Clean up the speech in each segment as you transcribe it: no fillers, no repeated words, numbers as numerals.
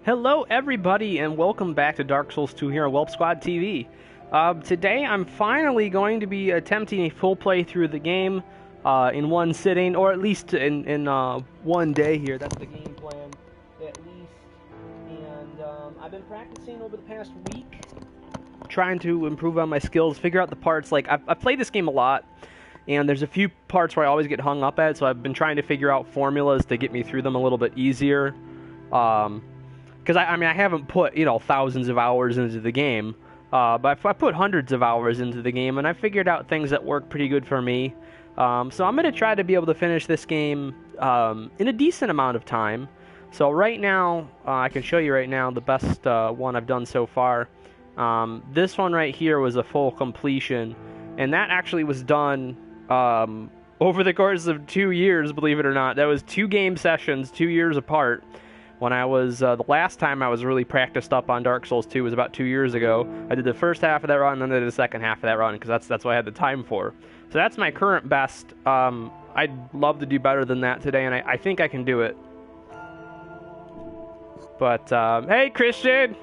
Hello everybody and welcome back to Dark Souls 2 here on Whelp Squad TV. Today I'm finally going to be attempting a full playthrough of the game in one sitting, or at least in one day here. That's the game plan, at least. And I've been practicing over the past week, trying to improve on my skills, figure out the parts. Like, I've played this game a lot, and there's a few parts where I always get hung up at, so I've been trying to figure out formulas to get me through them a little bit easier. Because I mean, I haven't put, thousands of hours into the game, but I put hundreds of hours into the game, and I figured out things that work pretty good for me. So I'm going to try to be able to finish this game in a decent amount of time. So right now, I can show you right now the best one I've done so far. This one right here was a full completion, and that actually was done over the course of 2 years, believe it or not. That was 2 game sessions, 2 years apart. When I was, the last time I was really practiced up on Dark Souls 2 was about 2 years ago. I did the first half of that run, and then I did the second half of that run, because that's what I had the time for. So that's my current best. I'd love to do better than that today, and I think I can do it. But, hey, Christian!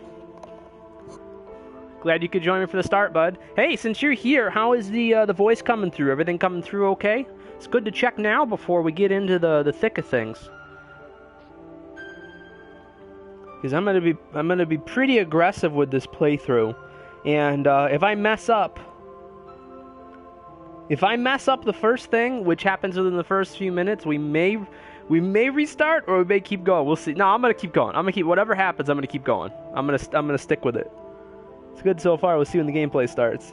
Glad you could join me for the start, bud. Hey, since you're here, how is the voice coming through? Everything coming through okay? It's good to check now before we get into the thick of things. Because I'm gonna be pretty aggressive with this playthrough, and if I mess up the first thing, which happens within the first few minutes, we may restart, or we may keep going. We'll see. No, I'm gonna keep going. I'm gonna keep whatever happens. I'm gonna keep going. I'm gonna stick with it. It's good so far. We'll see when the gameplay starts.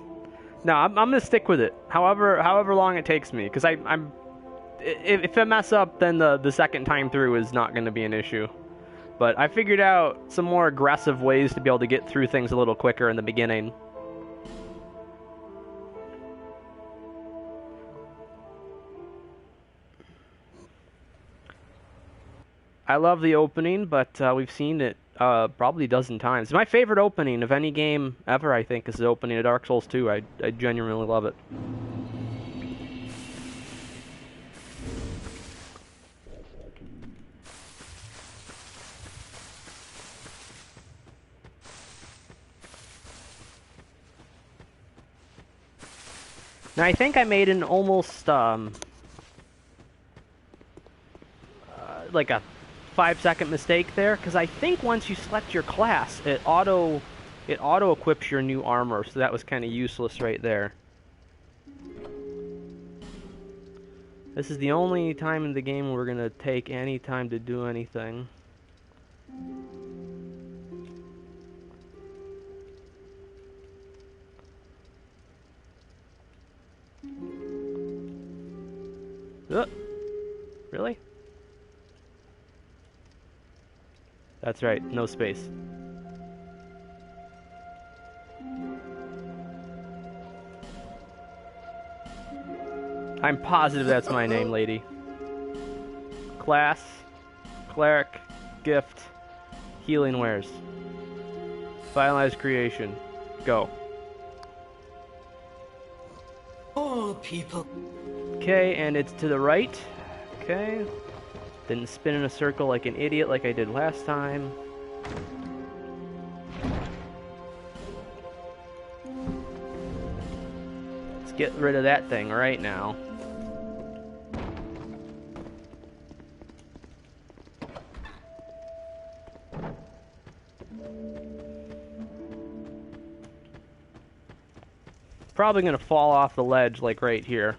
No, I'm gonna stick with it. However long it takes me, because if I mess up, then the second time through is not gonna be an issue. But I figured out some more aggressive ways to be able to get through things a little quicker in the beginning. I love the opening, but we've seen it probably a dozen times. My favorite opening of any game ever, I think, is the opening of Dark Souls 2. I genuinely love it. Now, I think I made an almost, like a 5-second mistake there, because I think once you select your class, it auto-equips your new armor, so that was kind of useless right there. This is the only time in the game we're going to take any time to do anything. Really? That's right, no space. I'm positive that's my name, lady. Class, cleric, gift, healing wares. Finalize creation. Go. All people. Okay, and it's to the right. Okay. Didn't spin in a circle like an idiot like I did last time. Let's get rid of that thing right now. Probably gonna fall off the ledge like right here.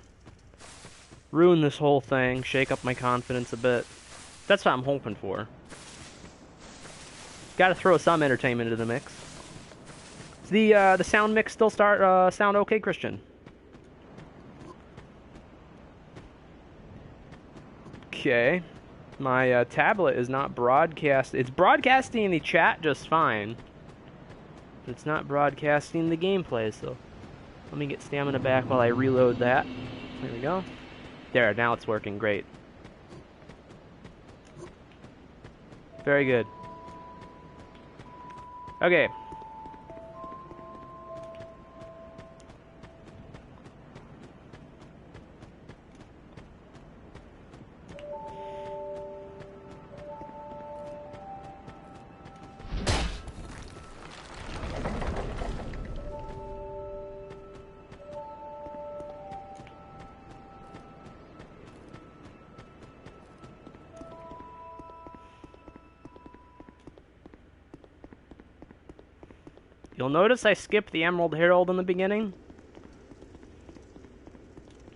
Ruin this whole thing, shake up my confidence a bit. That's what I'm hoping for. Gotta throw some entertainment into the mix. Does the sound mix still sound okay, Christian? Okay. My tablet is not broadcast. It's broadcasting the chat just fine. But it's not broadcasting the gameplay, so let me get stamina back while I reload that. There we go. There, now it's working great. Very good. Okay. You'll notice I skipped the Emerald Herald in the beginning.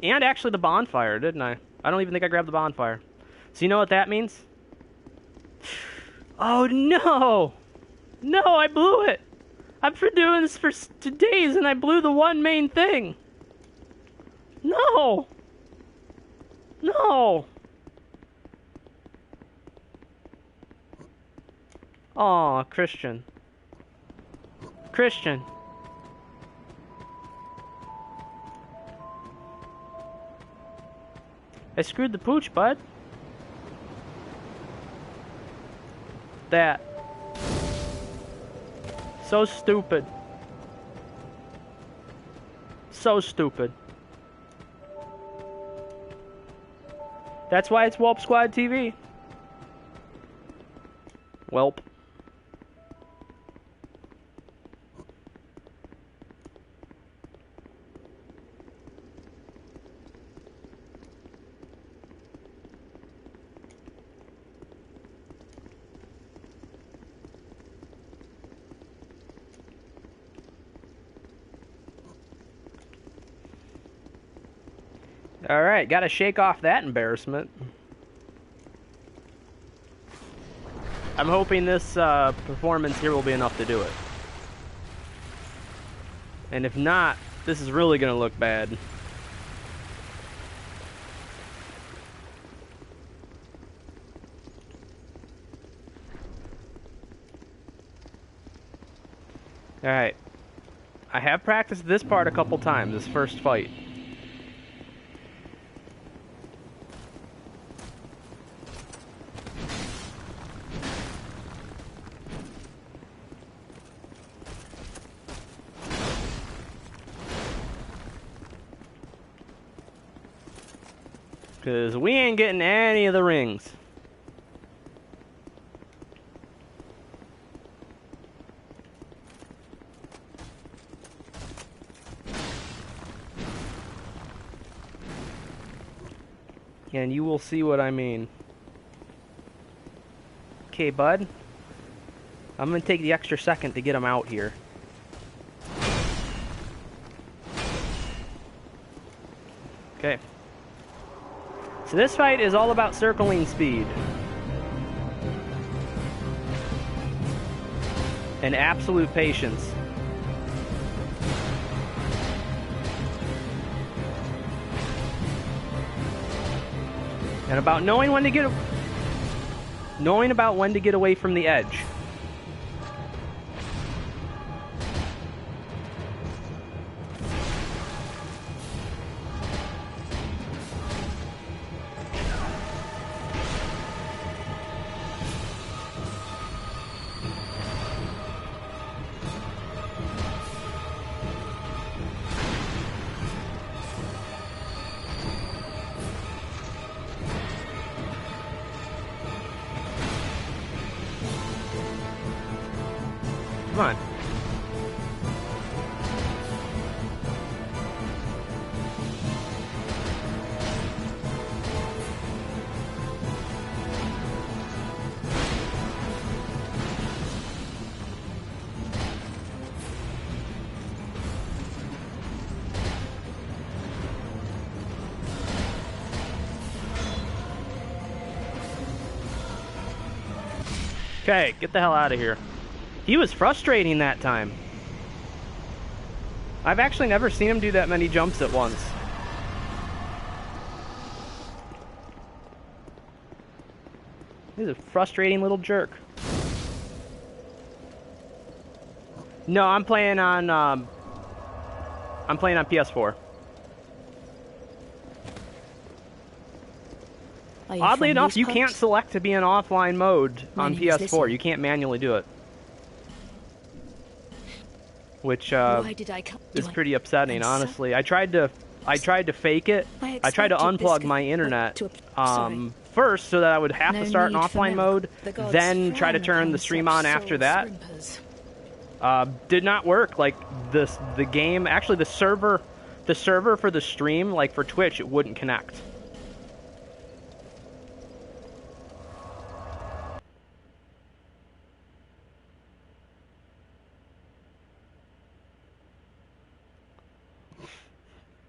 And actually the bonfire, didn't I? I don't even think I grabbed the bonfire. So you know what that means? Oh no! No, I blew it! I've been doing this for days and I blew the one main thing! No! No! Aw, Christian. Christian. I screwed the pooch, bud. That. So stupid. So stupid. That's why it's Whelp Squad TV. Welp. Alright, gotta shake off that embarrassment. I'm hoping this performance here will be enough to do it. And if not, this is really gonna look bad. Alright. I have practiced this part a couple times, this first fight. Because we ain't getting any of the rings. And you will see what I mean. Okay, bud. I'm going to take the extra second to get him out here. Okay. So this fight is all about circling speed. And absolute patience. And about knowing when to get away from the edge. Come on. Okay, get the hell out of here. He was frustrating that time. I've actually never seen him do that many jumps at once. He's a frustrating little jerk. No, I'm playing on PS4. Oddly enough, you can't select to be in offline mode on PS4. You can't manually do it. Which is pretty upsetting, honestly. I tried to fake it. I tried to unplug my internet first so that I would have to start in offline mode, then try to turn the stream on after that. Did not work. Like the game, actually the server for the stream, like for Twitch, it wouldn't connect.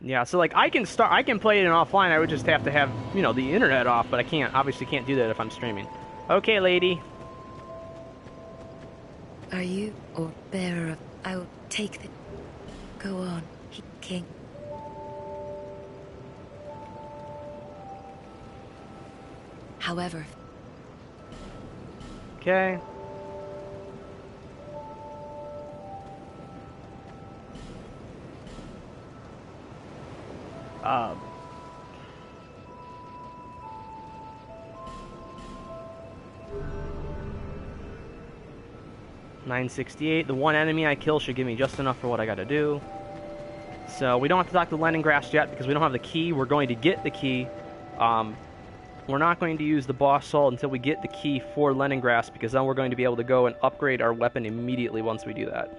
Yeah, so like I can play it in offline. I would just have to have, you know, the internet off, but I obviously can't do that if I'm streaming. Okay, lady. Are you or bearer of... I will take the... Go on, king. However... Okay. Um... 968. The one enemy I kill should give me just enough for what I gotta do. So we don't have to talk to Leningrass yet because we don't have the key. We're going to get the key. We're not going to use the boss soul until we get the key for Leningrass, because then we're going to be able to go and upgrade our weapon immediately once we do that.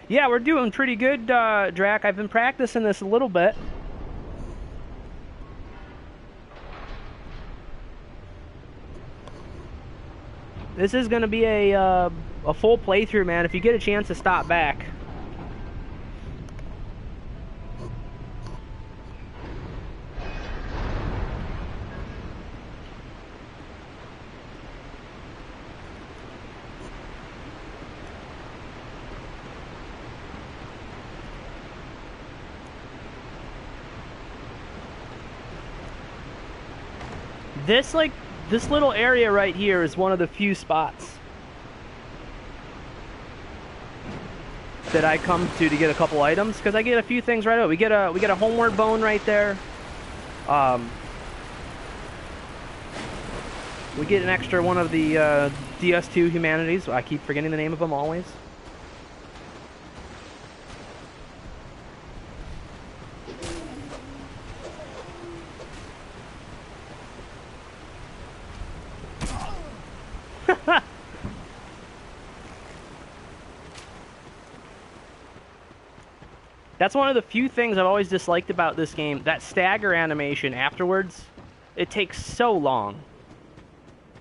Yeah, we're doing pretty good, Drac. I've been practicing this a little bit. This is going to be a full playthrough, man. If you get a chance to stop back. This little area right here is one of the few spots that I come to get a couple items, because I get a few things right away. We get a homeward bone right there. We get an extra one of the DS2 humanities. I keep forgetting the name of them always. That's one of the few things I've always disliked about this game. That stagger animation afterwards, it takes so long.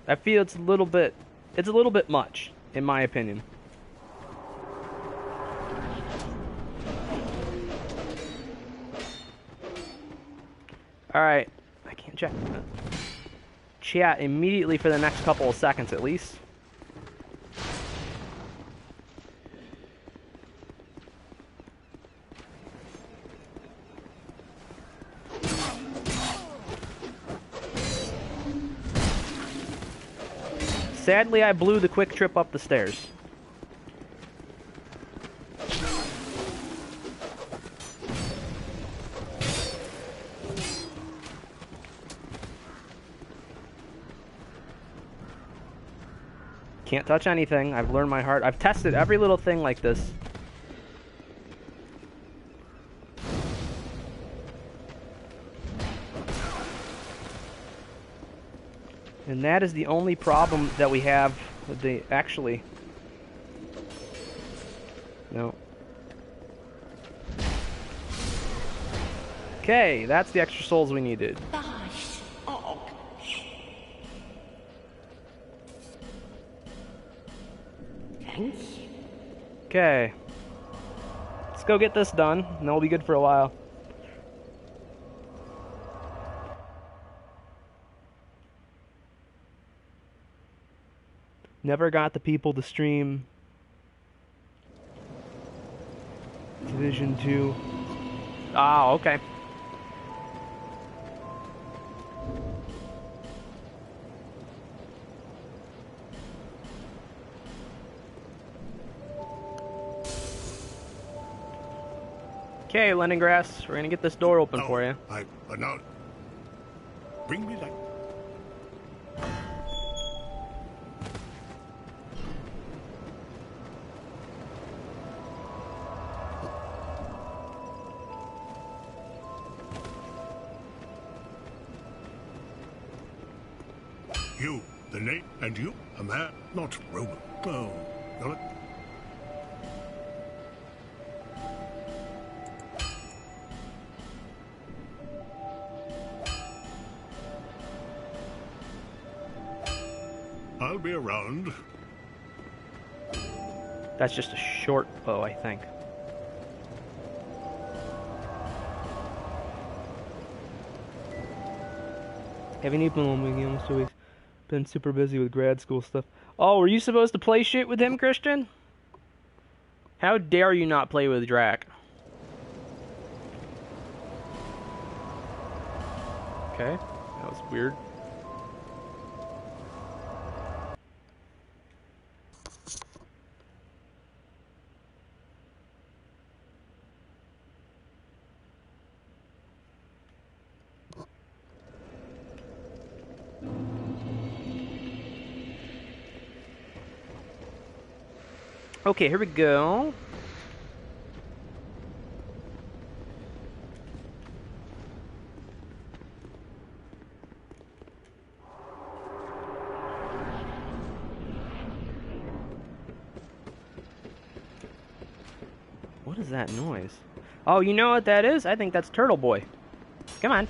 I feel it's a little bit much, in my opinion. Alright, I can't check chat immediately for the next couple of seconds at least. Sadly, I blew the quick trip up the stairs. Can't touch anything. I've learned my heart. I've tested every little thing like this. And that is the only problem that we have with the... Actually... No. Okay, that's the extra souls we needed. Okay. Let's go get this done, and then we'll be good for a while. Never got the people to stream Division 2. Ah, okay. Okay, Leningrass, we're gonna get this door open for you. No. Bring me that. You, the Nate, and you, a man, not Roman. Oh, got it? I'll be around. That's just a short bow, I think. Haven't even been almost 2 weeks. Been super busy with grad school stuff. Oh, were you supposed to play shit with him, Christian? How dare you not play with Drac? Okay, that was weird. Okay, here we go. What is that noise? Oh, you know what that is? I think that's Turtle Boy. Come on.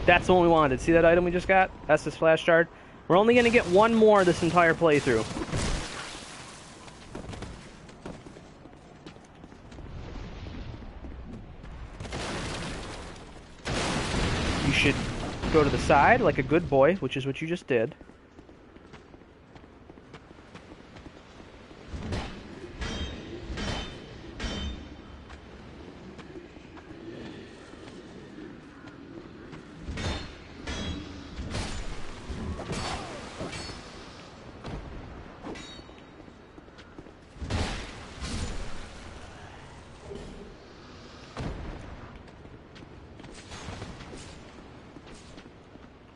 That's the one we wanted. See that item we just got? That's this flash shard. We're only going to get one more this entire playthrough. You should go to the side like a good boy, which is what you just did.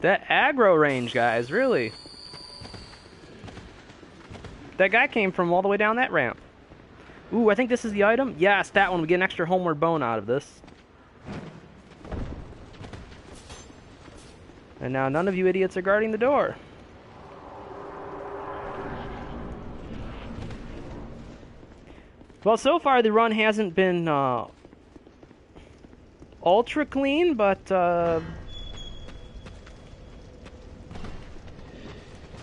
That aggro range, guys, really. That guy came from all the way down that ramp. Ooh, I think this is the item. Yes, that one. We get an extra homeward bone out of this. And now none of you idiots are guarding the door. Well, so far the run hasn't been ultra clean, but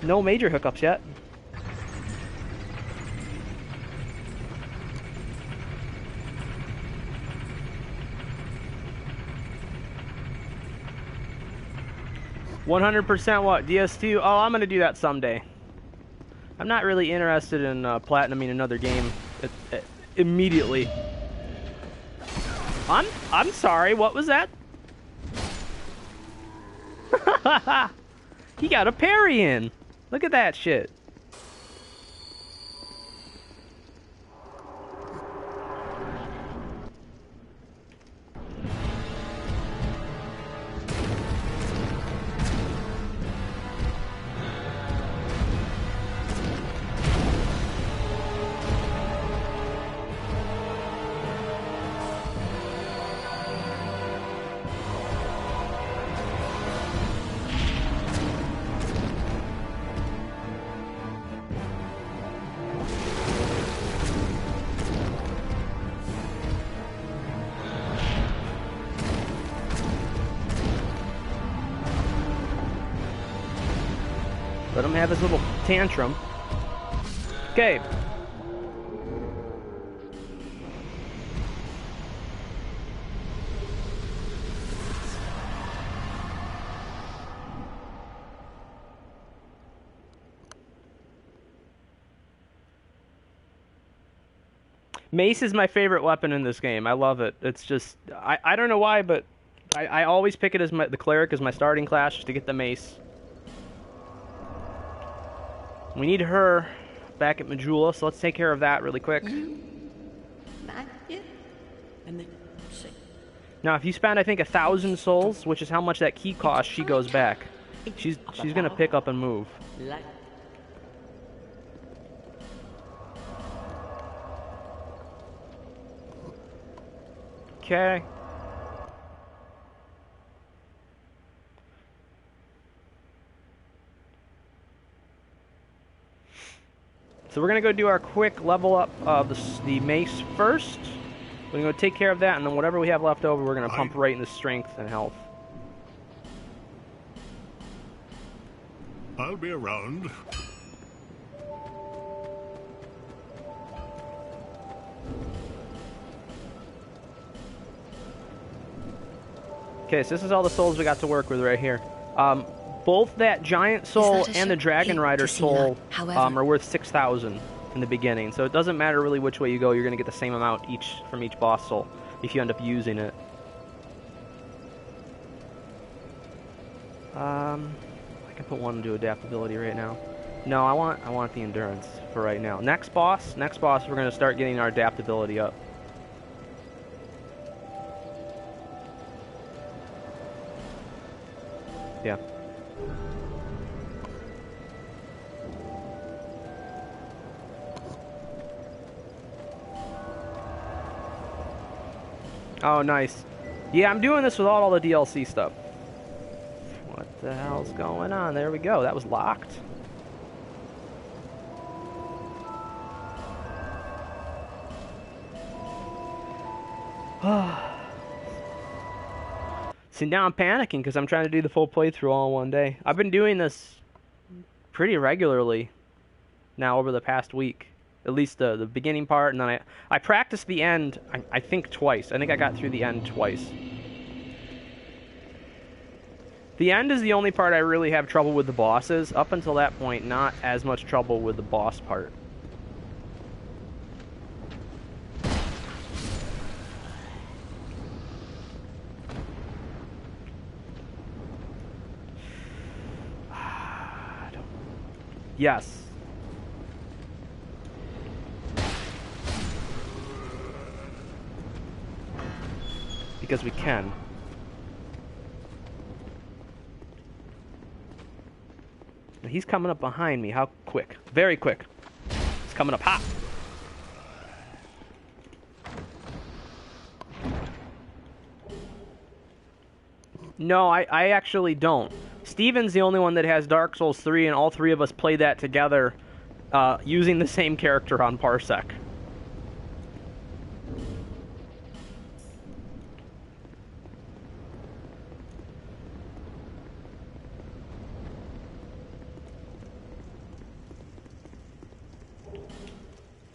no major hiccups yet. %, what? DS2? Oh, I'm gonna do that someday. I'm not really interested in platinuming another game immediately. I'm sorry. What was that? He got a parry in. Look at that shit. Let him have his little tantrum. Okay. Mace is my favorite weapon in this game. I love it. It's just, I don't know why, but I always pick it as the cleric as my starting class just to get the mace. We need her back at Majula, so let's take care of that really quick. Now, if you spend, I think, 1,000 souls, which is how much that key costs, she goes back. She's gonna pick up and move. Okay. So we're gonna go do our quick level up of the mace first. We're gonna go take care of that, and then whatever we have left over, we're gonna pump right into strength and health. I'll be around. Okay, so this is all the souls we got to work with right here. Both that giant soul and the dragon rider soul are worth 6,000 in the beginning, so it doesn't matter really which way you go. You're going to get the same amount from each boss soul if you end up using it. I can put one into adaptability right now. No, I want the endurance for right now. Next boss, we're going to start getting our adaptability up. Yeah. Oh, nice. Yeah, I'm doing this without all the DLC stuff. What the hell's going on? There we go. That was locked. See, now I'm panicking because I'm trying to do the full playthrough all in one day. I've been doing this pretty regularly now over the past week. At least the beginning part, and then I practiced the end, I think twice. I think I got through the end twice. The end is the only part I really have trouble with the bosses. Up until that point, not as much trouble with the boss part. Yes. Because we can. And he's coming up behind me. How quick? Very quick. He's coming up hot. No, I actually don't. Steven's the only one that has Dark Souls 3, and all three of us play that together using the same character on Parsec.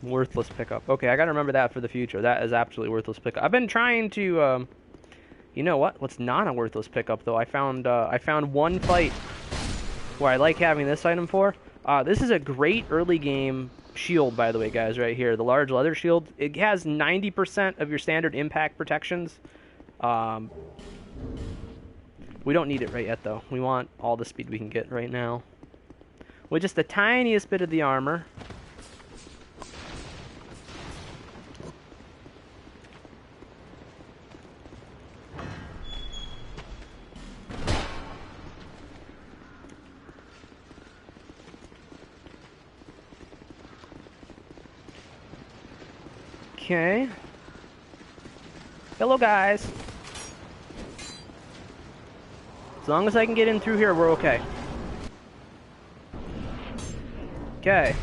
Worthless pickup. Okay, I gotta remember that for the future. That is absolutely worthless pickup. I've been trying to, you know what? What's not a worthless pickup though? I found one fight where I like having this item for. This is a great early game shield, by the way, guys. Right here, the large leather shield. It has 90% of your standard impact protections. We don't need it right yet though. We want all the speed we can get right now. With just the tiniest bit of the armor. Okay. Hello, guys. As long as I can get in through here, we're okay. Okay.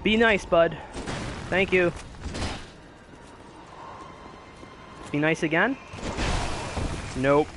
Be nice, bud. Thank you. Be nice again? Nope.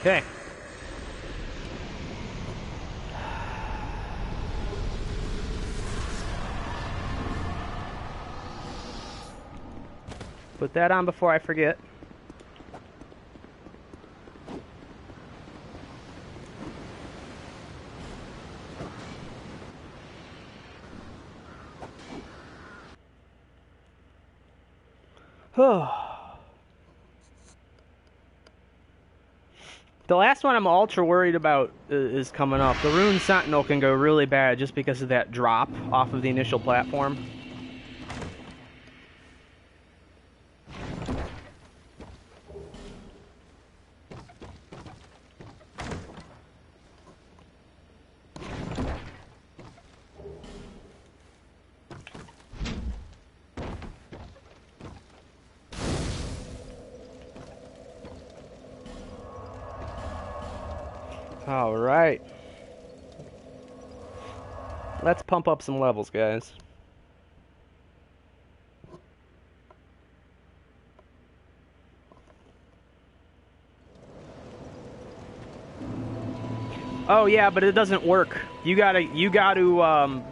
Okay. Put that on before I forget. The last one I'm ultra worried about is coming up. The Rune Sentinel can go really bad just because of that drop off of the initial platform. All right. Let's pump up some levels, guys. Oh yeah, but it doesn't work. You gotta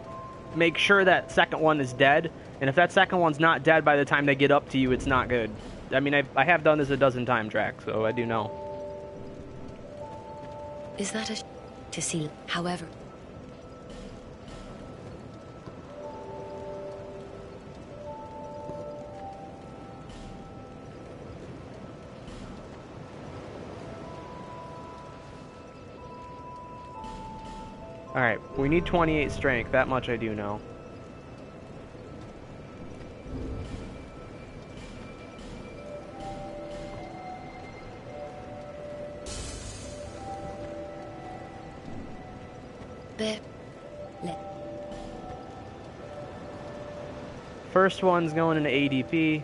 make sure that second one is dead, and if that second one's not dead by the time they get up to you, it's not good. I mean, I have done this a dozen times, Drac, so I do know. Is that to see? However. Alright, we need 28 strength, that much I do know. First one's going into ADP.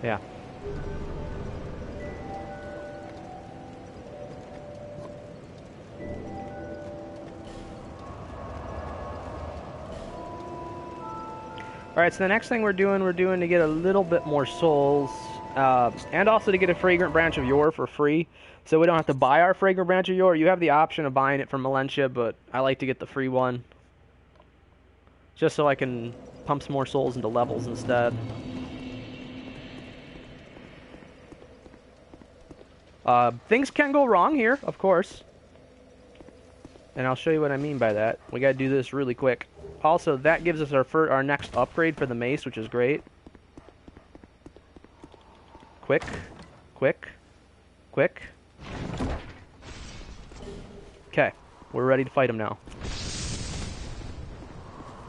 Yeah. Alright, so the next thing we're doing to get a little bit more souls, and also to get a fragrant branch of yore for free, so we don't have to buy our fragrant branch of yore. You have the option of buying it from Melentia, but I like to get the free one, just so I can pump some more souls into levels instead. Things can go wrong here, of course, and I'll show you what I mean by that. We gotta do this really quick. Also, that gives us our next upgrade for the mace, which is great. Quick, quick, quick. Okay, we're ready to fight him now.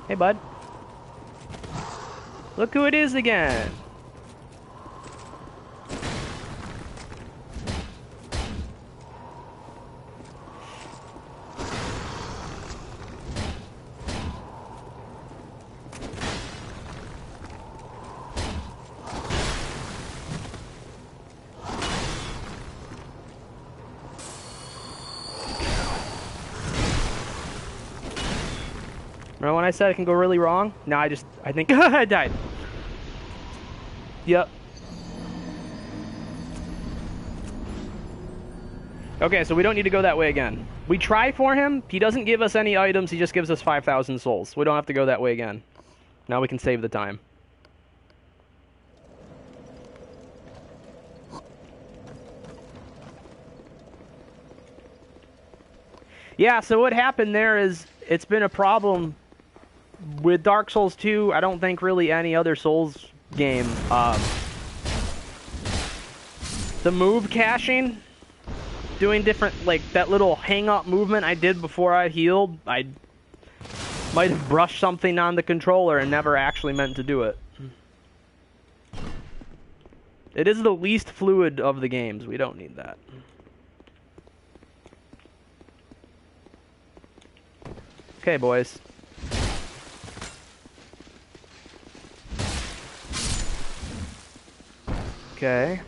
Hey, bud. Look who it is again. Remember when I said it can go really wrong? No, I think I died. Yep. Okay, so we don't need to go that way again. We try for him. He doesn't give us any items. He just gives us 5,000 souls. We don't have to go that way again. Now we can save the time. Yeah, so what happened there is it's been a problem with Dark Souls 2. I don't think really any other Souls game. The move caching, doing different, like that little hang-up movement I did before I healed, I might have brushed something on the controller and never actually meant to do it. It is the least fluid of the games. We don't need that. Okay, boys. Okay.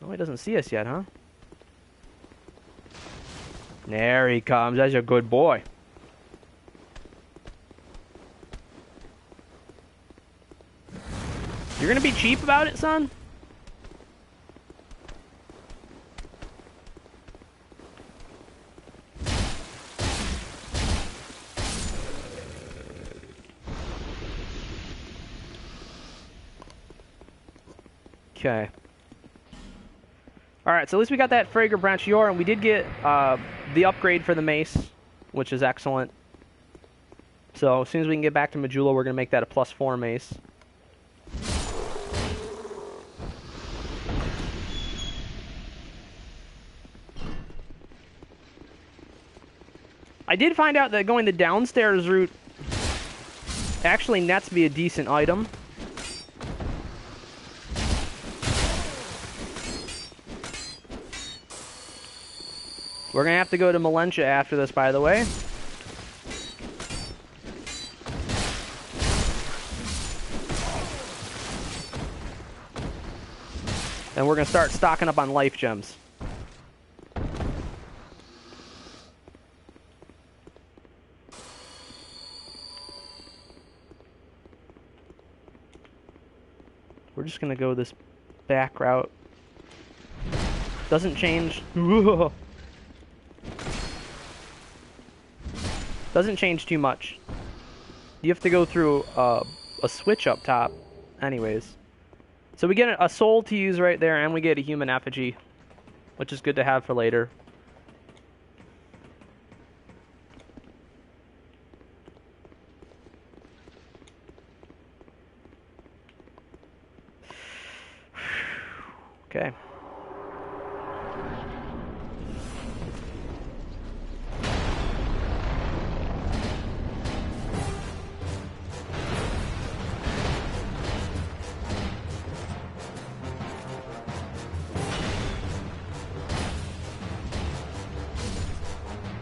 Oh, he doesn't see us yet, huh? There he comes. That's a good boy. You're gonna be cheap about it, son? Okay. Alright, so at least we got that Fragrant Branchior, and we did get the upgrade for the mace, which is excellent. So as soon as we can get back to Majula, we're going to make that a +4 mace. I did find out that going the downstairs route actually nets me a decent item. We're going to have to go to Malentia after this, by the way. And we're going to start stocking up on life gems. We're just going to go this back route. Doesn't change. Doesn't change too much. You have to go through a switch up top anyways. So we get a soul to use right there, and we get a human effigy, which is good to have for later. Okay.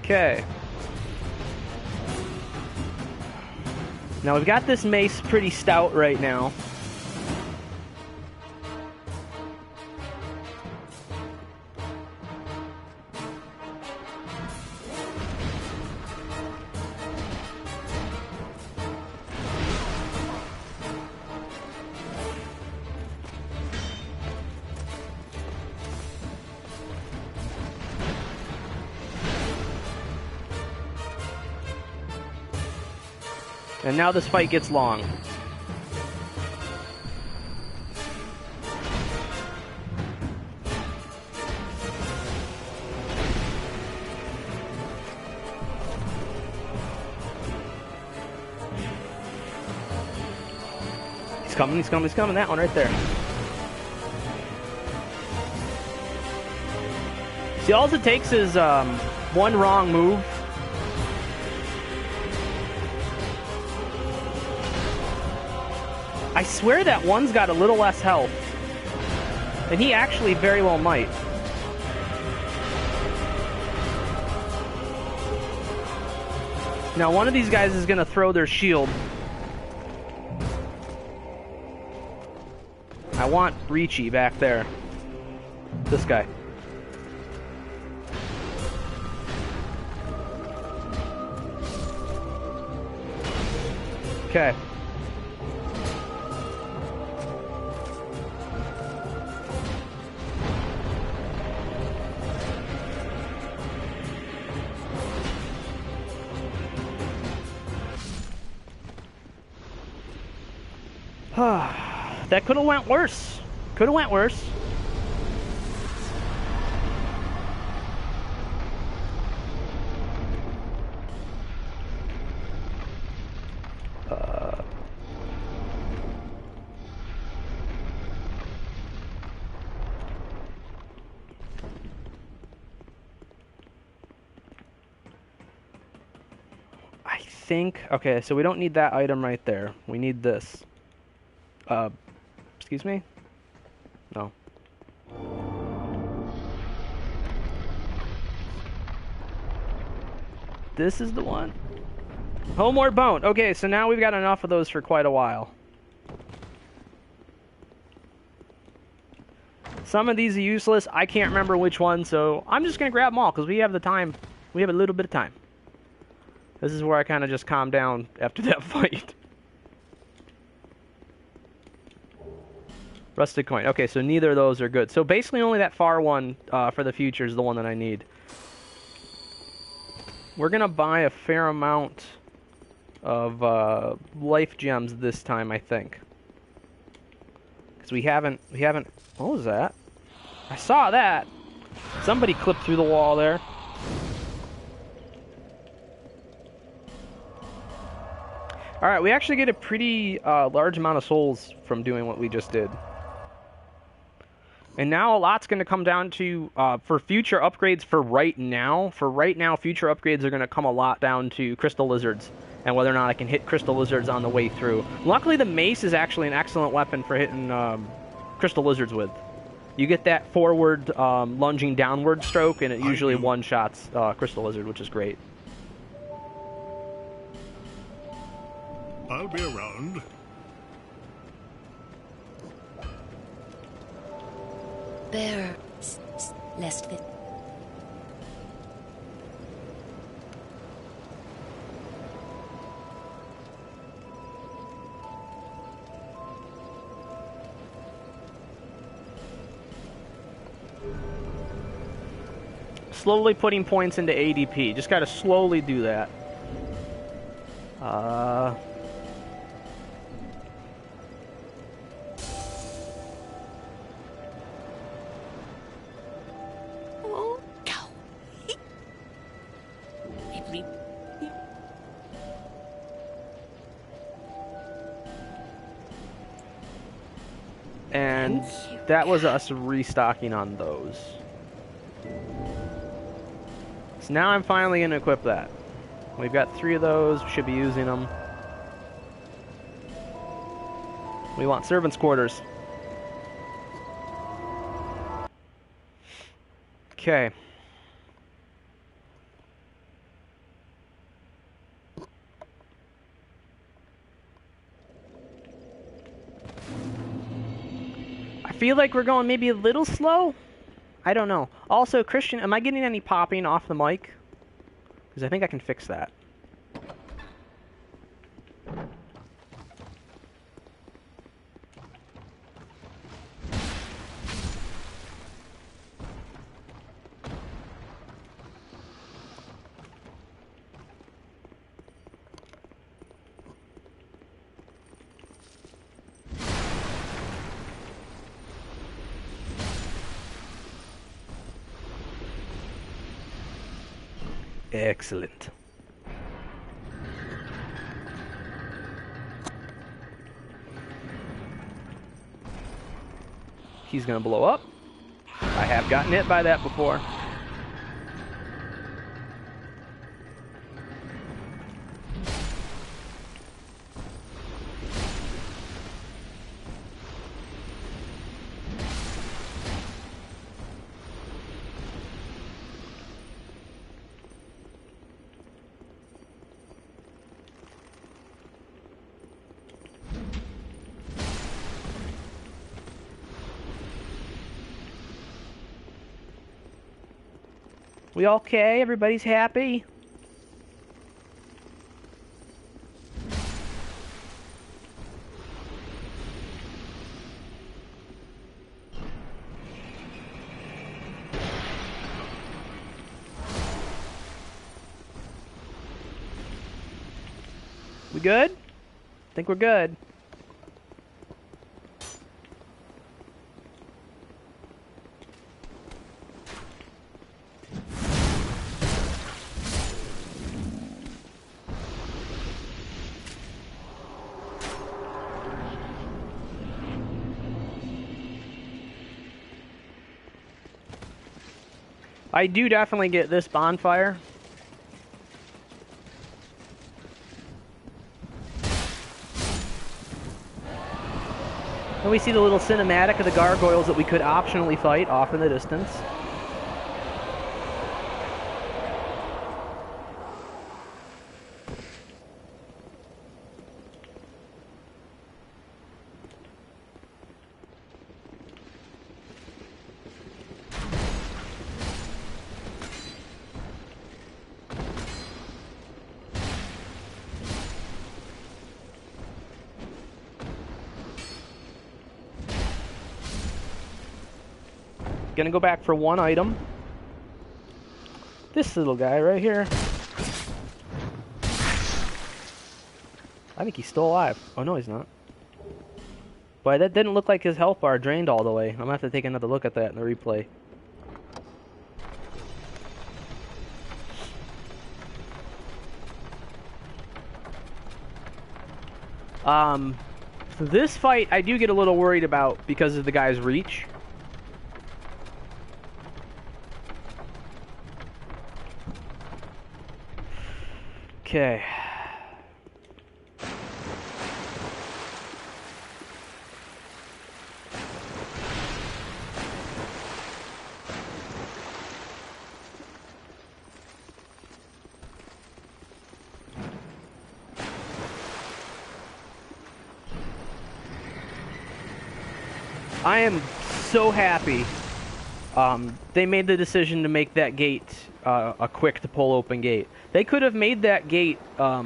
Okay. Now we've got this mace pretty stout right now. And now this fight gets long. He's coming, he's coming, he's coming. That one right there. See, all it takes is one wrong move. I swear that one's got a little less health. And he actually very well might. Now one of these guys is going to throw their shield. I want Ricci back there. This guy. Okay. That could have went worse. Could have went worse. I think, okay, so we don't need that item right there. We need this. Excuse me? No. This is the one. Homeward Bone. Okay, so now we've got enough of those for quite a while. Some of these are useless. I can't remember which one, so I'm just going to grab them all because we have the time. We have a little bit of time. This is where I kind of just calm down after that fight. Rusted coin. Okay, so neither of those are good. So basically only that far one for the future is the one that I need. We're going to buy a fair amount of life gems this time, I think. Because we haven't... What was that? I saw that! Somebody clipped through the wall there. Alright, we actually get a pretty large amount of souls from doing what we just did. And now a lot's going to come down to, for future upgrades for right now, future upgrades are going to come a lot down to crystal lizards and whether or not I can hit crystal lizards on the way through. Luckily, the mace is actually an excellent weapon for hitting crystal lizards with. You get that forward lunging downward stroke, and it usually one-shots crystal lizard, which is great. I'll be around. Bearer, lest that. Slowly putting points into ADP. Just gotta slowly do that. Oh, no. And that was us restocking on those. So now I'm finally going to equip that. We've got 3 of those. We should be using them. We want servants' quarters. Okay. I feel like we're going maybe a little slow. I don't know. Also, Christian, am I getting any popping off the mic? Because I think I can fix that. Excellent. He's gonna blow up. I have gotten hit by that before. We okay? Everybody's happy? We good? I think we're good. I do definitely get this bonfire. And we see the little cinematic of the gargoyles that we could optionally fight off in the distance. Gonna go back for one item. This little guy right here. I think he's still alive. Oh, no, he's not. But that didn't look like his health bar drained all the way. I'm gonna have to take another look at that in the replay. This fight I do get a little worried about because of the guy's reach. Okay. I am so happy they made the decision to make that gate a quick to pull open gate. They could have made that gate a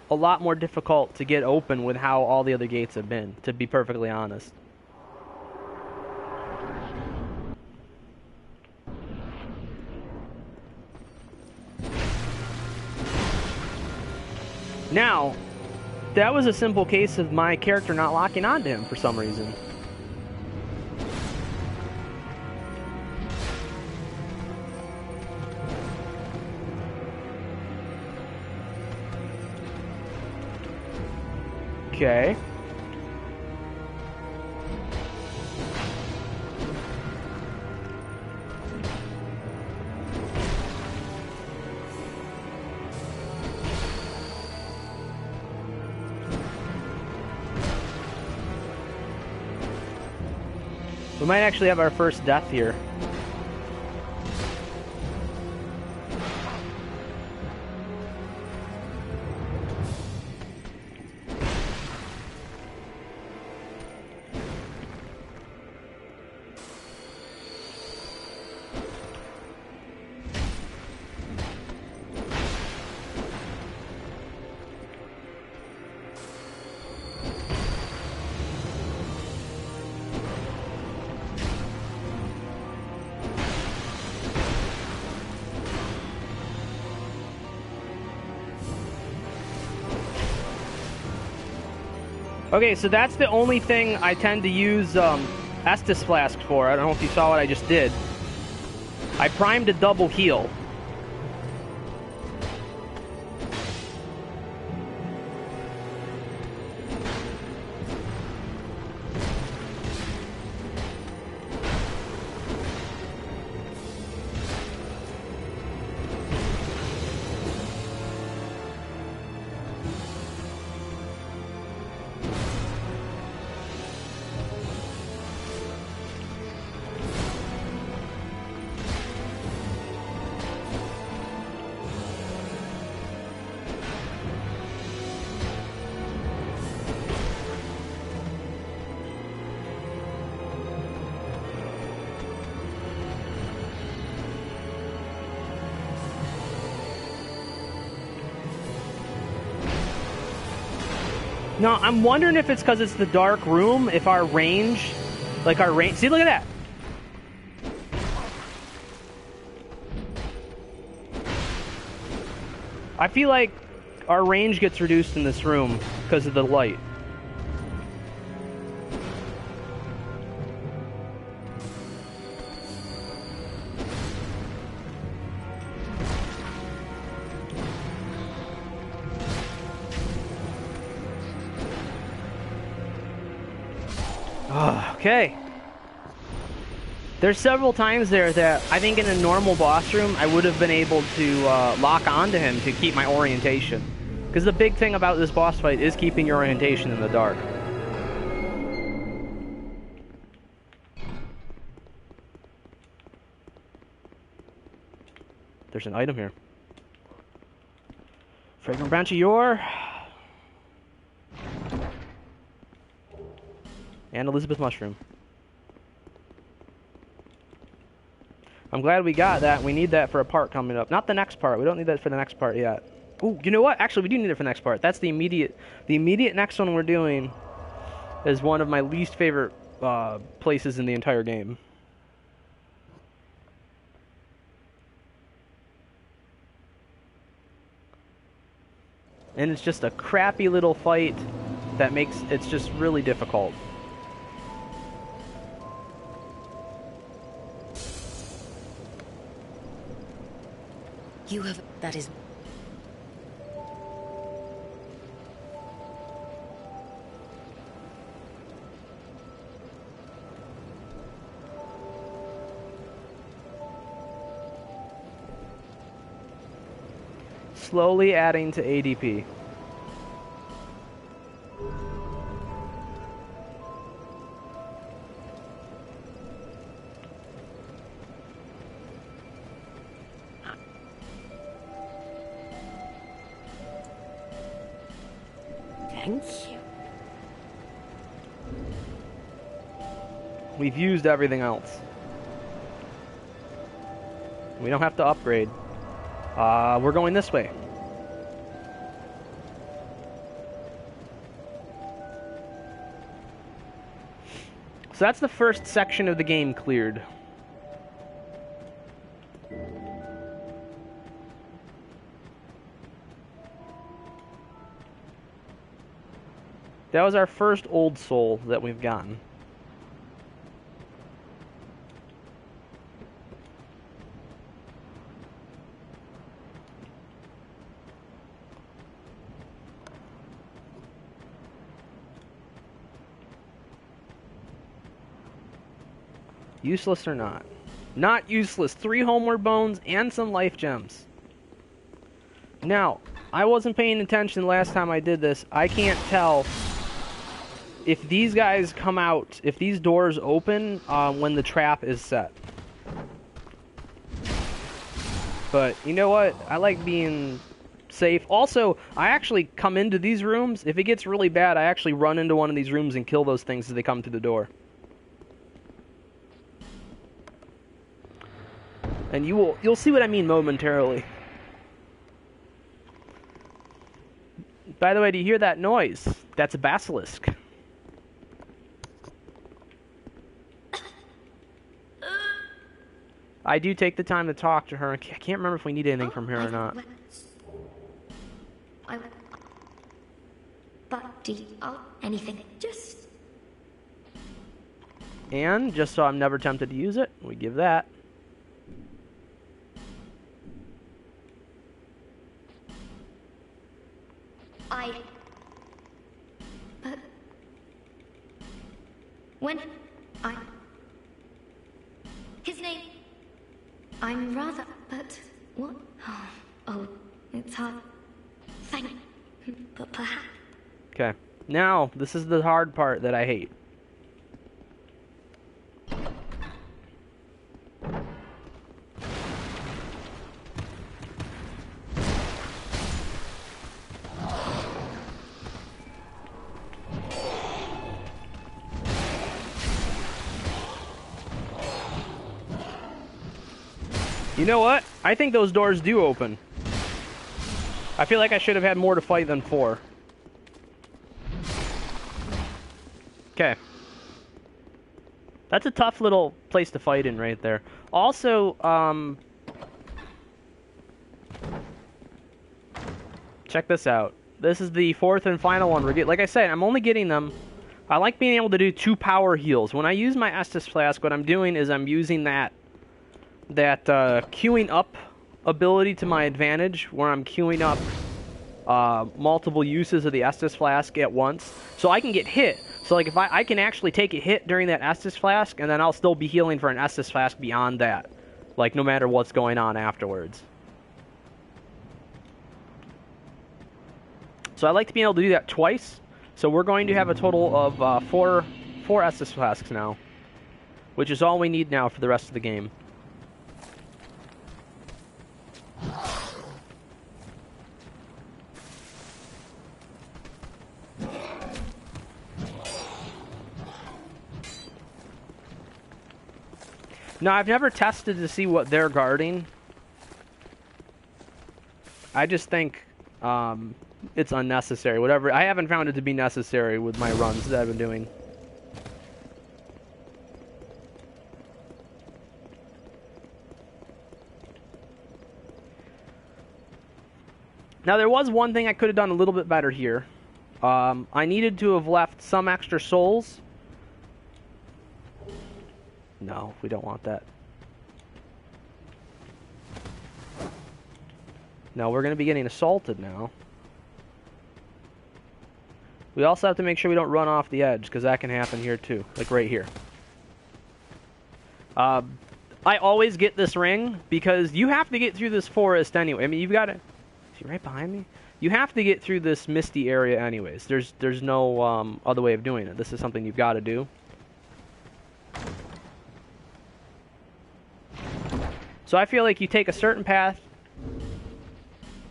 lot more difficult to get open with how all the other gates have been, to be perfectly honest. Now, that was a simple case of my character not locking onto him for some reason. Okay. We might actually have our first death here. Okay, so that's the only thing I tend to use Estus Flask for. I don't know if you saw what I just did. I primed a double heal. No, I'm wondering if it's because it's the dark room, if our range, like our range, see, look at that. I feel like our range gets reduced in this room because of the light. Okay. There's several times there that I think in a normal boss room I would have been able to lock onto him to keep my orientation. Because the big thing about this boss fight is keeping your orientation in the dark. There's an item here. Fragrant branch of yore. And Elizabeth Mushroom. I'm glad we got that. We need that for a part coming up. Not the next part. We don't need that for the next part yet. Ooh, you know what? Actually, we do need it for the next part. That's the immediate next one we're doing is one of my least favorite places in the entire game. and it's just a crappy little fight that makes it's just really difficult. You have... That is... Slowly adding to ADP. Thank you. We've used everything else. We don't have to upgrade. We're going this way. So that's the first section of the game cleared. That was our first Old Soul that we've gotten. Useless or not? Not useless. 3 homeward bones and some life gems. Now, I wasn't paying attention last time I did this. I can't tell if these guys come out, if these doors open when the trap is set. But you know what? I like being safe. Also, I actually come into these rooms. If it gets really bad, I actually run into one of these rooms and kill those things as they come through the door. And you'll see what I mean momentarily. By the way, do you hear that noise? That's a basilisk. I do take the time to talk to her. I can't remember if we need anything from her or not. Anything. Just... And, just so I'm never tempted to use it, we give that. But... When... His name... I'm rather... But... What? Oh, it's hard. Thank... But perhaps... Okay. Now, this is the hard part that I hate. You know what? I think those doors do open. I feel like I should have had more to fight than 4. Okay. That's a tough little place to fight in right there. Also, check this out. This is the 4th and final one. Like I said, I'm only getting them. I like being able to do 2 power heals. When I use my Estus Flask, what I'm doing is I'm using that queuing up ability to my advantage, where I'm queuing up multiple uses of the Estus Flask at once, so I can get hit. So like if I can actually take a hit during that Estus Flask, and then I'll still be healing for an Estus Flask beyond that, like no matter what's going on afterwards. So I like to be able to do that twice. So we're going to have a total of 4 Estus Flasks now, which is all we need now for the rest of the game. Now, I've never tested to see what they're guarding. I just think it's unnecessary. Whatever, I haven't found it to be necessary with my runs that I've been doing. Now, there was one thing I could have done a little bit better here. I needed to have left some extra souls. No, we don't want that. No, we're going to be getting assaulted now. We also have to make sure we don't run off the edge, because that can happen here too, like right here. I always get this ring, because you have to get through this forest anyway. I mean, you've got to... Is he right behind me? You have to get through this misty area anyways. There's no other way of doing it. This is something you've got to do. So I feel like you take a certain path...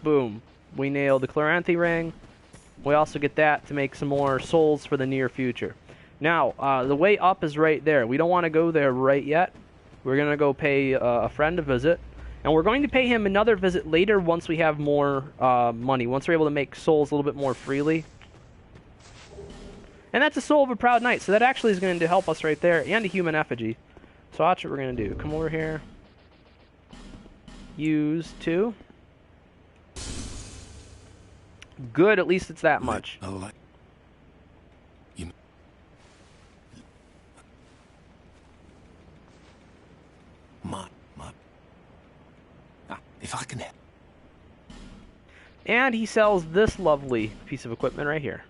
Boom. We nailed the Chloranthy ring. We also get that to make some more souls for the near future. Now, the way up is right there. We don't want to go there right yet. We're going to go pay a friend a visit. And we're going to pay him another visit later once we have more money. Once we're able to make souls a little bit more freely. And that's a soul of a proud knight. So that actually is going to help us right there. And a human effigy. So that's what we're going to do. Come over here. Use 2. Good, at least it's that much. If I can help. And he sells this lovely piece of equipment right here.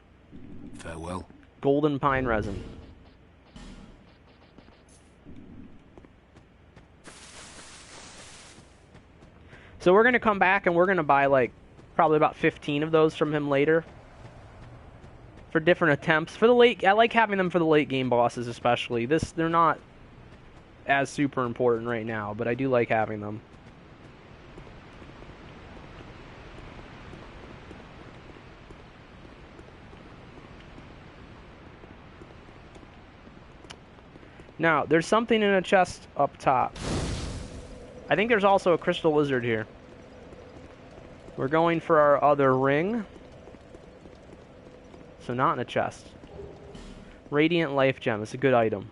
Farewell. Golden pine resin. So we're going to come back and we're going to buy like probably about 15 of those from him later. For different attempts. For the late, I like having them for the late game bosses especially. They're not as super important right now, but I do like having them. Now, there's something in a chest up top. I think there's also a crystal lizard here. We're going for our other ring. So not in a chest. Radiant life gem. It's a good item.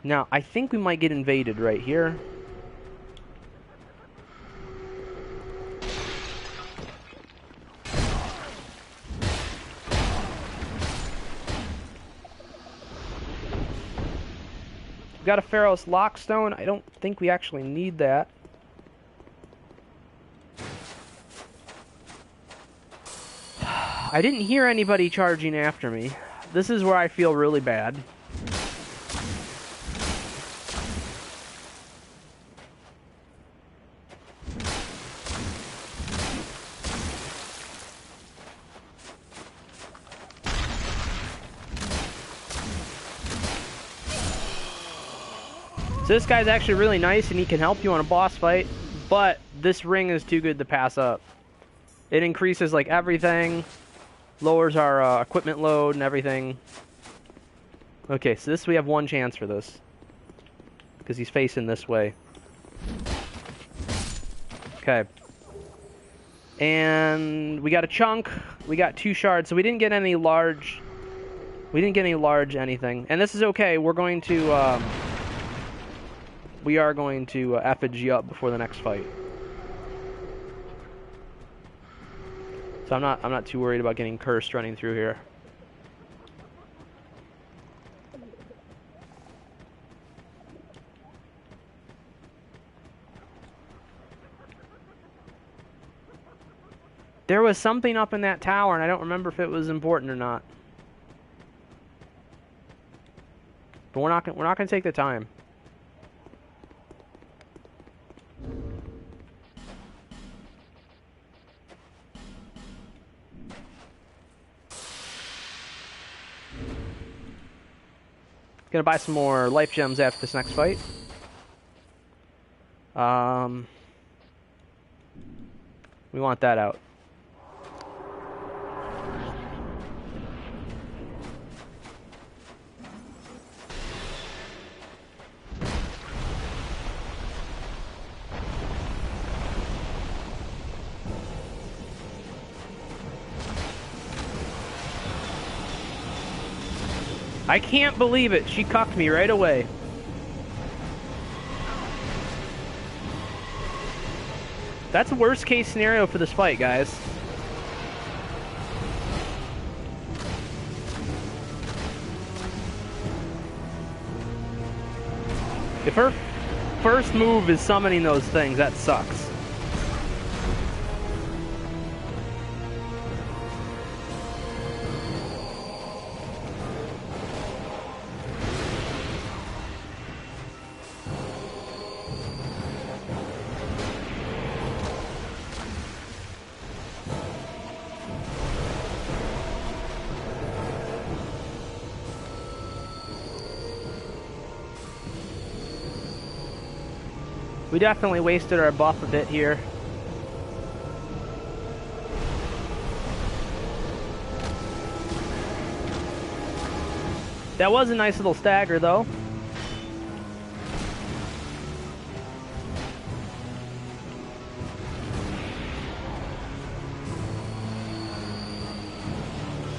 Now, I think we might get invaded right here. Got a Pharaoh's Lockstone. I don't think we actually need that. I didn't hear anybody charging after me. This is where I feel really bad. So this guy's actually really nice and he can help you on a boss fight, but this ring is too good to pass up. It increases like everything, lowers our equipment load and everything. Okay, so we have one chance for this. Because he's facing this way. Okay. And we got a chunk, we got 2 shards, so we didn't get any large... anything. And this is okay, we're going to... we are going to effigy up before the next fight. So I'm not too worried about getting cursed running through here. There was something up in that tower and I don't remember if it was important or not. But we're not going to take the time. Gonna buy some more life gems after this next fight. We want that out. I can't believe it. She cucked me right away. That's worst case scenario for this fight, guys. If her first move is summoning those things, that sucks. We definitely wasted our buff a bit here. That was a nice little stagger, though.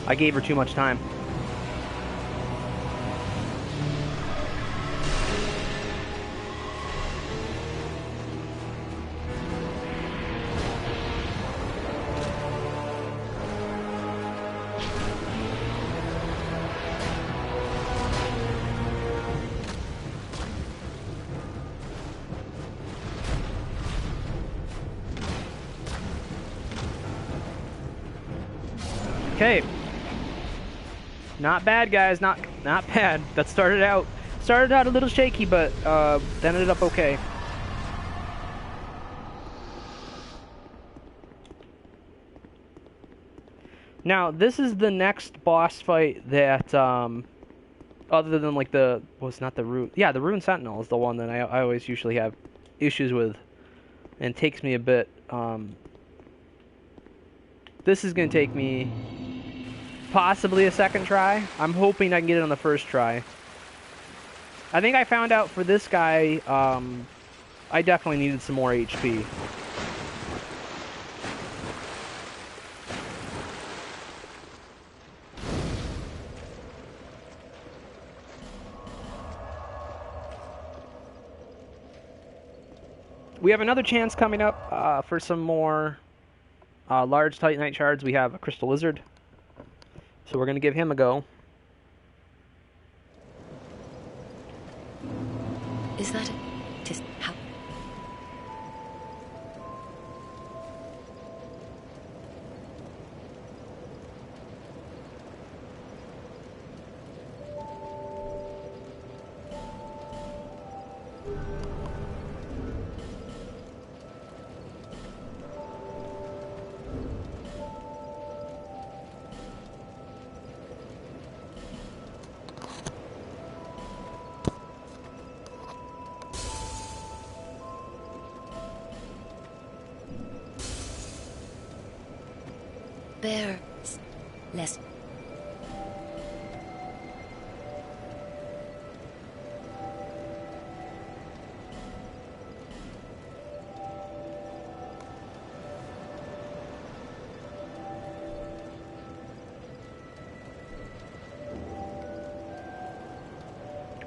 I gave her too much time. Okay. Not bad, guys. Not bad. That started out a little shaky, but that ended up okay. Now, this is the next boss fight that, other than like the, well, it's not the Rune. Yeah, the Rune Sentinel is the one that I always usually have issues with, and takes me a bit. This is going to take me possibly a second try. I'm hoping I can get it on the first try. I think I found out for this guy, I definitely needed some more HP. We have another chance coming up for some more large Titanite shards. We have a Crystal Lizard. So we're going to give him a go. Is that it? Just how? Bear less.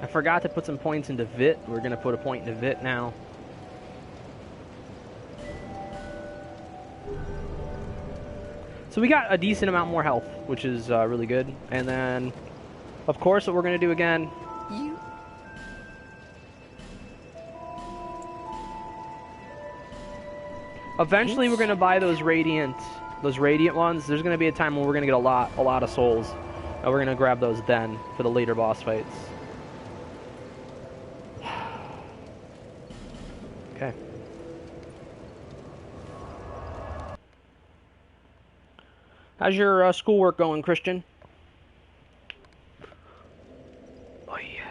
I forgot to put some points into Vit. We're going to put a point into Vit now. So we got a decent amount more health, which is really good. And then, of course, what we're going to do again... Eventually, we're going to buy those radiant ones. There's going to be a time when we're going to get a lot of souls. And we're going to grab those then for the later boss fights. Okay. How's your schoolwork going, Christian? Oh, yeah.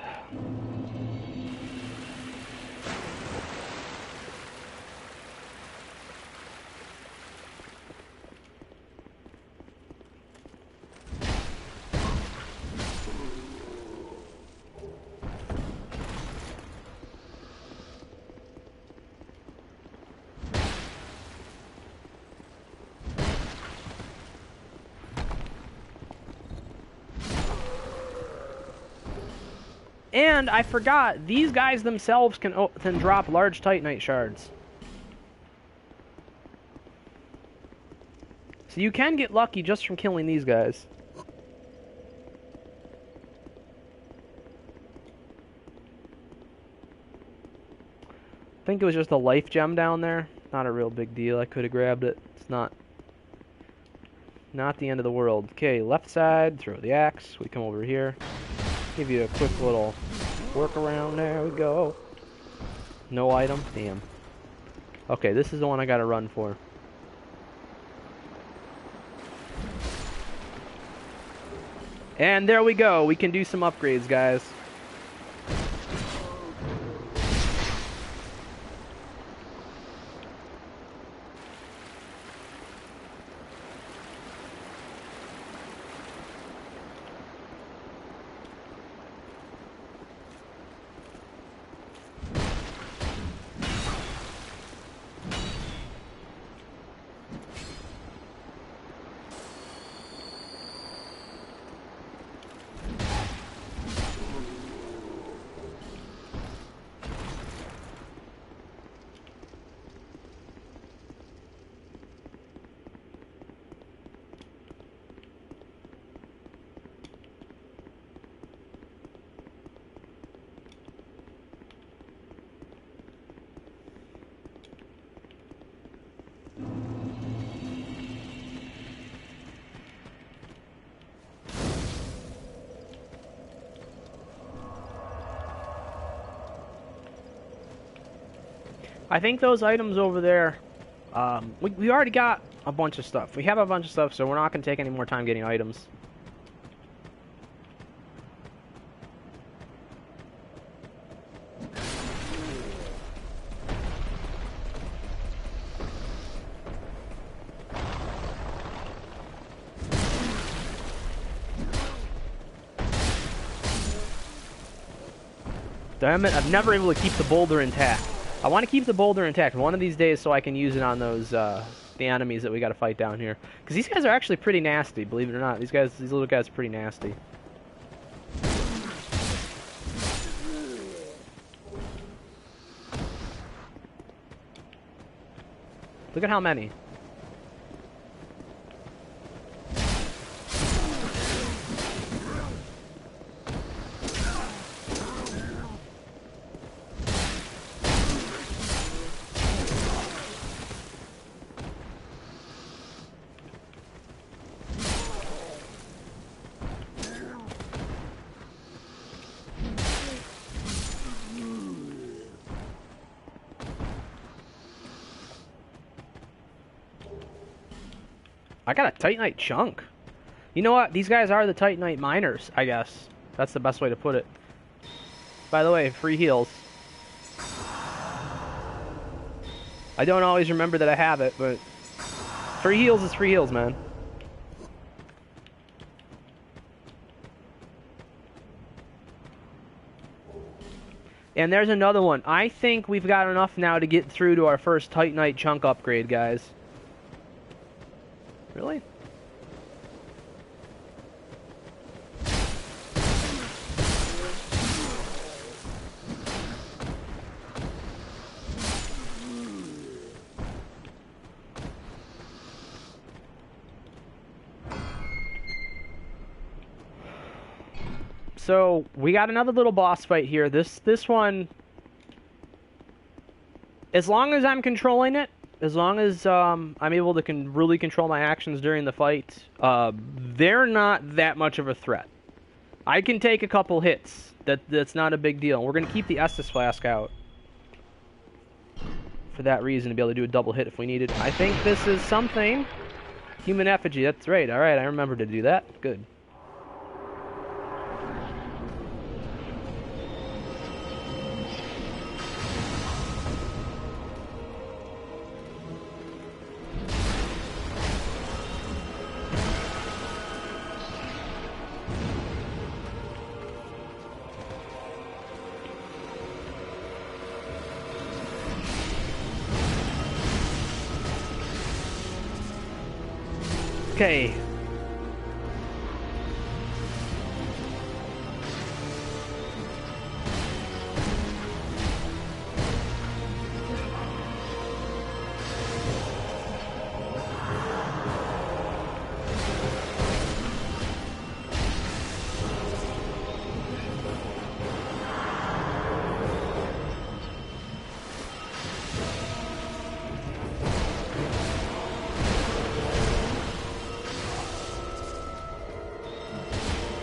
And I forgot, these guys themselves can drop large Titanite shards. So you can get lucky just from killing these guys. I think it was just a life gem down there. Not a real big deal. I could have grabbed it. It's not the end of the world. Okay, left side, throw the axe. We come over here. Give you a quick little workaround. There we go. No item. Damn. Okay, this is the one I gotta run for. And there we go. We can do some upgrades, guys. I think those items over there, we already got a bunch of stuff. We have a bunch of stuff, so we're not going to take any more time getting items. Damn it, I've never been able to keep the boulder intact. I want to keep the boulder intact one of these days so I can use it on those, the enemies that we got to fight down here. Because these guys are actually pretty nasty, believe it or not. These little guys are pretty nasty. Look at how many. I got a Titanite chunk. You know what? These guys are the Titanite miners, I guess. That's the best way to put it. By the way, free heals. I don't always remember that I have it, but free heals is free heals, man. And there's another one. I think we've got enough now to get through to our first Titanite chunk upgrade, guys. Really? So, we got another little boss fight here. This one, as long as I'm controlling it, as long as I'm able to really control my actions during the fight, they're not that much of a threat. I can take a couple hits. That's not a big deal. We're going to keep the Estus Flask out for that reason, to be able to do a double hit if we need it. I think this is something. Human Effigy, that's right. Alright, I remember to do that. Good. Okay.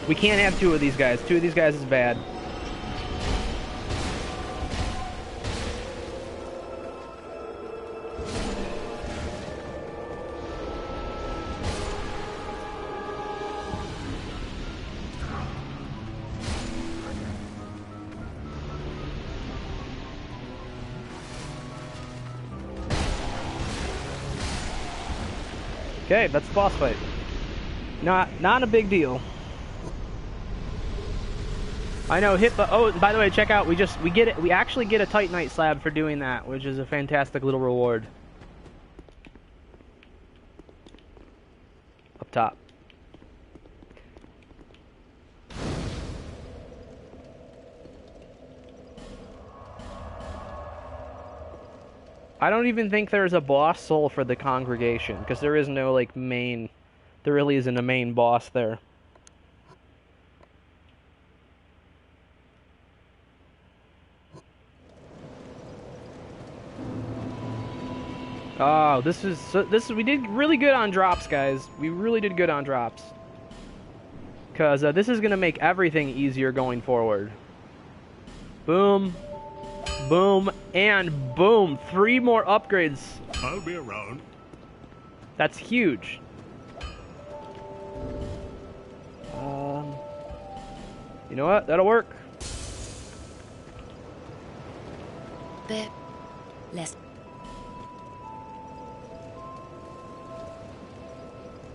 We can't have two of these guys. Two of these guys is bad. Okay, that's the boss fight. Not a big deal. I know oh, by the way, check out, we actually get a Titanite slab for doing that, which is a fantastic little reward. Up top. I don't even think there's a boss soul for the congregation, because there is no, like, main... There really isn't a main boss there. Oh, we did really good on drops, guys. We really did good on drops. Because this is going to make everything easier going forward. Boom. Boom, and boom. 3 more upgrades. I'll be around. That's huge. You know what? That'll work. Bit less.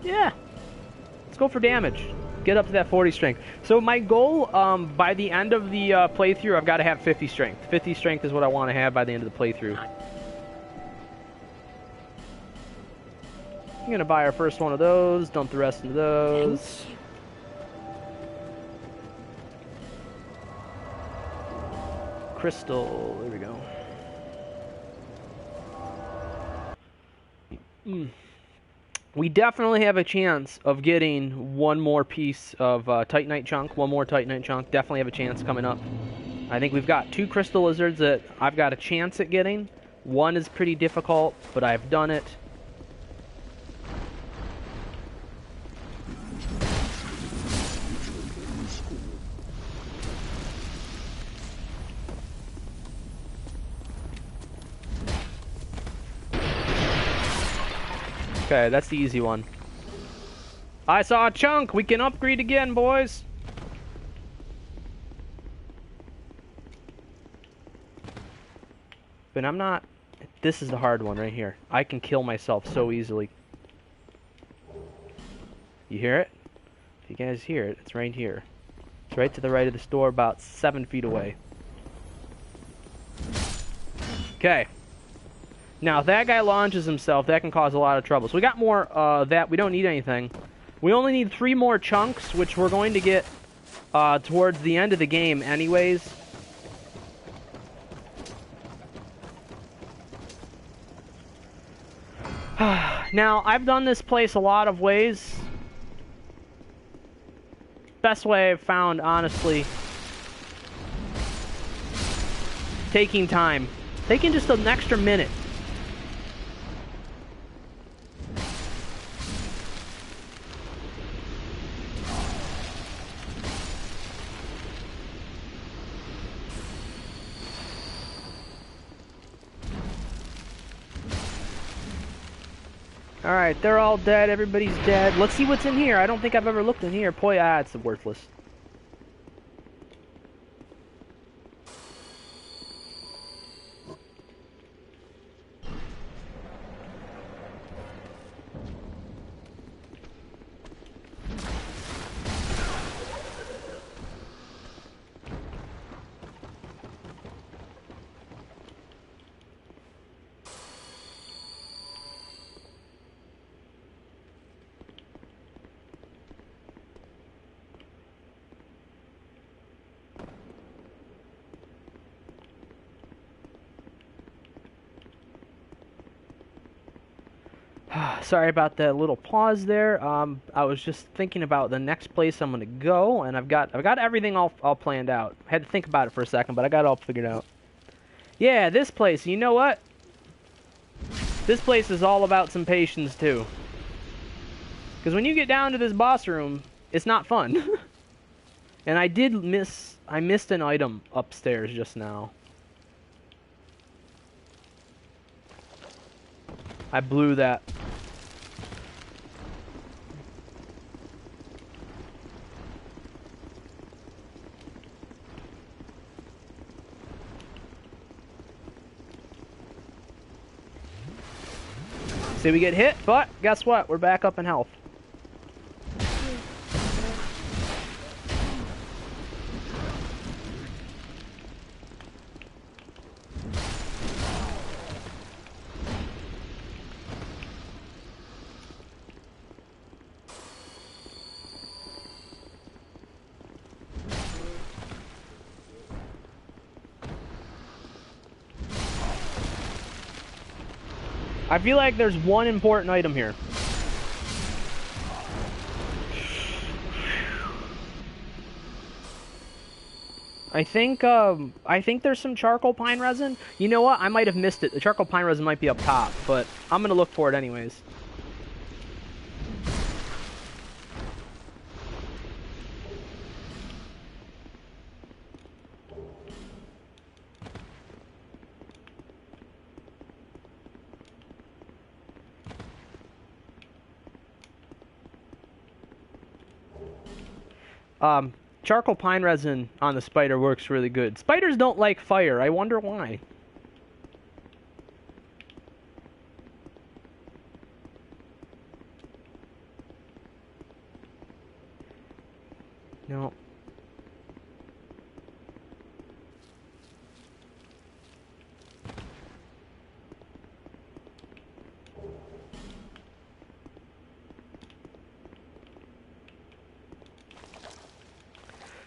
Yeah. Let's go for damage. Get up to that 40 strength. So my goal, by the end of the playthrough, I've got to have 50 strength. 50 strength is what I want to have by the end of the playthrough. I'm going to buy our first one of those, dump the rest into those. Crystal, there we go. We definitely have a chance of getting one more piece of Titanite chunk, one more Titanite chunk. Definitely have a chance coming up. I think we've got 2 crystal lizards that I've got a chance at getting. One is pretty difficult, but I've done it. Okay, that's the easy one. I saw a chunk! We can upgrade again, boys! But I'm not... This is the hard one right here. I can kill myself so easily. You hear it? If you guys hear it, it's right here. It's right to the right of the store, about 7 feet away. Okay. Now, if that guy launches himself, that can cause a lot of trouble. So we got more that. We don't need anything. We only need 3 more chunks, which we're going to get towards the end of the game anyways. Now, I've done this place a lot of ways. Best way I've found, honestly, taking time. Taking just an extra minute. Alright, they're all dead. Everybody's dead. Let's see what's in here. I don't think I've ever looked in here. Boy, it's worthless. Sorry about that little pause there. I was just thinking about the next place I'm gonna go, and I've got everything all planned out. I had to think about it for a second, but I got it all figured out. Yeah, this place. You know what? This place is all about some patience too. Because when you get down to this boss room, it's not fun. And I missed an item upstairs just now. I blew that. See, we get hit, but guess what? We're back up in health. I feel like there's one important item here. I think there's some charcoal pine resin. You know what? I might have missed it. The charcoal pine resin might be up top, but I'm gonna look for it anyways. Charcoal pine resin on the spider works really good. Spiders don't like fire. I wonder why. No.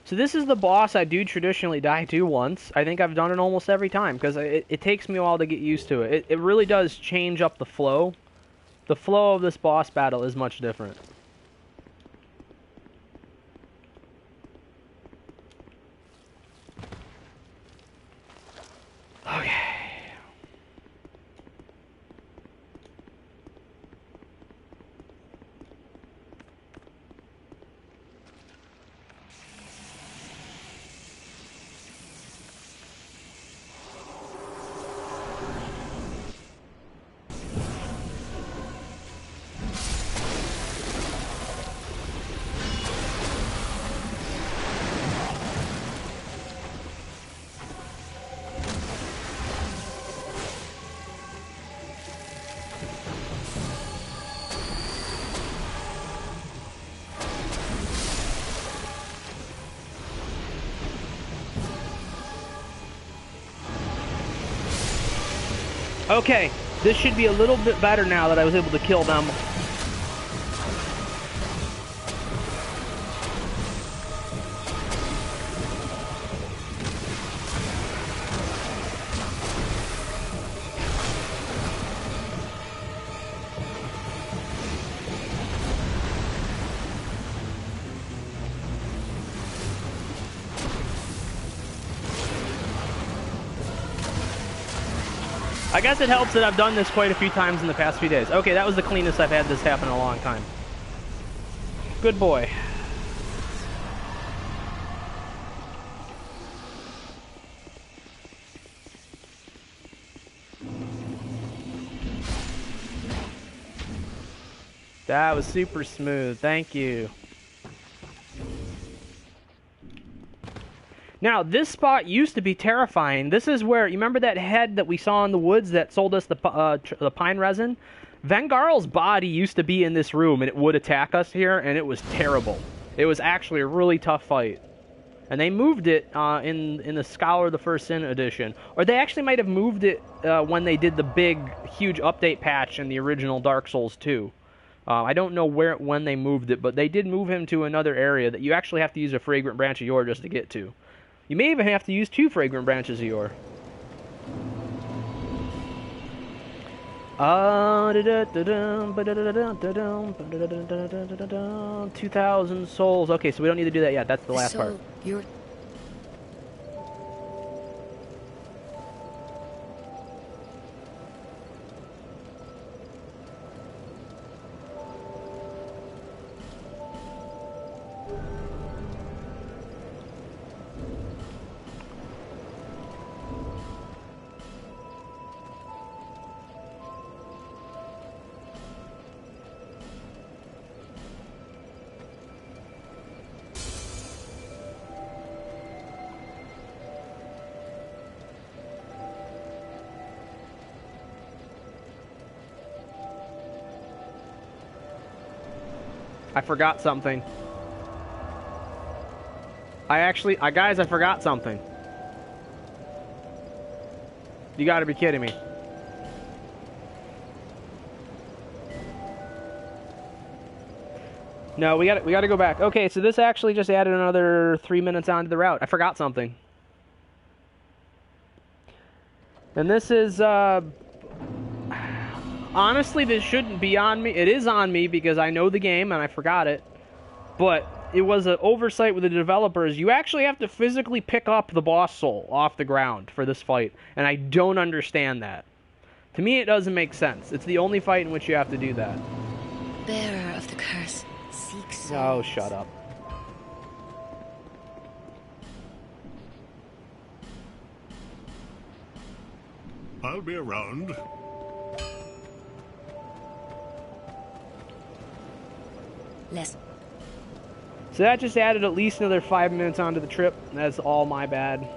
So this is the boss I do traditionally die to once. I think I've done it almost every time, because it takes me a while to get used to it. It really does change up the flow. The flow of this boss battle is much different. Okay. Okay, this should be a little bit better now that I was able to kill them. I guess it helps that I've done this quite a few times in the past few days. Okay, that was the cleanest I've had this happen in a long time. Good boy. That was super smooth. Thank you. Now, this spot used to be terrifying. This is where, you remember that head that we saw in the woods that sold us the pine resin? Vengarl's body used to be in this room, and it would attack us here, and it was terrible. It was actually a really tough fight. And they moved it in the Scholar of the First Sin edition. Or they actually might have moved it when they did the big, huge update patch in the original Dark Souls 2. I don't know when they moved it, but they did move him to another area that you actually have to use a Fragrant Branch of Yore just to get to. You may even have to use 2 Fragrant Branches of Yore. 2,000 souls. Okay, so we don't need to do that yet. That's the last part. You're... I forgot something. Guys, I forgot something. You gotta be kidding me. No, we gotta go back. Okay, so this actually just added another 3 minutes onto the route. I forgot something. And this is, honestly, this shouldn't be on me. It is on me because I know the game and I forgot it. But it was an oversight with the developers. You actually have to physically pick up the boss soul off the ground for this fight. And I don't understand that. To me, it doesn't make sense. It's the only fight in which you have to do that. Bearer of the curse, seek souls. Oh, shut up. I'll be around. Less. So that just added at least another 5 minutes onto the trip. That's all my bad.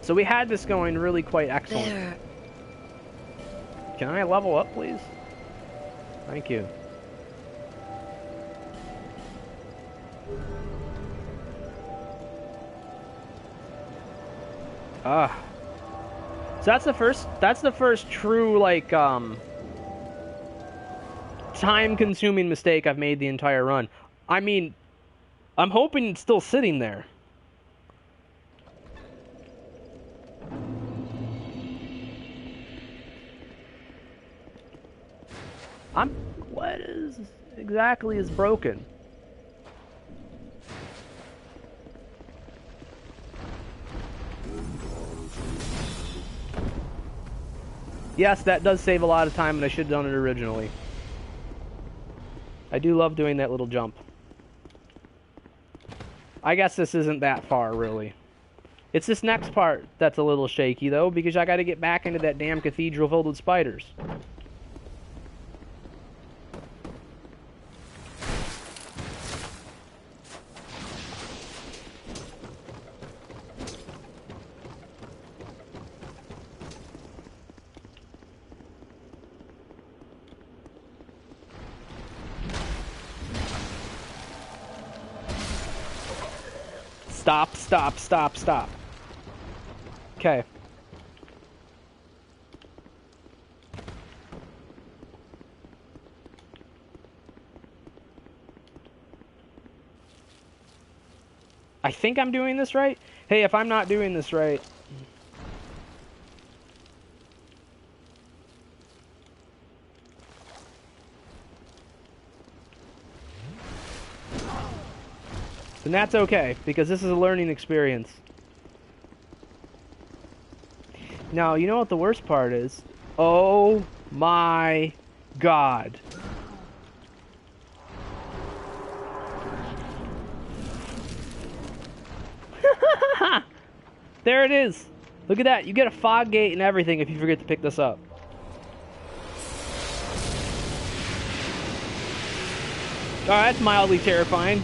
So we had this going really quite excellent. Bearer. Can I level up, please? Thank you. Ah. So that's the first true, like, time-consuming mistake I've made the entire run. I mean, I'm hoping it's still sitting there. What is exactly is broken? Yes, that does save a lot of time, and I should have done it originally. I do love doing that little jump. I guess this isn't that far, really. It's this next part that's a little shaky, though, because I gotta get back into that damn cathedral filled with spiders. Stop, stop, stop, stop. Okay. I think I'm doing this right. Hey, if I'm not doing this right... then that's okay, because this is a learning experience. Now, you know what the worst part is? Oh my god. There it is. Look at that. You get a fog gate and everything if you forget to pick this up. Alright, that's mildly terrifying.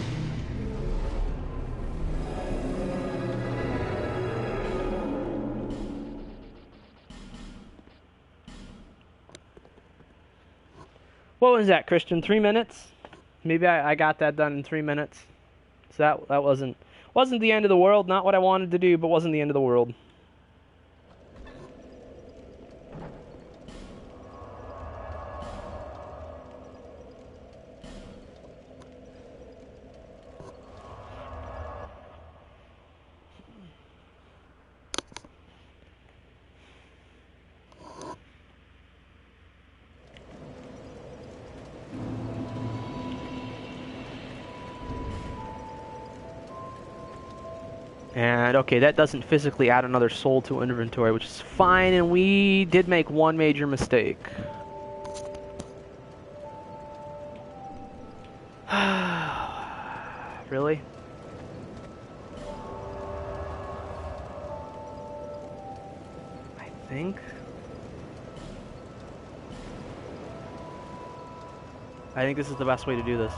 What was that, Christian? 3 minutes? Maybe I got that done in 3 minutes. So that wasn't the end of the world. Not what I wanted to do, but wasn't the end of the world. And okay, that doesn't physically add another soul to inventory, which is fine, and we did make one major mistake. Really? I think this is the best way to do this.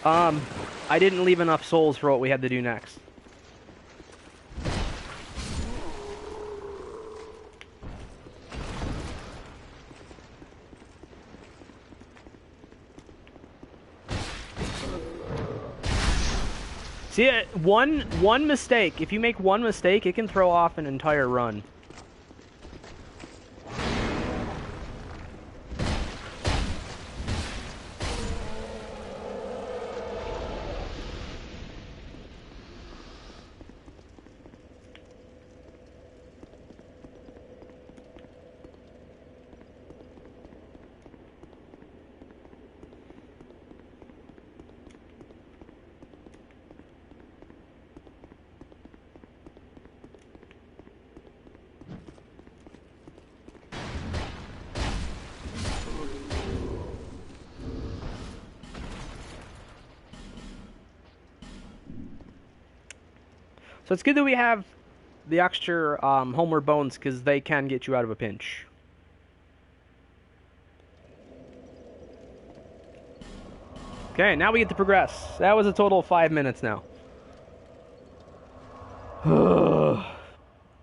I didn't leave enough souls for what we had to do next. See, one mistake. If you make one mistake, it can throw off an entire run. So it's good that we have the extra homeward bones, because they can get you out of a pinch. Okay, now we get to progress. That was a total of 5 minutes now.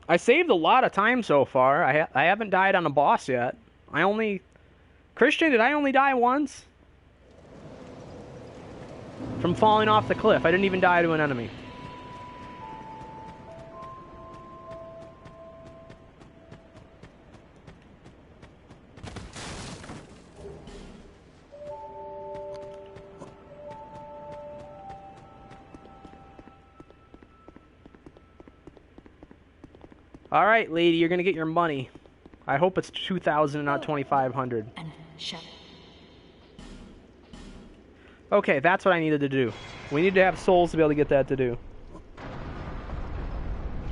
I saved a lot of time so far. I haven't died on a boss yet. Christian, did I only die once? From falling off the cliff. I didn't even die to an enemy. Alright, lady, you're gonna get your money. I hope it's 2,000 and not 2,500. Okay, that's what I needed to do. We need to have souls to be able to get that to do.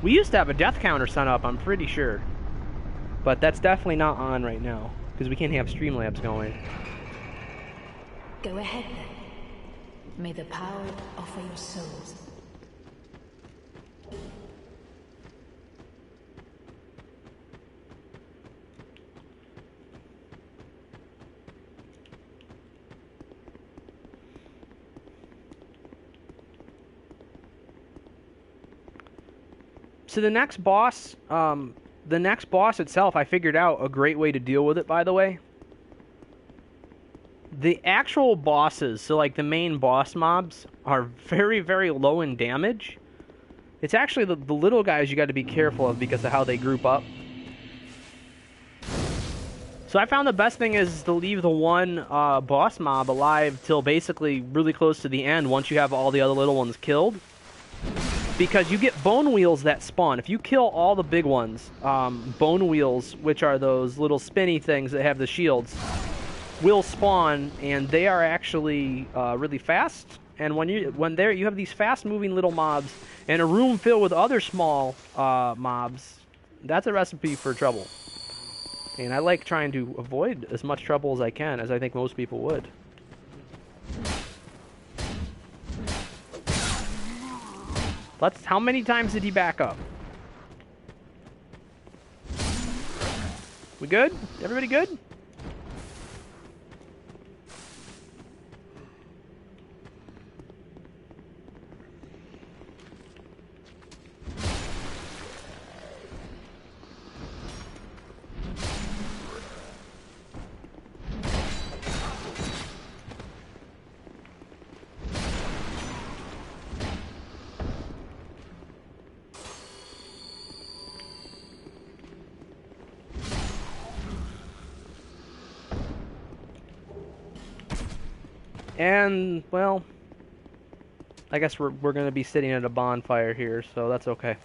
We used to have a death counter set up, I'm pretty sure. But that's definitely not on right now, because we can't have Streamlabs going. Go ahead then. May the power offer your souls. So the next boss itself, I figured out a great way to deal with it, by the way. The actual bosses, so like the main boss mobs, are very, very low in damage. It's actually the little guys you got to be careful of because of how they group up. So I found the best thing is to leave the one boss mob alive till basically really close to the end once you have all the other little ones killed. Because you get bone wheels that spawn. If you kill all the big ones, bone wheels, which are those little spinny things that have the shields, will spawn, and they are actually really fast. And when you have these fast-moving little mobs and a room filled with other small mobs, that's a recipe for trouble. And I like trying to avoid as much trouble as I can, as I think most people would. How many times did he back up? We good? Everybody good? And, well, I guess we're going to be sitting at a bonfire here, so that's okay.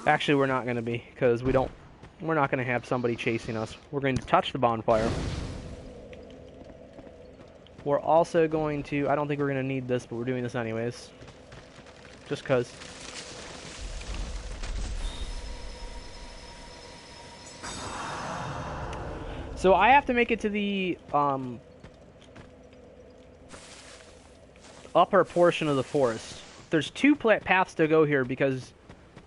Actually, we're not going to be, because we're not going to have somebody chasing us. We're going to touch the bonfire. We're also going to, I don't think we're going to need this, but we're doing this anyways. Just because. So I have to make it to the upper portion of the forest. There's two paths to go here because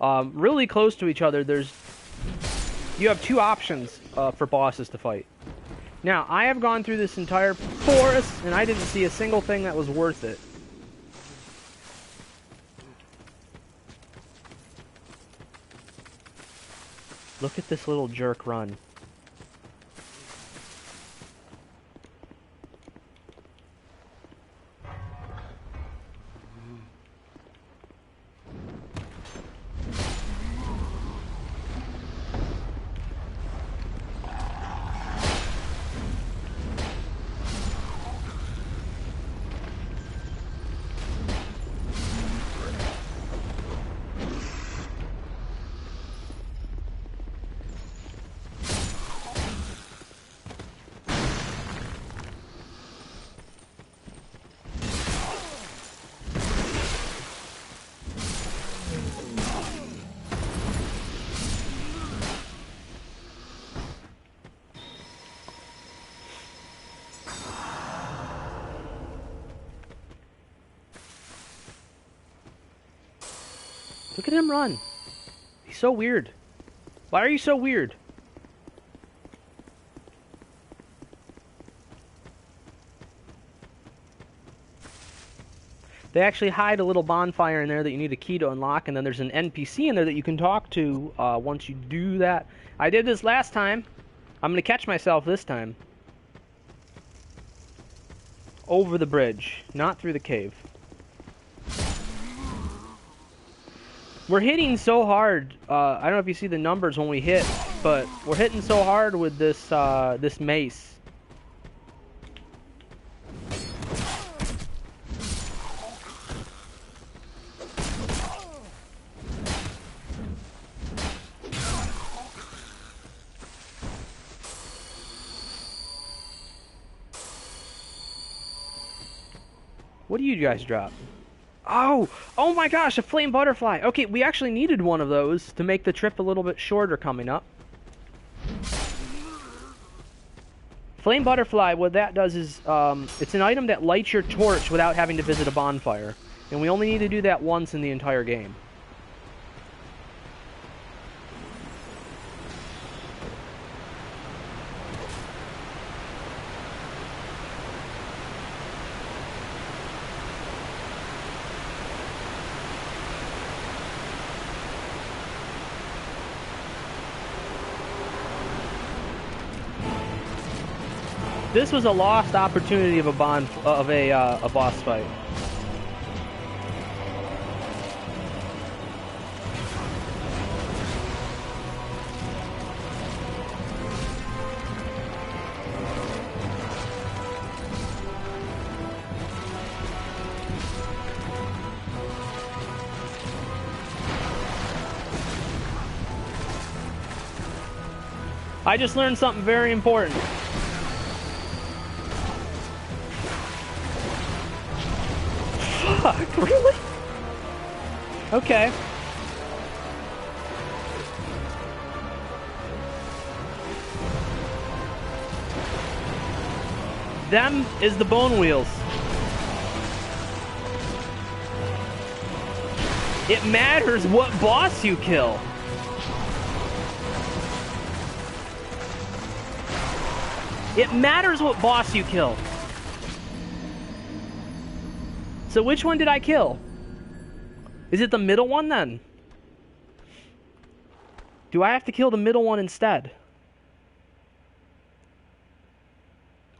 really close to each other there's you have two options for bosses to fight. Now, I have gone through this entire forest, and I didn't see a single thing that was worth it. Look at this little jerk run. Look at him run. He's so weird. Why are you so weird? They actually hide a little bonfire in there that you need a key to unlock, and then there's an NPC in there that you can talk to once you do that. I did this last time. I'm going to catch myself this time. Over the bridge, not through the cave. We're hitting so hard. I don't know if you see the numbers when we hit, but we're hitting so hard with this this mace. What do you guys drop? Oh! Oh my gosh, a flame butterfly! Okay, we actually needed one of those to make the trip a little bit shorter coming up. Flame butterfly, what that does is, it's an item that lights your torch without having to visit a bonfire. And we only need to do that once in the entire game. This was a lost opportunity of a boss fight. I just learned something very important. Fuck, really? Okay. Them is the bone wheels. It matters what boss you kill. It matters what boss you kill. So which one did I kill? Is it the middle one then? Do I have to kill the middle one instead?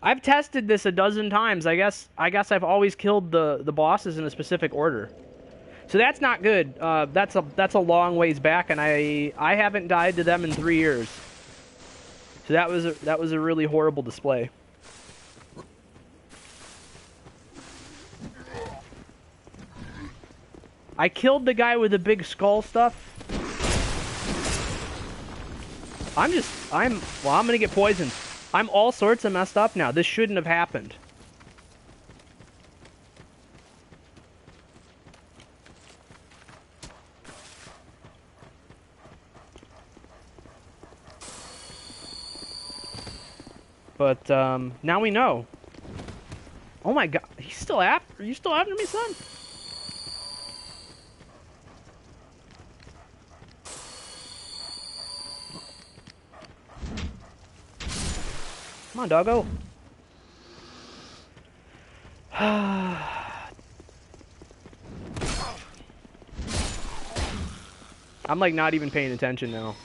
I've tested this a dozen times. I guess I've always killed the bosses in a specific order. So that's not good. That's a long ways back, and I haven't died to them in 3 years. So that was a really horrible display. I killed the guy with the big skull stuff. I'm gonna get poisoned. I'm all sorts of messed up now. This shouldn't have happened. But now we know. Oh my god, he's still after. Are you still after me, son? Come on, doggo. I'm like not even paying attention now.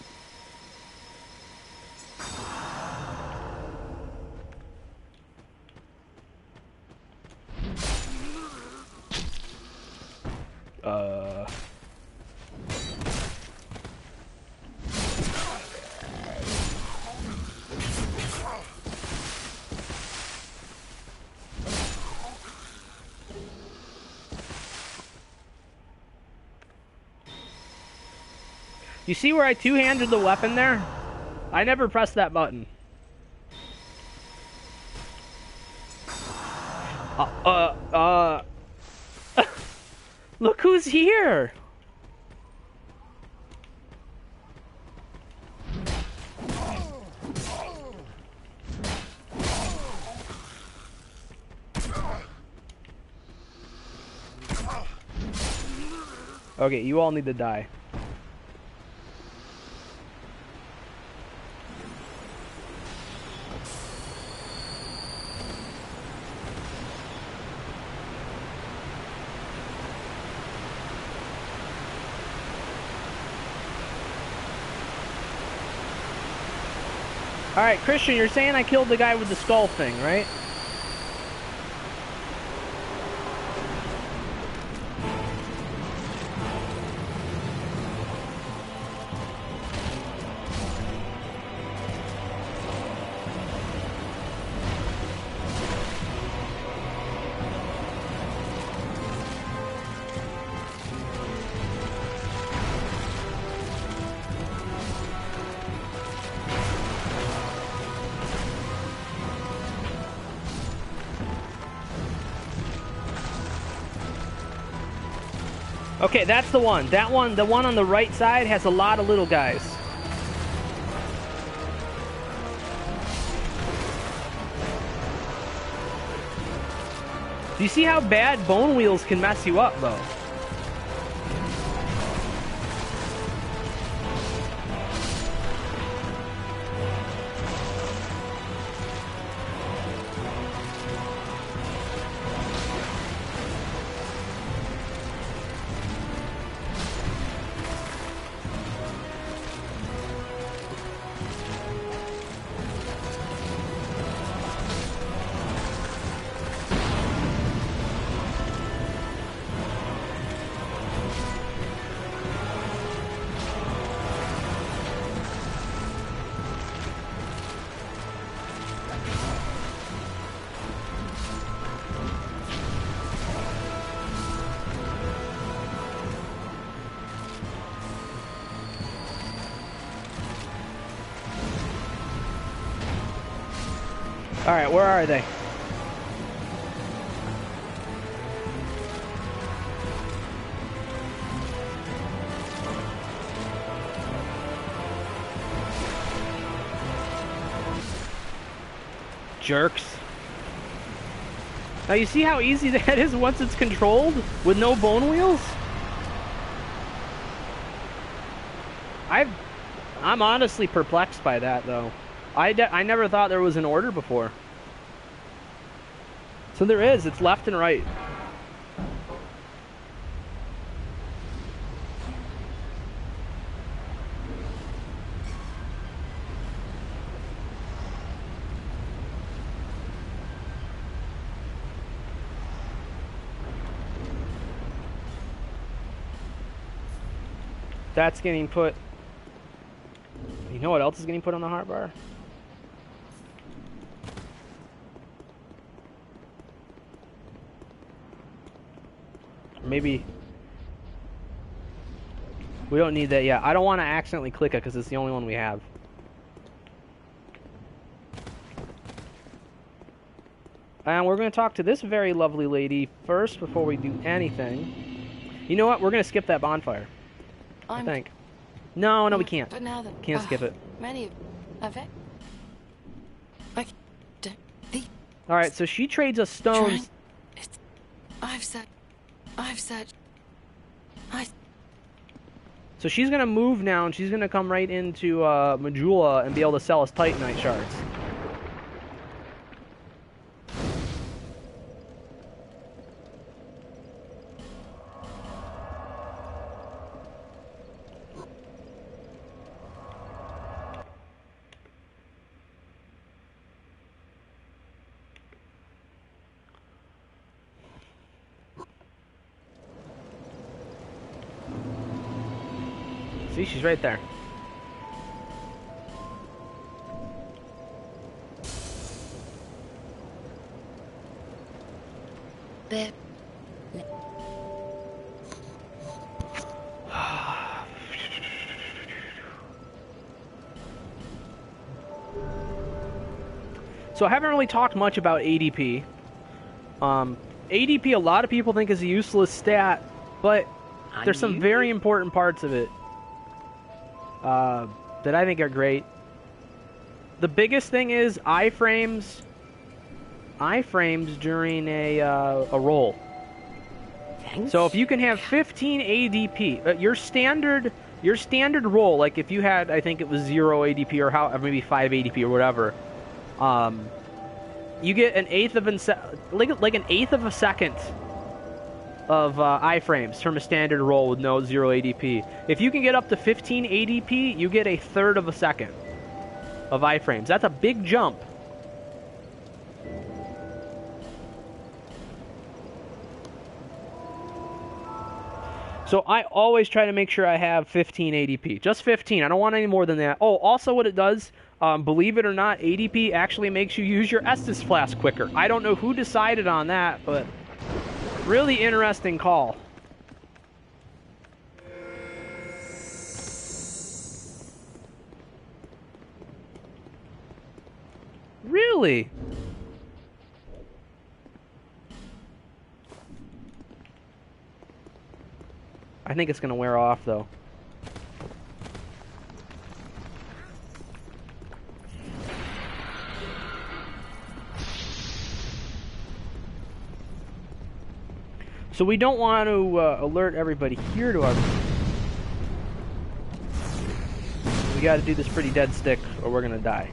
You see where I two-handed the weapon there? I never pressed that button. Look who's here! Okay, you all need to die. Alright, Christian, you're saying I killed the guy with the skull thing, right? Okay, that's the one. That one, the one on the right side has a lot of little guys. Do you see how bad bone wheels can mess you up, though? Alright, where are they? Jerks. Now you see how easy that is once it's controlled with no bone wheels? I'm honestly perplexed by that though. I never thought there was an order before. So there is, it's left and right. That's getting put... You know what else is getting put on the hotbar? Maybe... We don't need that yet. I don't want to accidentally click it because it's the only one we have. And we're going to talk to this very lovely lady first before we do anything. You know what? We're going to skip that bonfire. I think. No, we can't. But now that Can't skip it. Many of it. Like the. All right, so she trades us stones. I've said. So she's gonna move now, and she's gonna come right into Majula and be able to sell us Titanite shards. See, she's right there. There. So I haven't really talked much about ADP. ADP, a lot of people think is a useless stat, but there's some very important parts of it that I think are great. The biggest thing is iframes during a roll. Thanks. So if you can have 15 ADP, your standard roll, like if you had, I think it was 0 ADP or maybe 5 ADP or whatever, you get an eighth of a second of iframes from a standard roll with no 0 ADP. If you can get up to 15 ADP, you get a third of a second of iframes. That's a big jump. So I always try to make sure I have 15 ADP. Just 15. I don't want any more than that. Oh, also what it does, believe it or not, ADP actually makes you use your Estus Flask quicker. I don't know who decided on that, but really interesting call. Really? I think it's going to wear off, though. So we don't want to alert everybody here to our... We got to do this pretty dead stick, or we're going to die.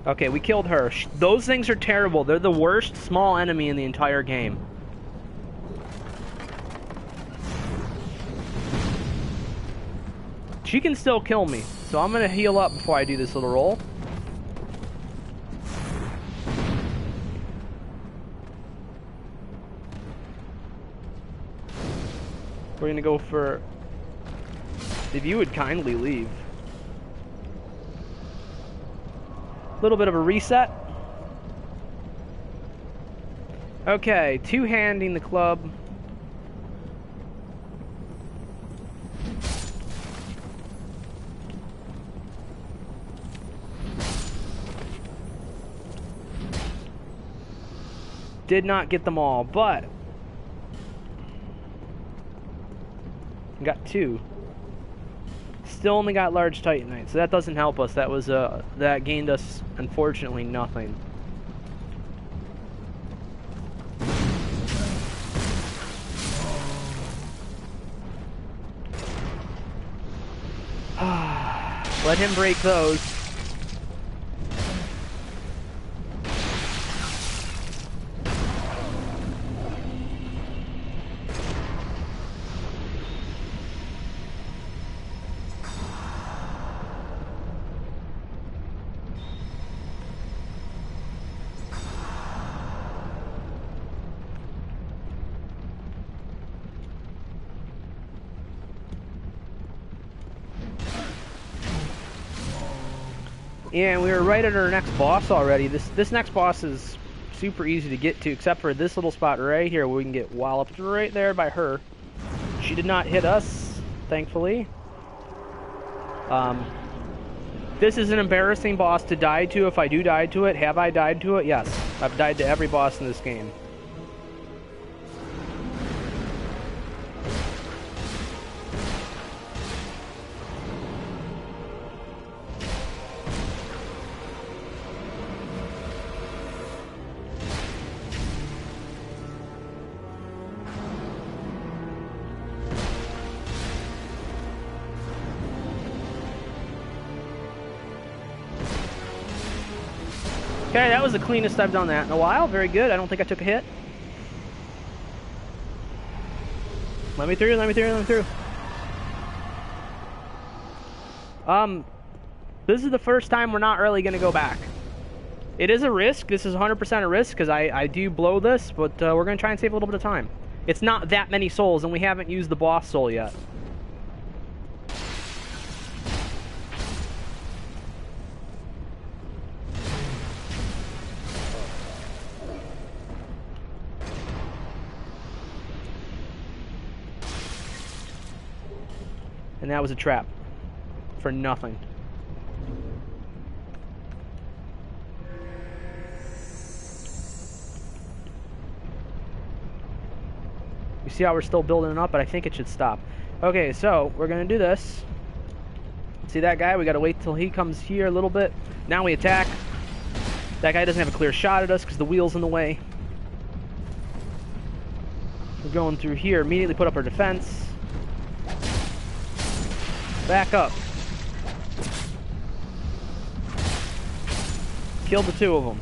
Okay, we killed her. Those things are terrible. They're the worst small enemy in the entire game. She can still kill me, so I'm gonna heal up before I do this little roll. We're gonna go for... If you would kindly leave. Little bit of a reset. Okay, two-handing the club. Did not get them all, but got two. Still only got large titanite, so that doesn't help us. That was that gained us, unfortunately, nothing. Let him break those. Yeah, and we were right at our next boss already. This next boss is super easy to get to, except for this little spot right here where we can get walloped right there by her. She did not hit us, thankfully. This is an embarrassing boss to die to if I do die to it. Have I died to it? Yes. I've died to every boss in this game. Okay, that was the cleanest I've done that in a while. Very good. I don't think I took a hit. Let me through, let me through, let me through. This is the first time we're not really going to go back. It is a risk. This is 100% a risk because I do blow this, but we're going to try and save a little bit of time. It's not that many souls, and we haven't used the boss soul yet. And that was a trap. For nothing. You see how we're still building it up, but I think it should stop. Okay, so we're gonna do this. See that guy? We gotta wait till he comes here a little bit. Now we attack. That guy doesn't have a clear shot at us because the wheel's in the way. We're going through here. Immediately put up our defense. Back up. Killed the two of them.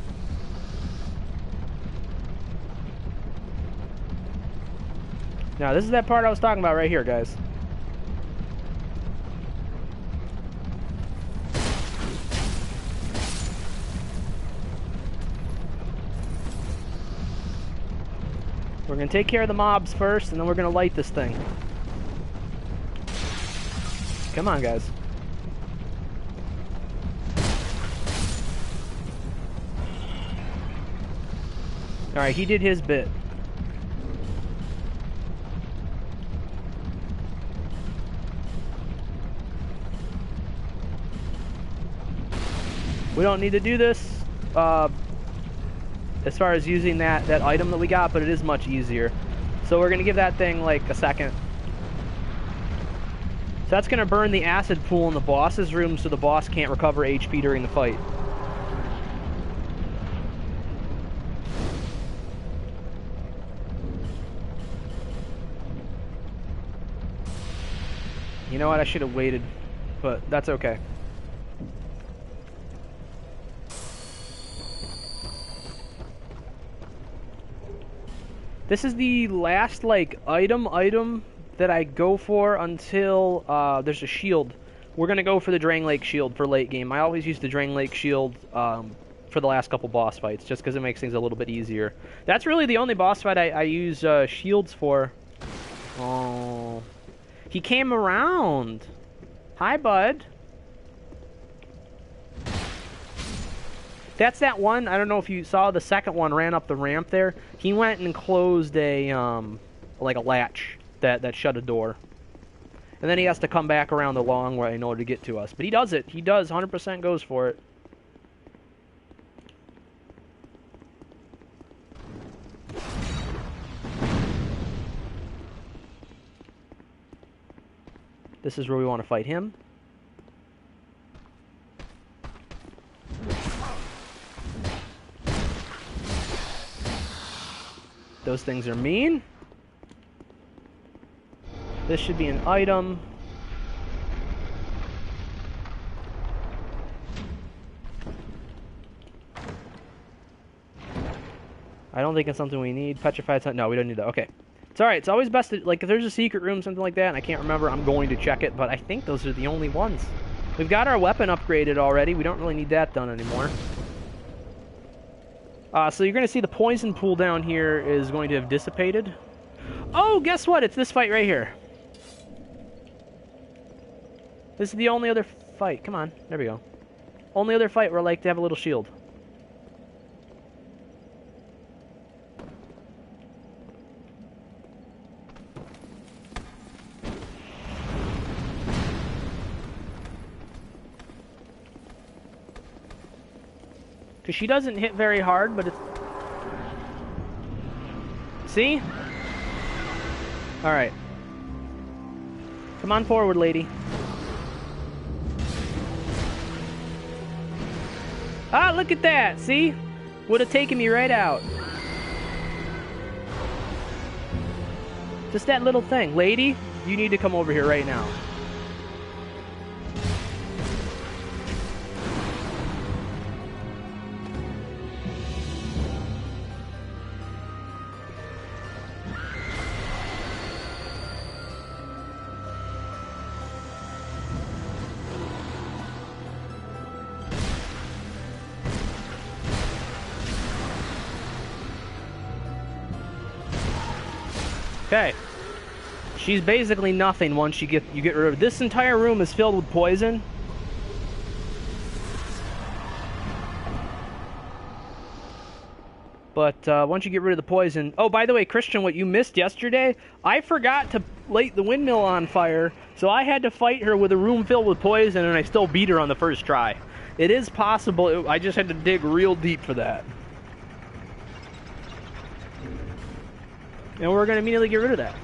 Now, this is that part I was talking about right here, guys. We're going to take care of the mobs first, and then we're going to light this thing. Come on, guys. Alright, he did his bit. We don't need to do this as far as using that item that we got, but it is much easier. So we're going to give that thing like a second. So that's going to burn the acid pool in the boss's room so the boss can't recover HP during the fight. You know what? I should have waited, but that's okay. This is the last, like, item that I go for until there's a shield. We're going to go for the Drain Lake shield for late game. I always use the Drain Lake shield for the last couple boss fights, just because it makes things a little bit easier. That's really the only boss fight I use shields for. Oh. He came around. Hi, bud. That's that one. I don't know if you saw the second one ran up the ramp there. He went and closed a like a latch that shut a door. And then he has to come back around the long way in order to get to us. But he does it. He does. 100% goes for it. This is where we want to fight him. Those things are mean. This should be an item. I don't think it's something we need. Petrified sun. No, we don't need that. Okay. It's alright. It's always best to, like, if there's a secret room, something like that, and I can't remember, I'm going to check it, but I think those are the only ones. We've got our weapon upgraded already. We don't really need that done anymore. So you're going to see the poison pool down here is going to have dissipated. Oh, guess what? It's this fight right here. This is the only other fight. Come on. There we go. Only other fight where I like to have a little shield. Because she doesn't hit very hard, but it's... See? Alright. Come on forward, lady. Ah, look at that! See? Would have taken me right out. Just that little thing. Lady, you need to come over here right now. Okay. She's basically nothing once you get rid of her. This entire room is filled with poison. But once you get rid of the poison... Oh, by the way, Christian, what you missed yesterday, I forgot to light the windmill on fire, so I had to fight her with a room filled with poison, and I still beat her on the first try. It is possible. I just had to dig real deep for that. And we're going to immediately get rid of that.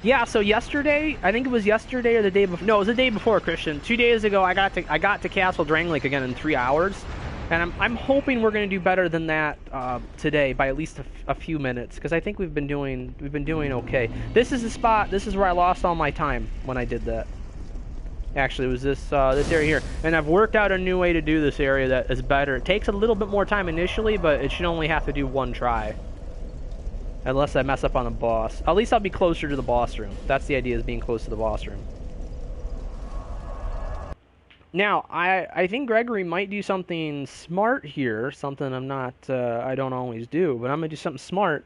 Yeah, so yesterday, I think it was yesterday or the day before. No, it was the day before, Christian. 2 days ago, I got to Castle Drangleic again in 3 hours, and I'm hoping we're going to do better than that today by at least a few minutes, because I think we've been doing okay. This is the spot. This is where I lost all my time when I did that. Actually, it was this area here, and I've worked out a new way to do this area that is better. It takes a little bit more time initially, but it should only have to do 1 try. Unless I mess up on the boss. At least I'll be closer to the boss room. That's the idea, is being close to the boss room. Now, I think Gregory might do something smart here. Something I don't always do. But I'm going to do something smart.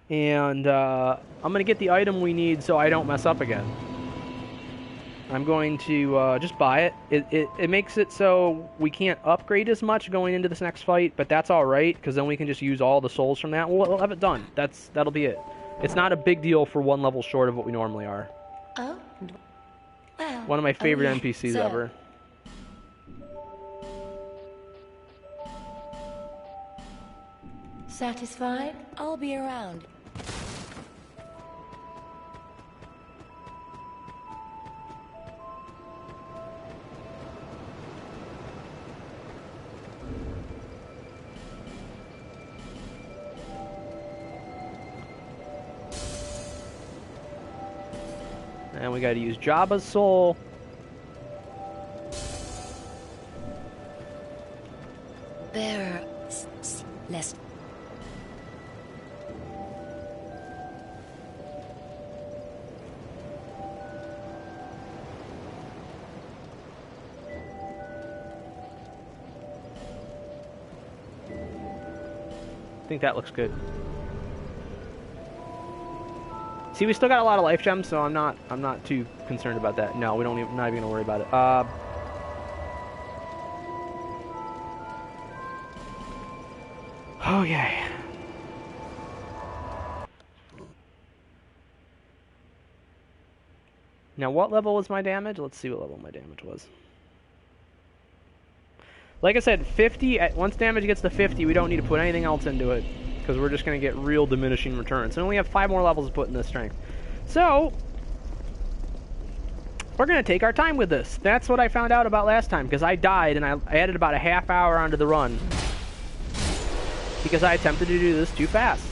And I'm going to get the item we need so I don't mess up again. I'm going to just buy it. It makes it so we can't upgrade as much going into this next fight, but that's alright, because then we can just use all the souls from that. We'll have it done. That'll be it. It's not a big deal for 1 level short of what we normally are. Oh, well. One of my favorite NPCs ever. Satisfied? I'll be around. And we gotta use Jabba's soul. Bearer, less. I think that looks good. See, we still got a lot of life gems, so I'm not too concerned about that. No, we don't even, not even gonna worry about it. Okay. Now, what level was my damage? Let's see what level my damage was. Like I said, 50. Once damage gets to 50, we don't need to put anything else into it, because we're just going to get real diminishing returns. And we only have 5 more levels to put in this strength. So, we're going to take our time with this. That's what I found out about last time, because I died, and I added about a half hour onto the run, because I attempted to do this too fast.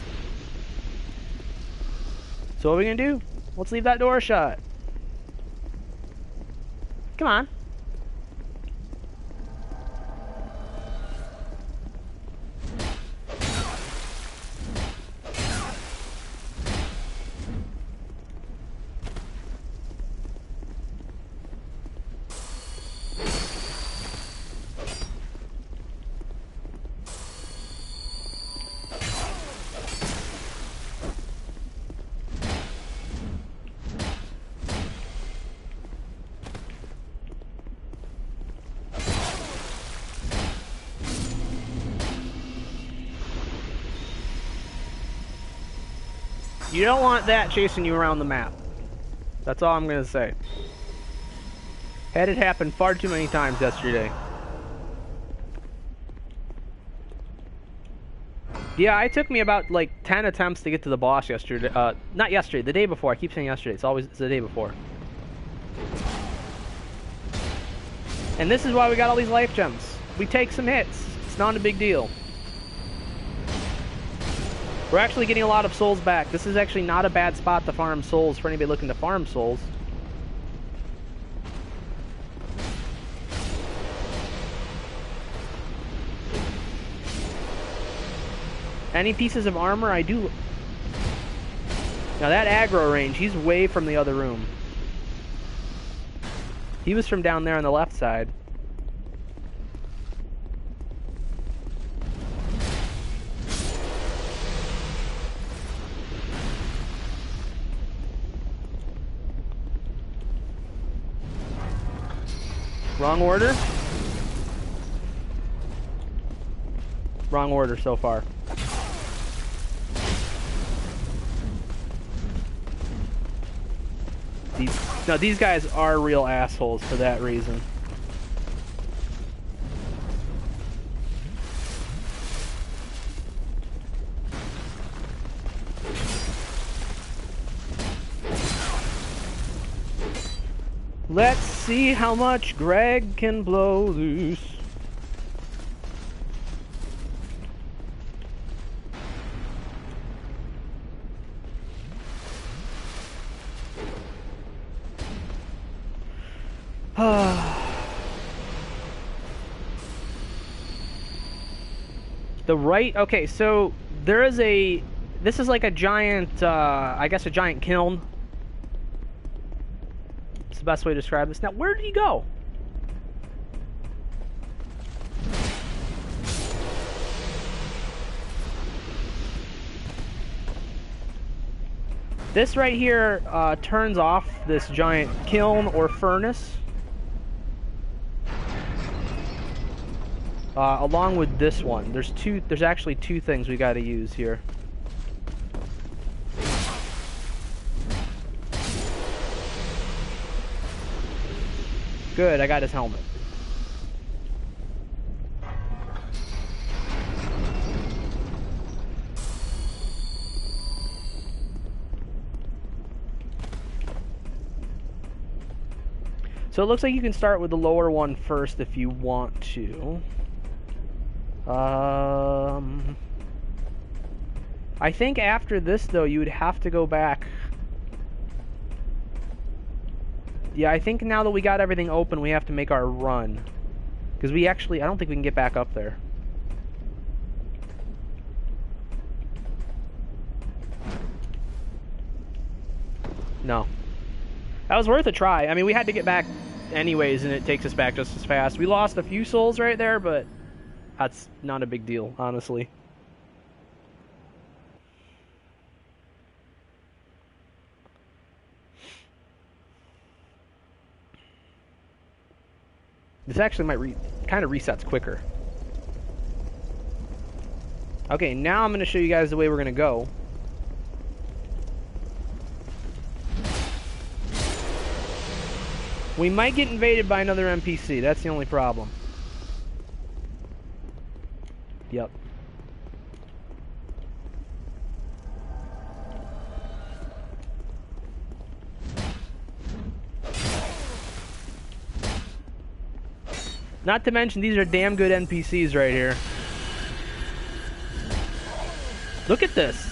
So what are we going to do? Let's leave that door shut. Come on. You don't want that chasing you around the map. That's all I'm going to say. Had it happen far too many times yesterday. Yeah, it took me about like 10 attempts to get to the boss yesterday. Not yesterday, the day before. I keep saying yesterday. It's the day before. And this is why we got all these life gems. We take some hits. It's not a big deal. We're actually getting a lot of souls back. This is actually not a bad spot to farm souls for anybody looking to farm souls. Any pieces of armor I do... Now that aggro range, he's way from the other room. He was from down there on the left side. Wrong order? Wrong order so far. These guys are real assholes for that reason. Let's see how much Greg can blow loose. The right, okay, so there is this is like a giant, I guess a giant kiln. It's the best way to describe this. Now, where did he go? This right here turns off this giant kiln or furnace. Along with this one. There's actually two things we gotta use here. Good, I got his helmet. So it looks like you can start with the lower one first if you want to. I think after this, though, you would have to go back. Yeah, I think now that we got everything open, we have to make our run. Because I don't think we can get back up there. No. That was worth a try. I mean, we had to get back anyways, and it takes us back just as fast. We lost a few souls right there, but that's not a big deal, honestly. This actually might kind of resets quicker. Okay, now I'm going to show you guys the way we're going to go. We might get invaded by another NPC. That's the only problem. Yep. Not to mention, these are damn good NPCs right here. Look at this.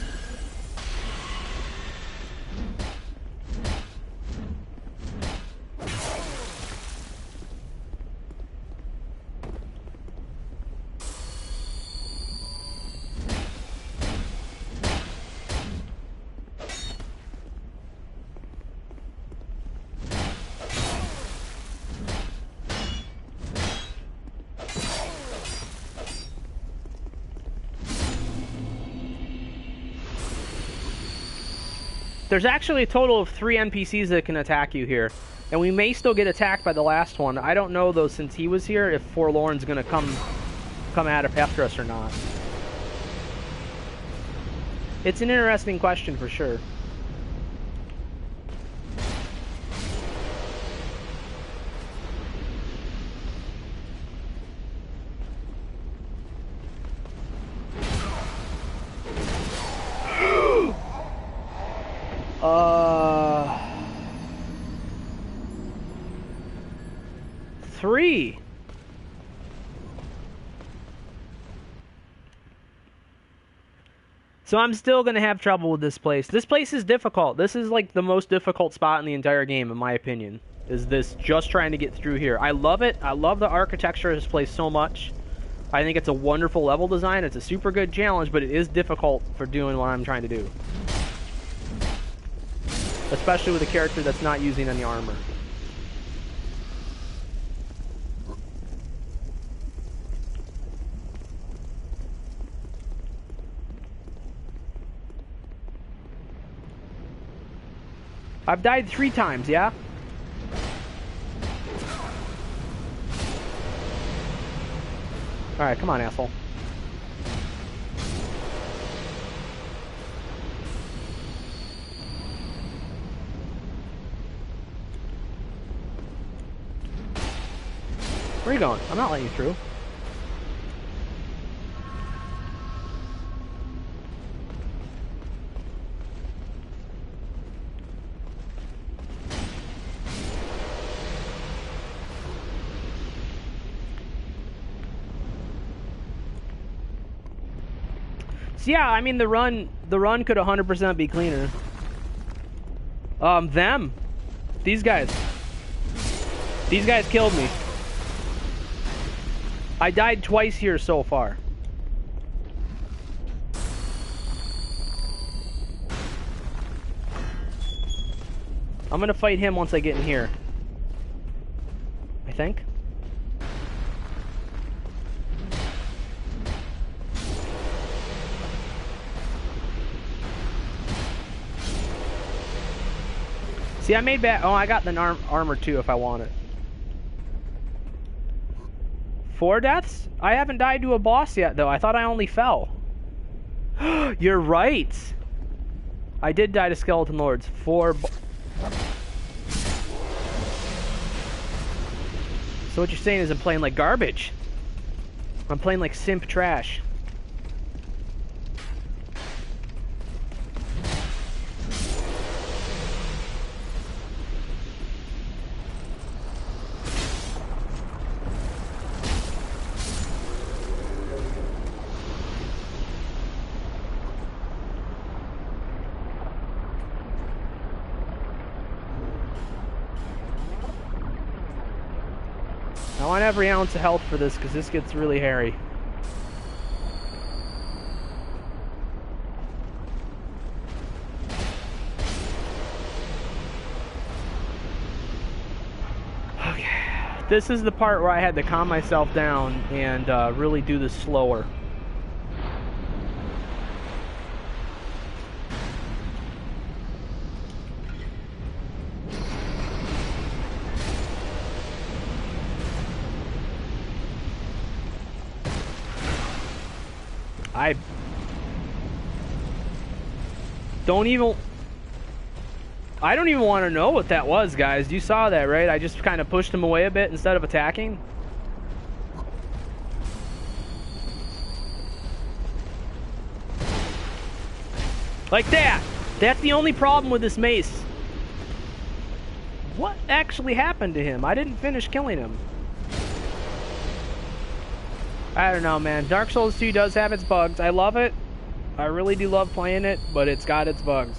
There's actually a total of 3 NPCs that can attack you here. And we may still get attacked by the last one. I don't know, though, since he was here, if Forlorn's going to come after us or not. It's an interesting question for sure. Three. So I'm still going to have trouble with this place. This place is difficult. This is like the most difficult spot in the entire game, in my opinion. Is this just trying to get through here. I love it. I love the architecture of this place so much. I think it's a wonderful level design. It's a super good challenge, but it is difficult for doing what I'm trying to do. Especially with a character that's not using any armor. I've died 3 times, yeah? Alright, come on, asshole. Where are you going? I'm not letting you through. So yeah, I mean the run could 100% be cleaner. Them. These guys. These guys killed me. I died twice here so far. I'm gonna fight him once I get in here. I think. See, I made bad. Oh, I got the armor too if I want it. 4 deaths? I haven't died to a boss yet, though. I thought I only fell. You're right. I did die to Skeleton Lords. 4. So what you're saying is I'm playing like garbage. I'm playing like simp trash. I want every ounce of health for this because this gets really hairy. Okay. This is the part where I had to calm myself down and really do this slower. I don't even want to know what that was, guys. You saw that, right? I just kind of pushed him away a bit instead of attacking. Like that. That's the only problem with this mace. What actually happened to him? I didn't finish killing him. I don't know, man. Dark Souls 2 does have its bugs. I love it. I really do love playing it, but it's got its bugs.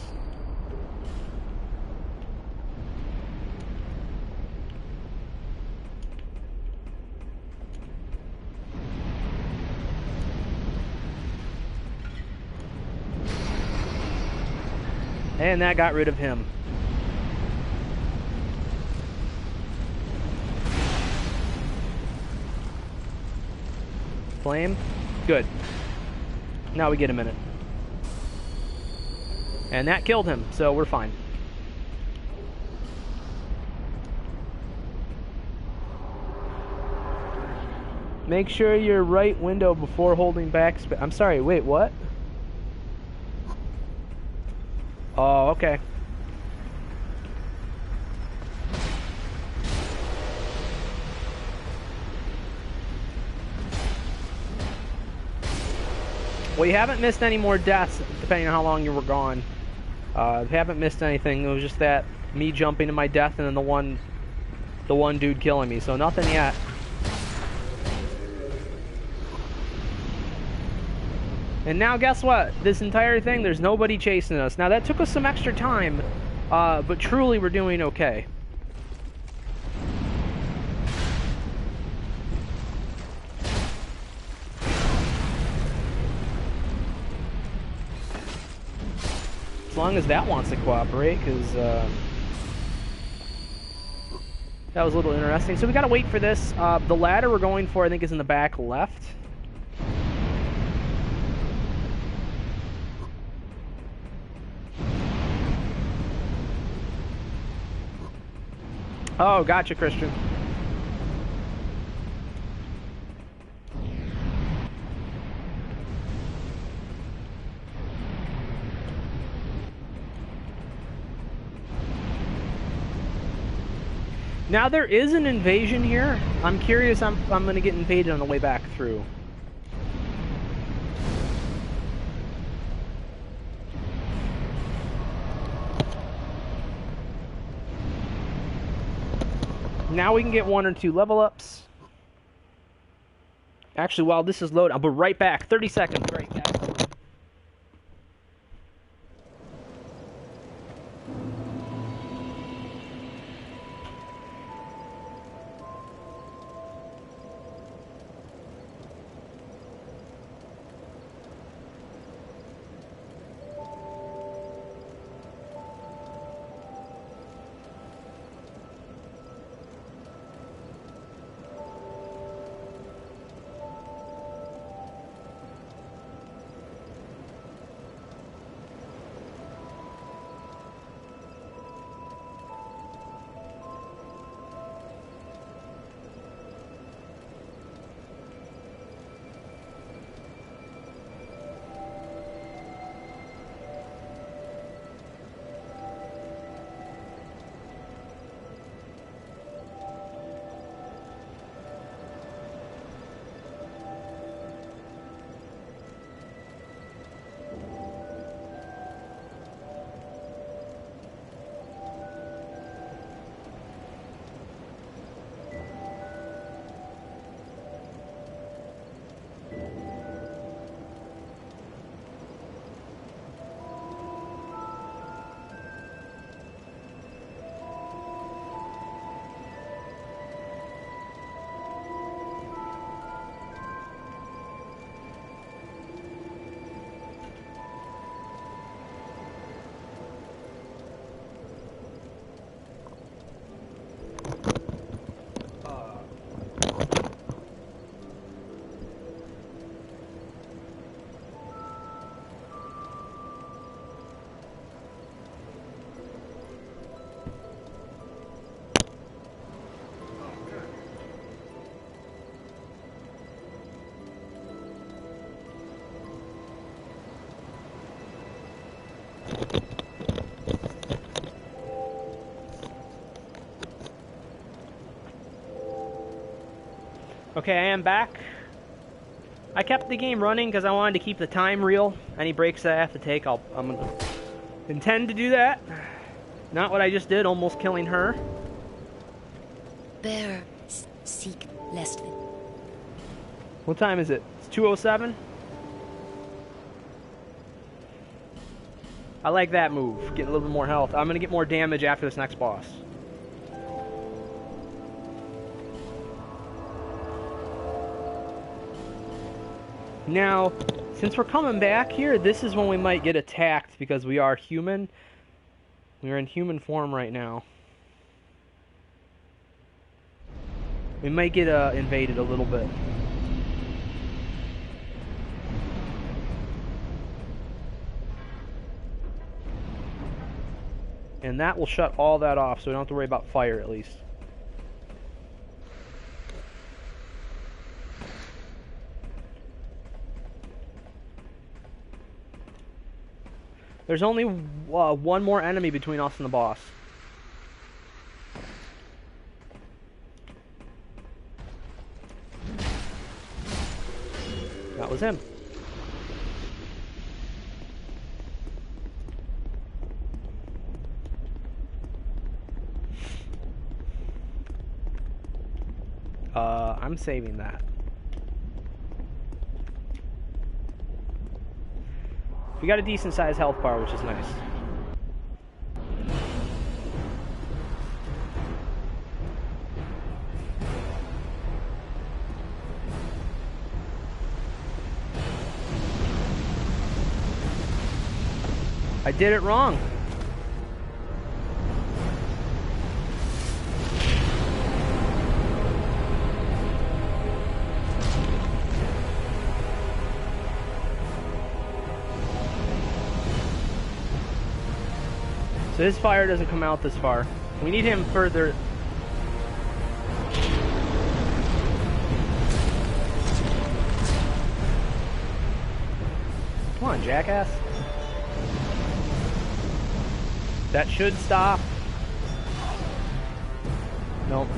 And that got rid of him. Flame. Good. Now we get a minute. And that killed him, so we're fine. Make sure your right window before holding backspace. I'm sorry, wait, what? Oh, okay. Well, you haven't missed any more deaths, depending on how long you were gone. You haven't missed anything. It was just that me jumping to my death and then the one dude killing me. So nothing yet. And now guess what? This entire thing, there's nobody chasing us. Now that took us some extra time, but truly we're doing okay. As long as that wants to cooperate, because that was a little interesting. So we gotta wait for this. The ladder we're going for, I think, is in the back left. Oh, gotcha, Christian. Now there is an invasion here. I'm curious. I'm gonna get invaded on the way back through. Now we can get 1 or 2 level ups. Actually, while this is loaded, I'll be right back. 30 seconds. Right back. Okay, I am back. I kept the game running because I wanted to keep the time real. Any breaks that I have to take, I'm gonna intend to do that. Not what I just did, almost killing her. Bearer, seek lest. What time is it? It's 2:07? I like that move, getting a little bit more health. I'm gonna get more damage after this next boss. Now, since we're coming back here, this is when we might get attacked because we are human. We're in human form right now. We might get invaded a little bit. And that will shut all that off, so we don't have to worry about fire at least. There's only one more enemy between us and the boss. That was him. I'm saving that. We got a decent sized health bar, which is nice. I did it wrong. So his fire doesn't come out this far. We need him further on, jackass. That should stop. Nope.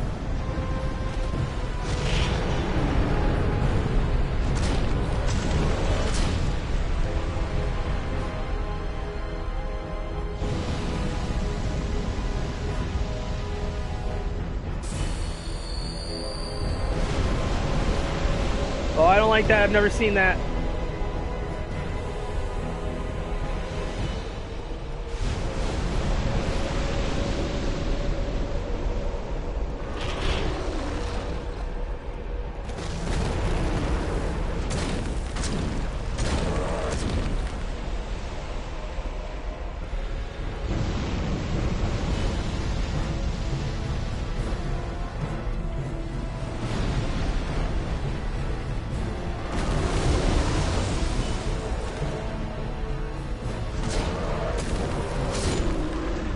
Oh, I don't like that. I've never seen that.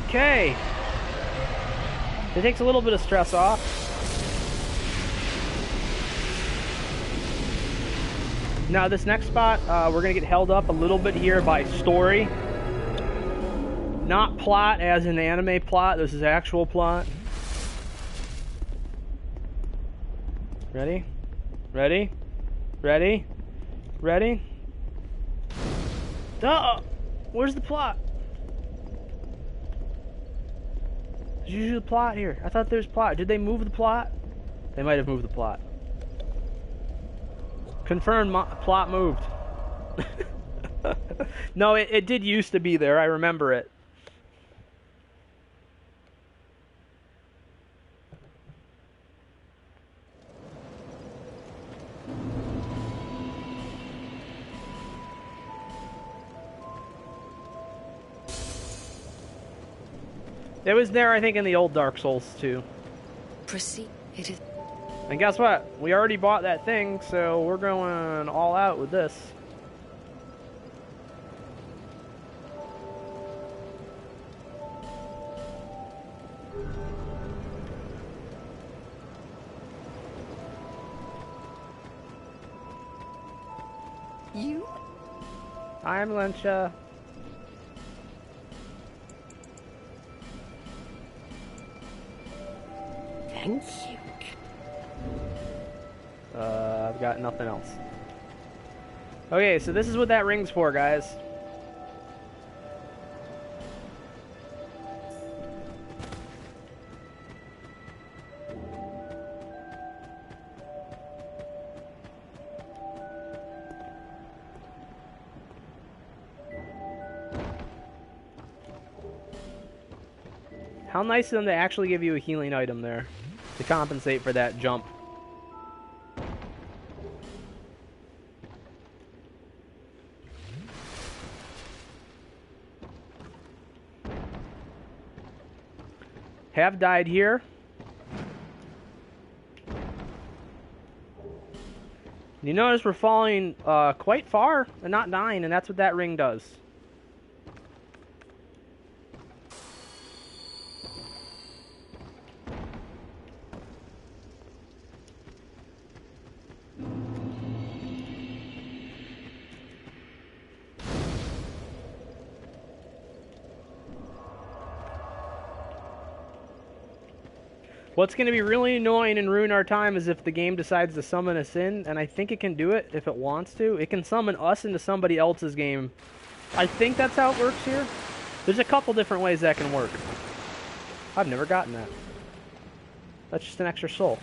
Okay. It takes a little bit of stress off. Now this next spot, we're gonna get held up a little bit here by story. Not plot as in anime plot, this is actual plot. Ready? Ready? Ready? Ready? Duh! Where's the plot? There's usually the plot here. I thought there's plot. Did they move the plot? They might have moved the plot. Confirmed plot moved. No, it did used to be there. I remember it. It was there, I think, in the old Dark Souls too. Proceed. It is. And guess what? We already bought that thing, so we're going all out with this. You? I'm Lencha. Thank you. I've got nothing else. Okay, so this is what that ring's for, guys. How nice of them to actually give you a healing item there to compensate for that jump. Have died here. You notice we're falling quite far and not dying, and that's what that ring does. What's going to be really annoying and ruin our time is if the game decides to summon us in, and I think it can do it if it wants to. It can summon us into somebody else's game. I think that's how it works here. There's a couple different ways that can work. I've never gotten that. That's just an extra soul.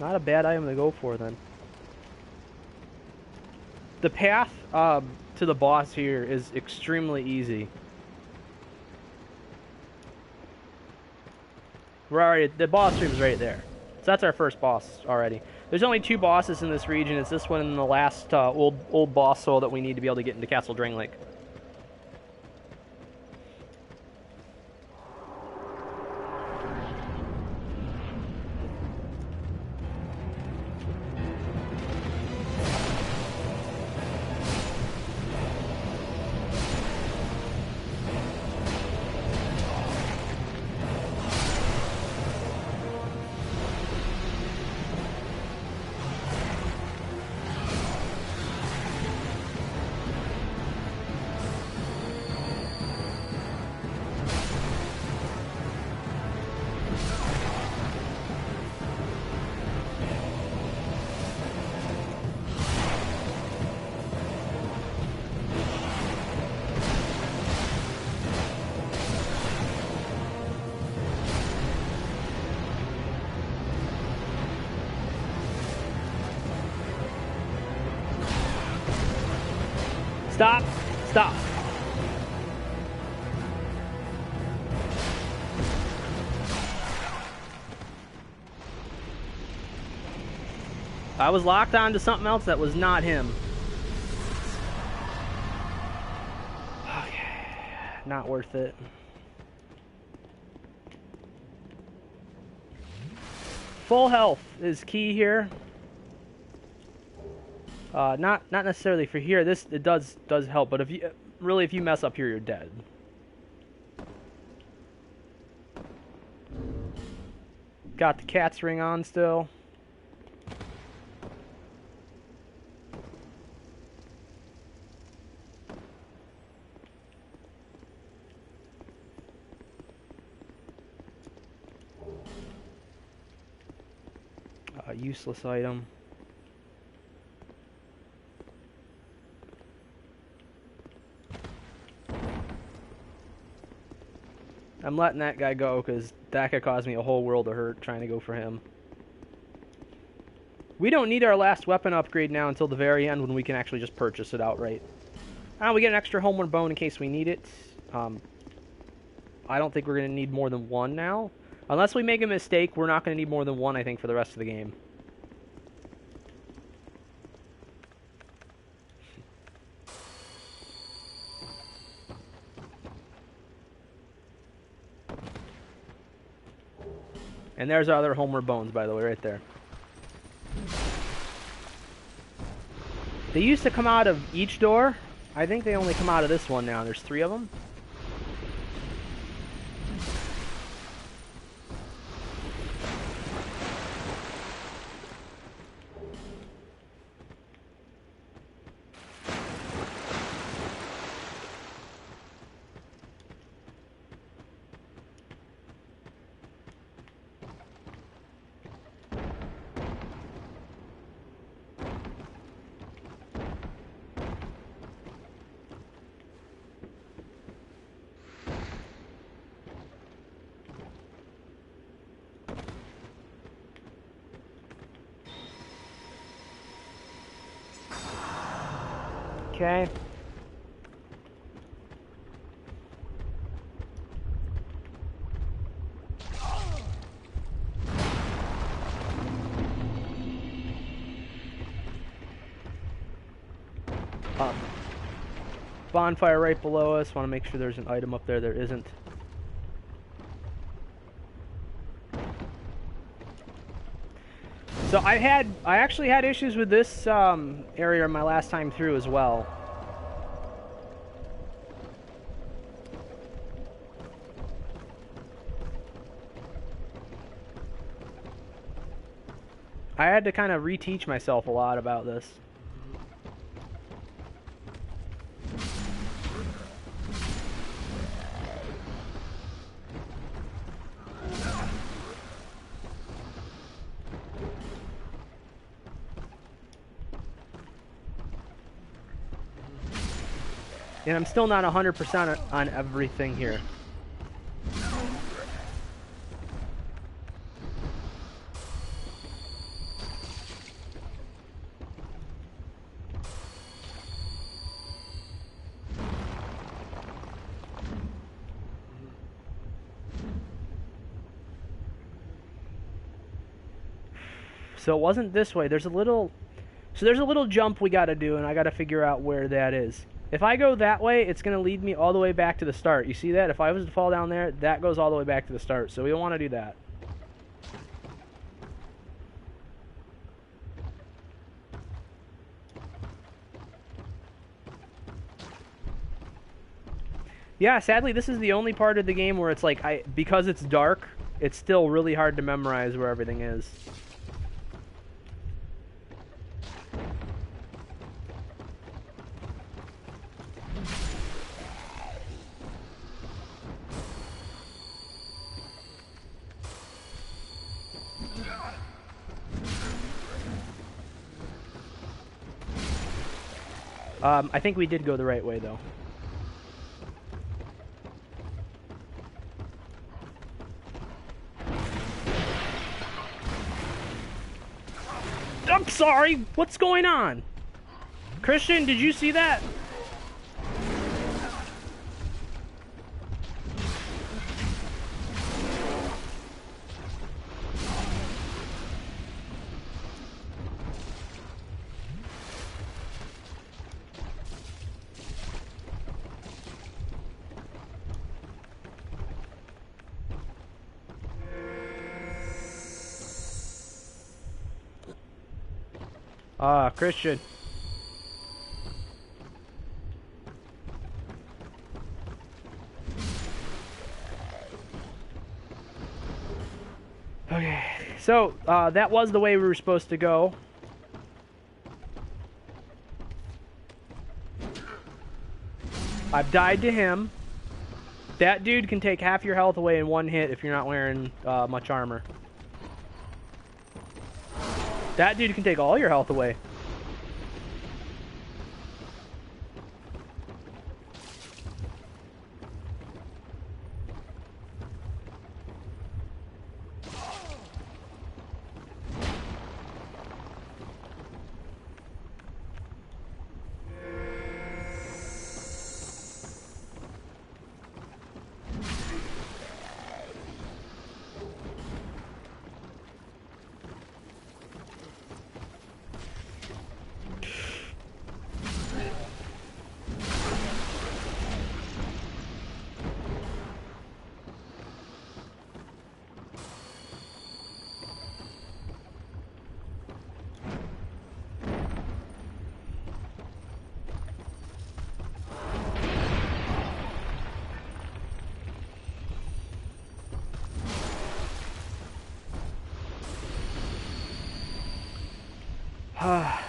Not a bad item to go for then. The path to the boss here is extremely easy. We're already, the boss room's right there. So that's our first boss already. There's only 2 bosses in this region. It's this one and the last old boss soul that we need to be able to get into Castle Drangleic. Stop. Stop. I was locked onto something else that was not him. Okay. Not worth it. Full health is key here. Not necessarily for here. It does help, but if you mess up here, you're dead. Got the cat's ring on still. Useless item. I'm letting that guy go because that could cause me a whole world of hurt trying to go for him. We don't need our last weapon upgrade now until the very end when we can actually just purchase it outright. We get an extra homeward bone in case we need it. I don't think we're going to need more than one now. Unless we make a mistake, we're not going to need more than one, I think, for the rest of the game. And there's our other homeward bones, by the way, right there. They used to come out of each door. I think they only come out of this one now. There's 3 of them. Okay. Bonfire right below us. Want to make sure there's an item up there. There isn't. So I actually had issues with this area my last time through as well. I had to kind of reteach myself a lot about this. And I'm still not 100% on everything here. So it wasn't this way. There's a little jump we got to do, and I got to figure out where that is. If I go that way, it's going to lead me all the way back to the start. You see that? If I was to fall down there, that goes all the way back to the start. So we don't want to do that. Yeah, sadly, this is the only part of the game where it's like, because it's dark, it's still really hard to memorize where everything is. I think we did go the right way, though. I'm sorry! What's going on? Christian, did you see that? Christian. Okay, so, that was the way we were supposed to go. I've died to him. That dude can take half your health away in one hit if you're not wearing much armor. That dude can take all your health away.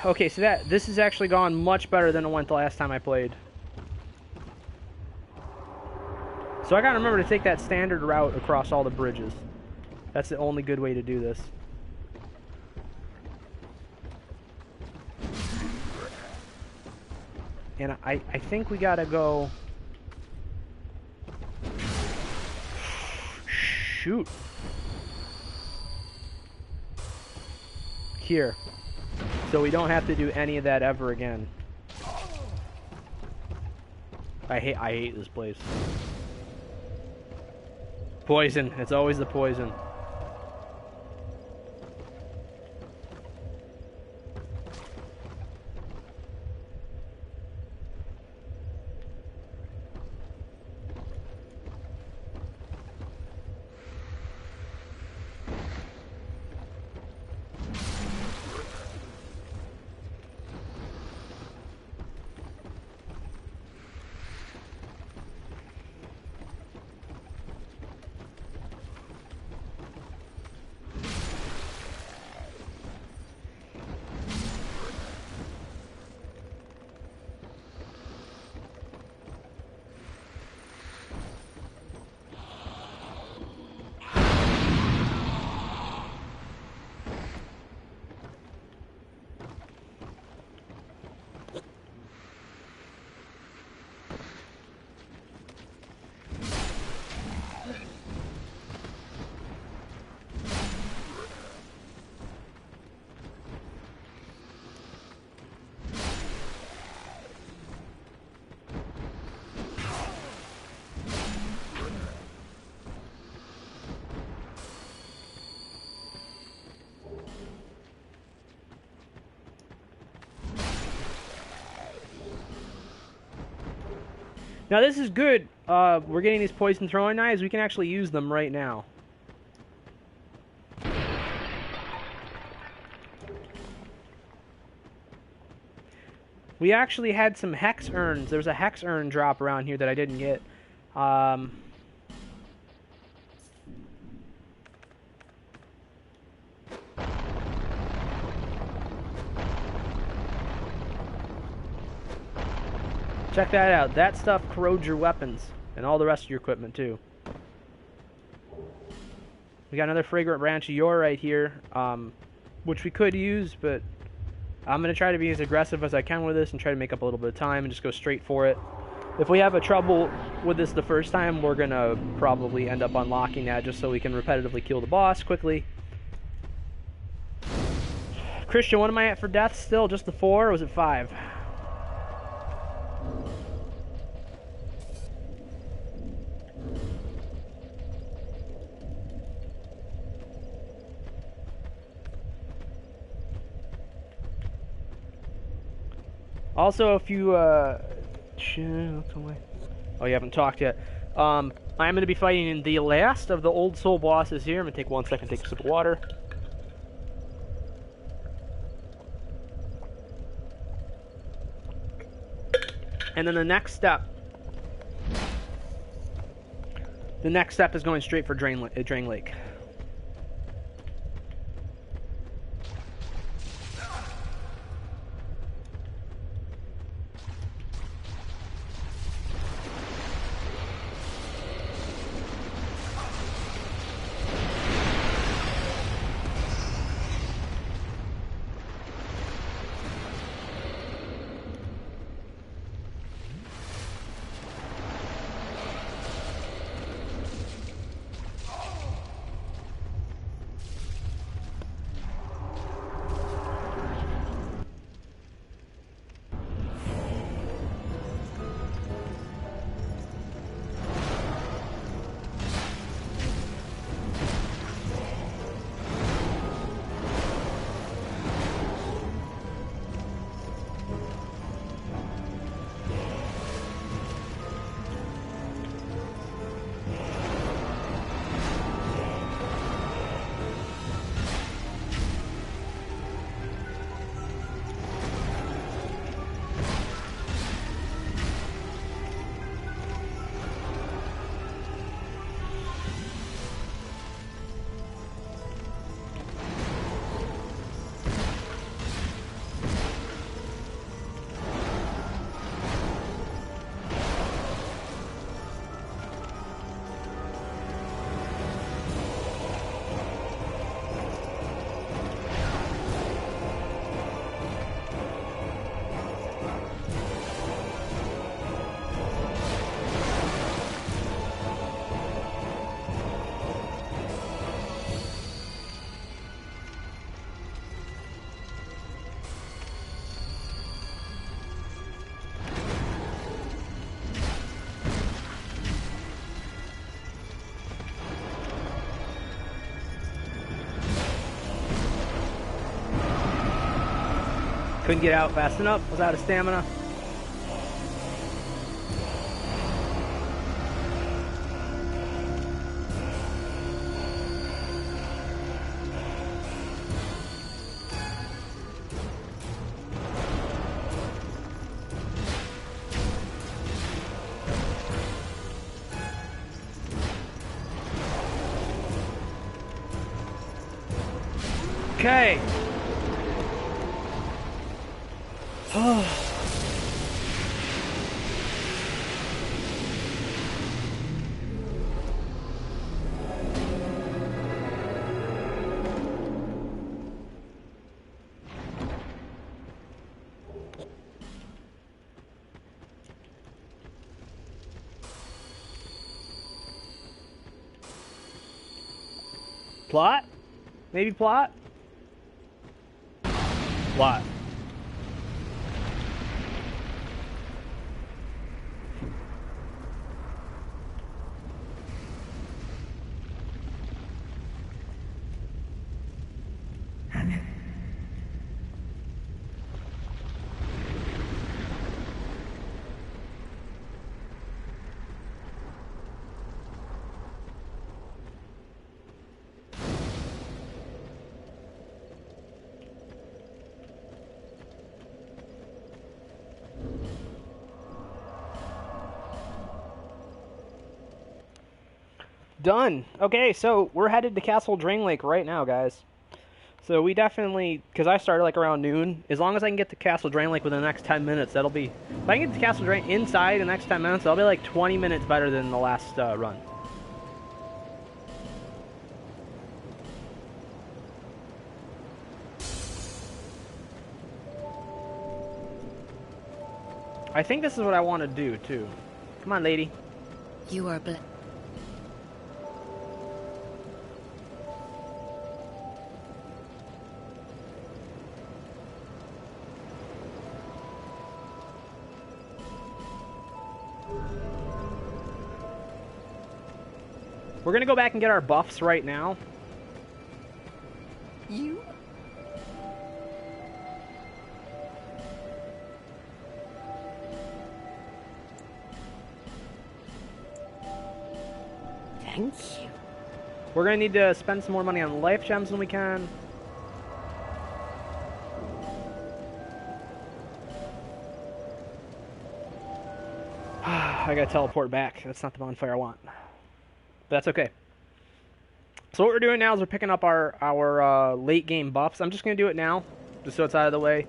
Okay, so this has actually gone much better than it went the last time I played. So I gotta remember to take that standard route across all the bridges. That's the only good way to do this. And I think we gotta go... Shoot. Here. So we don't have to do any of that ever again. I hate this place. Poison. It's always the poison. Now this is good. We're getting these poison throwing knives. We can actually use them right now. We actually had some hex urns. There was a hex urn drop around here that I didn't get. Check that out. That stuff corrodes your weapons and all the rest of your equipment too. We got another fragrant branch of yore right here, which we could use, but I'm going to try to be as aggressive as I can with this and try to make up a little bit of time and just go straight for it. If we have a trouble with this the first time, we're going to probably end up unlocking that just so we can repetitively kill the boss quickly. Christian, what am I at for death still? Just the 4 or was it 5? Also, if you, oh, you haven't talked yet. I'm going to be fighting in the last of the Old Soul bosses here. I'm going to take 1 second to take a sip of water. And then the next step is going straight for Drain Lake. Couldn't get out fast enough. Was out of stamina. Okay. Plot? Maybe plot? Plot. Done. Okay, so we're headed to Castle Drain Lake right now, guys. So we definitely, because I started like around noon, as long as I can get to Castle Drain Lake within the next 10 minutes, that'll be, if I can get to Castle Drain inside the next 10 minutes, that'll be like 20 minutes better than the last run. I think this is what I want to do, too. Come on, lady. You are blessed. We're gonna go back and get our buffs right now. You? Thank you. We're gonna need to spend some more money on life gems than we can. I gotta teleport back. That's not the bonfire I want. But that's okay. So what we're doing now is we're picking up our late game buffs. I'm just gonna do it now, just so it's out of the way.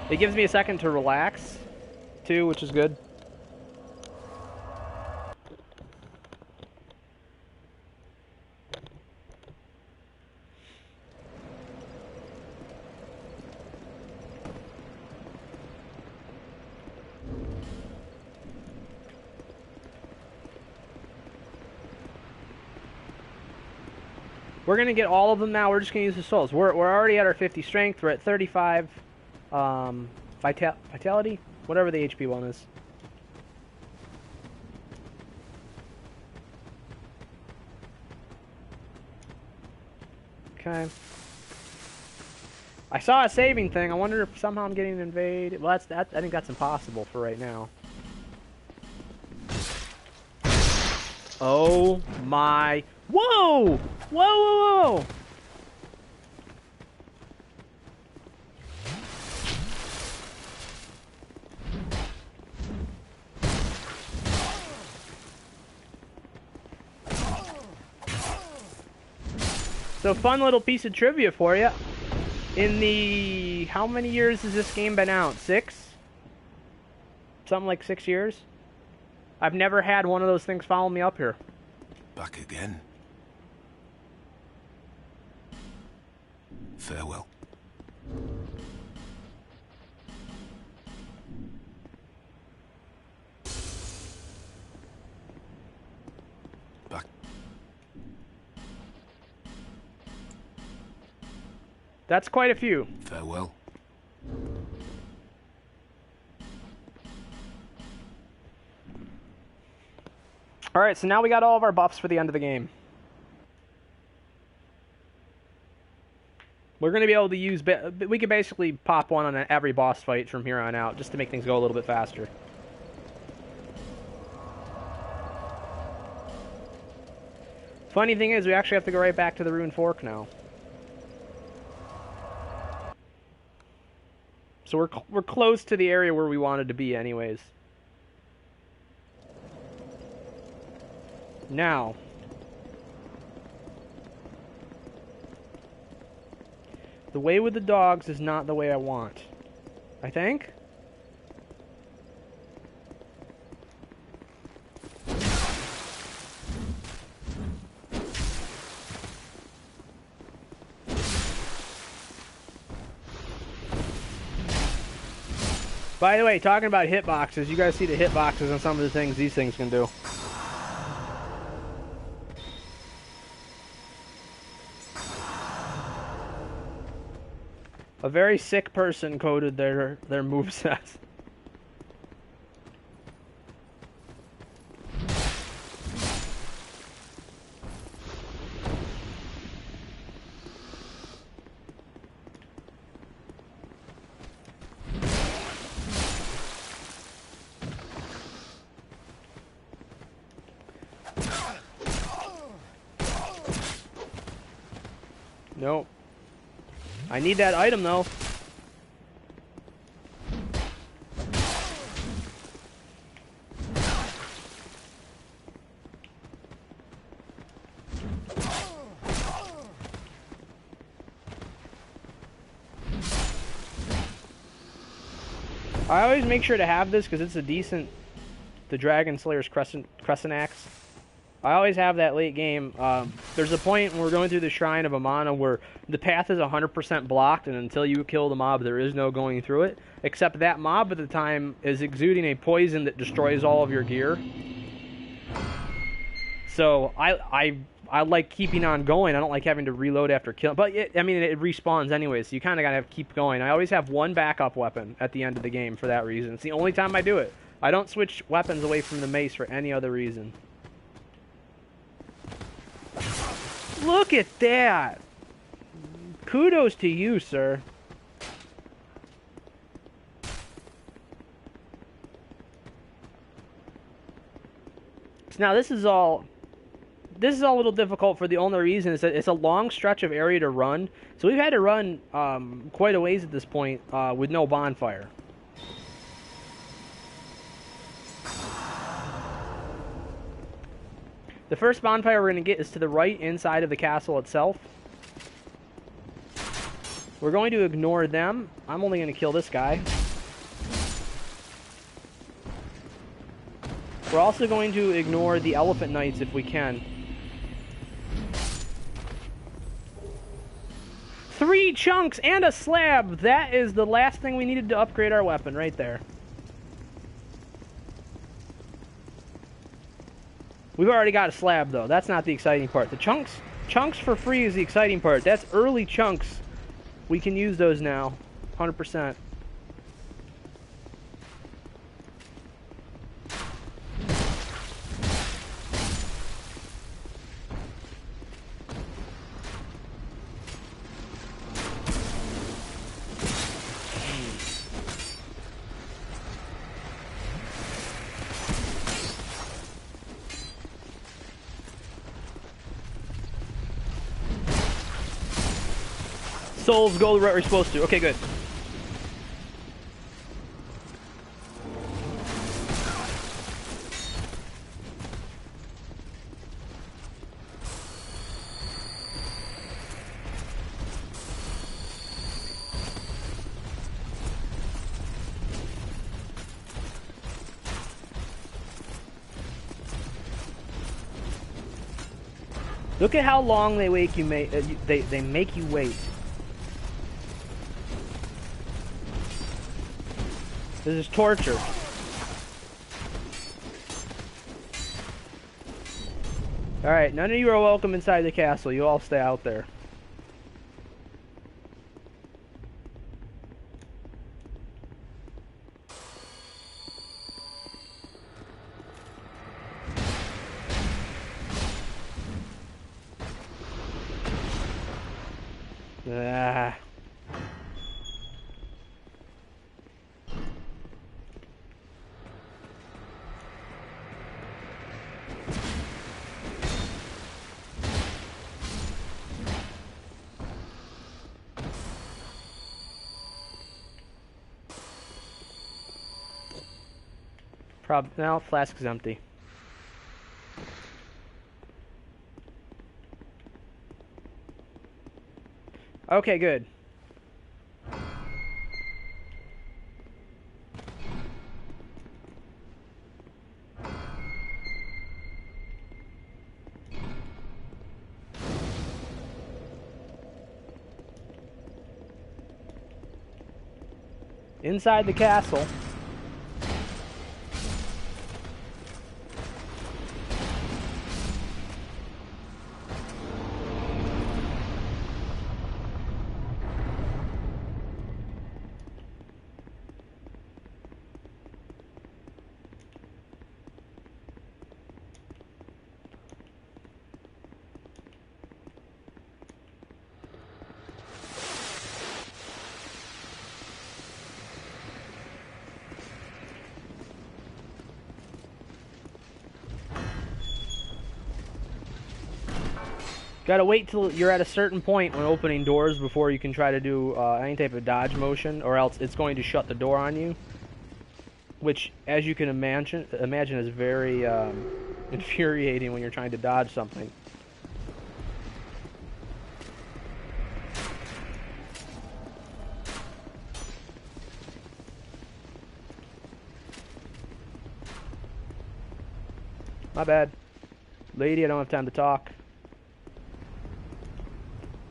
It gives me a second to relax, too, which is good. We're going to get all of them now. We're just going to use the souls. We're already at our 50 strength. We're at 35 vitality, whatever the HP one is. Okay. I saw a saving thing. I wonder if somehow I'm getting invaded. Well, I think that's impossible for right now. Oh my... Whoa! Whoa, whoa, whoa! So, fun little piece of trivia for you. In the... How many years has this game been out? 6? Something like 6 years? I've never had one of those things follow me up here. Back again. Farewell. Back. That's quite a few. Farewell. Alright, so now we got all of our buffs for the end of the game. We're going to be able to use... We can basically pop one on every boss fight from here on out, just to make things go a little bit faster. Funny thing is, we actually have to go right back to the Ruined Fork now. So we're close to the area where we wanted to be anyways. Now... The way with the dogs is not the way I want. I think? By the way, talking about hitboxes, you guys see the hitboxes on some of the things these things can do. A very sick person coded their moveset. Nope. I need that item, though. I always make sure to have this because it's a decent... The Dragon Slayer's Crescent Axe. I always have that late game. There's a point when we're going through the Shrine of Amana where the path is 100% blocked, and until you kill the mob, there is no going through it. Except that mob at the time is exuding a poison that destroys all of your gear. So I like keeping on going. I don't like having to reload after killing. But I mean, it respawns anyway, so you kind of gotta keep going. I always have one backup weapon at the end of the game for that reason. It's the only time I do it. I don't switch weapons away from the mace for any other reason. Look at that! Kudos to you, sir. So now this is all a little difficult for the only reason is that it's a long stretch of area to run. So we've had to run quite a ways at this point with no bonfire. The first bonfire we're going to get is to the right inside of the castle itself. We're going to ignore them. I'm only going to kill this guy. We're also going to ignore the elephant knights if we can. 3 chunks and a slab! That is the last thing we needed to upgrade our weapon right there. We've already got a slab though. That's not the exciting part. The chunks for free is the exciting part. That's early chunks. We can use those now. 100%. Souls go the route we're supposed to. Okay, good. Look at how long they make you they make you wait. This is torture. Alright, none of you are welcome inside the castle. You all stay out there. Ah. Now flask is empty. Okay, good. Inside the castle. Gotta wait till you're at a certain point when opening doors before you can try to do any type of dodge motion, or else it's going to shut the door on you. Which, as you can imagine is very infuriating when you're trying to dodge something. My bad. Lady, I don't have time to talk.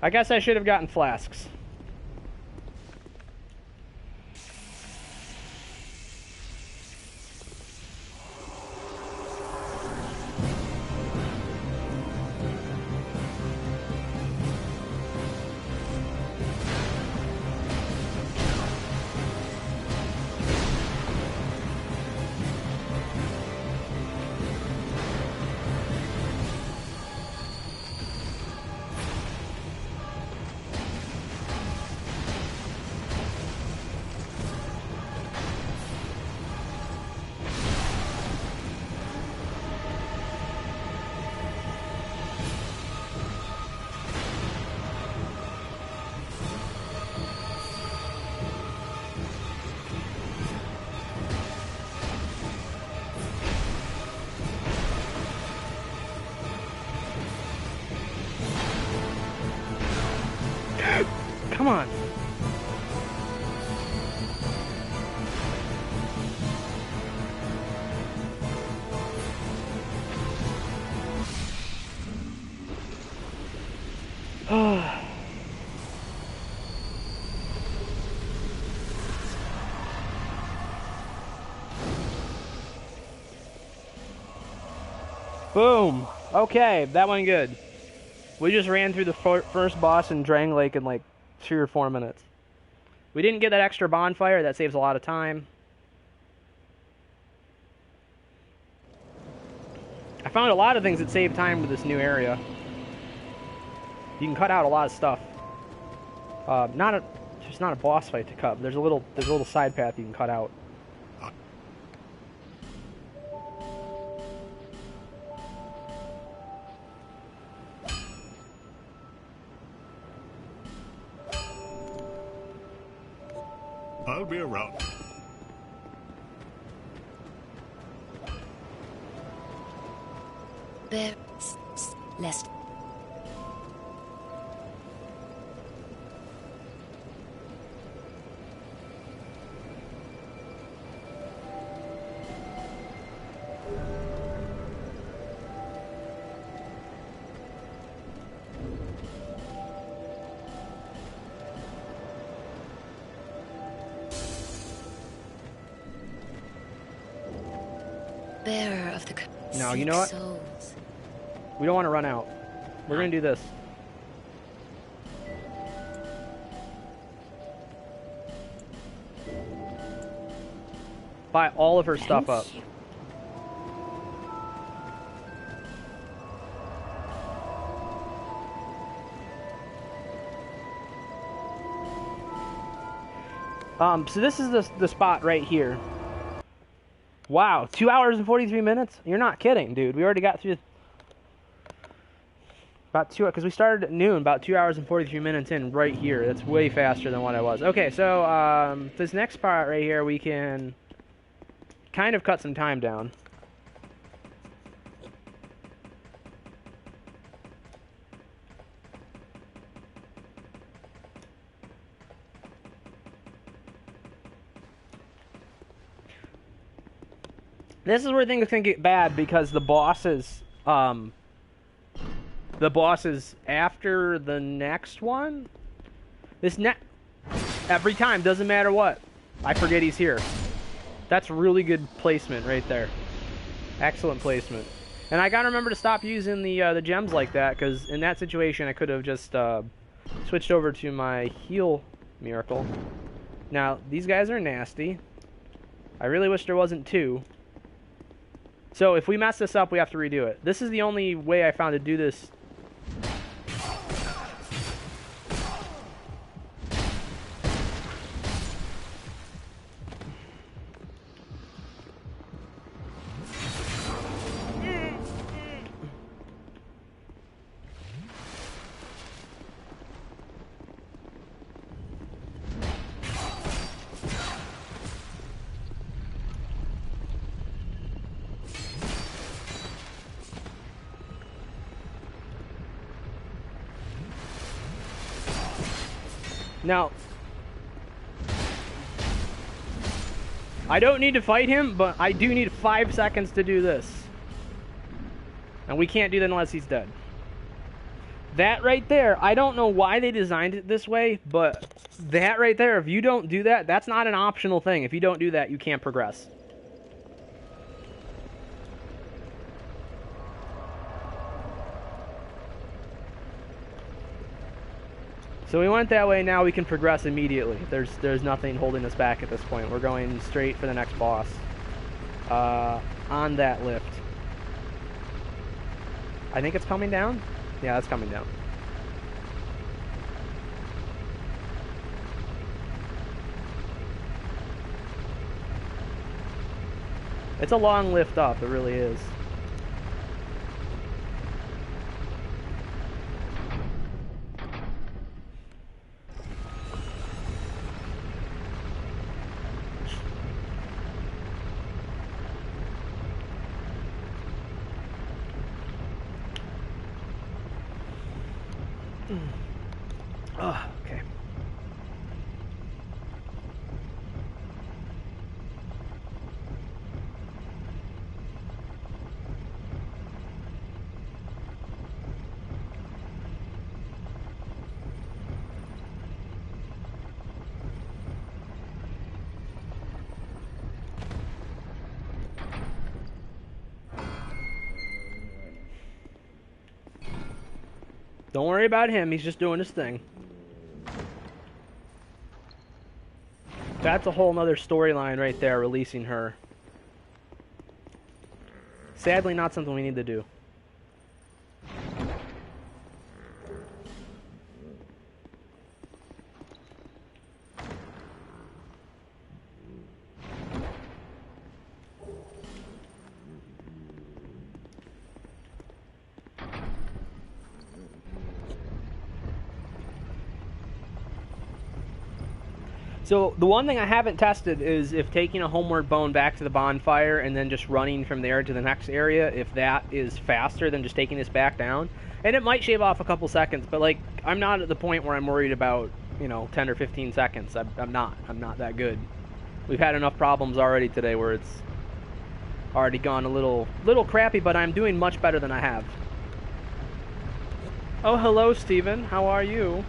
I guess I should have gotten flasks. Come on. Boom. Okay, that went good. We just ran through the first boss in Drang Lake in like 3 or 4 minutes. We didn't get that extra bonfire. That saves a lot of time. I found a lot of things that save time with this new area. You can cut out a lot of stuff. There's not a boss fight to cut. But there's a little side path you can cut out. I'll be around. There's less. Bearer of the No, you know what? souls. We don't want to run out. We're going to do this. Buy all of her stuff up. Thank you. So this is the spot right here. Wow, 2 hours and 43 minutes? You're not kidding, dude. We already got through about 2, because we started at noon, about 2 hours and 43 minutes in right here. That's way faster than what I was. Okay, so this next part right here, we can kind of cut some time down. This is where things can get bad because the bosses after the next one, every time, doesn't matter what, I forget he's here. That's really good placement right there. Excellent placement. And I gotta remember to stop using the gems like that, because in that situation I could have just switched over to my heal miracle. Now these guys are nasty. I really wish there wasn't 2. So if we mess this up, we have to redo it. This is the only way I found to do this. Now, I don't need to fight him, but I do need 5 seconds to do this. And we can't do that unless he's dead. That right there, I don't know why they designed it this way, but that right there, if you don't do that, that's not an optional thing. If you don't do that, you can't progress. So we went that way, now we can progress immediately. There's nothing holding us back at this point. We're going straight for the next boss. On that lift. I think it's coming down? Yeah, it's coming down. It's a long lift up, it really is. Oh, okay. Don't worry about him, he's just doing his thing. That's a whole nother storyline right there, releasing her. Sadly, not something we need to do. So, the one thing I haven't tested is if taking a homeward bone back to the bonfire and then just running from there to the next area, if that is faster than just taking this back down. And it might shave off a couple seconds, but, like, I'm not at the point where I'm worried about, you know, 10 or 15 seconds. I'm not that good. We've had enough problems already today where it's already gone a little crappy, but I'm doing much better than I have. Oh, hello, Steven. How are you?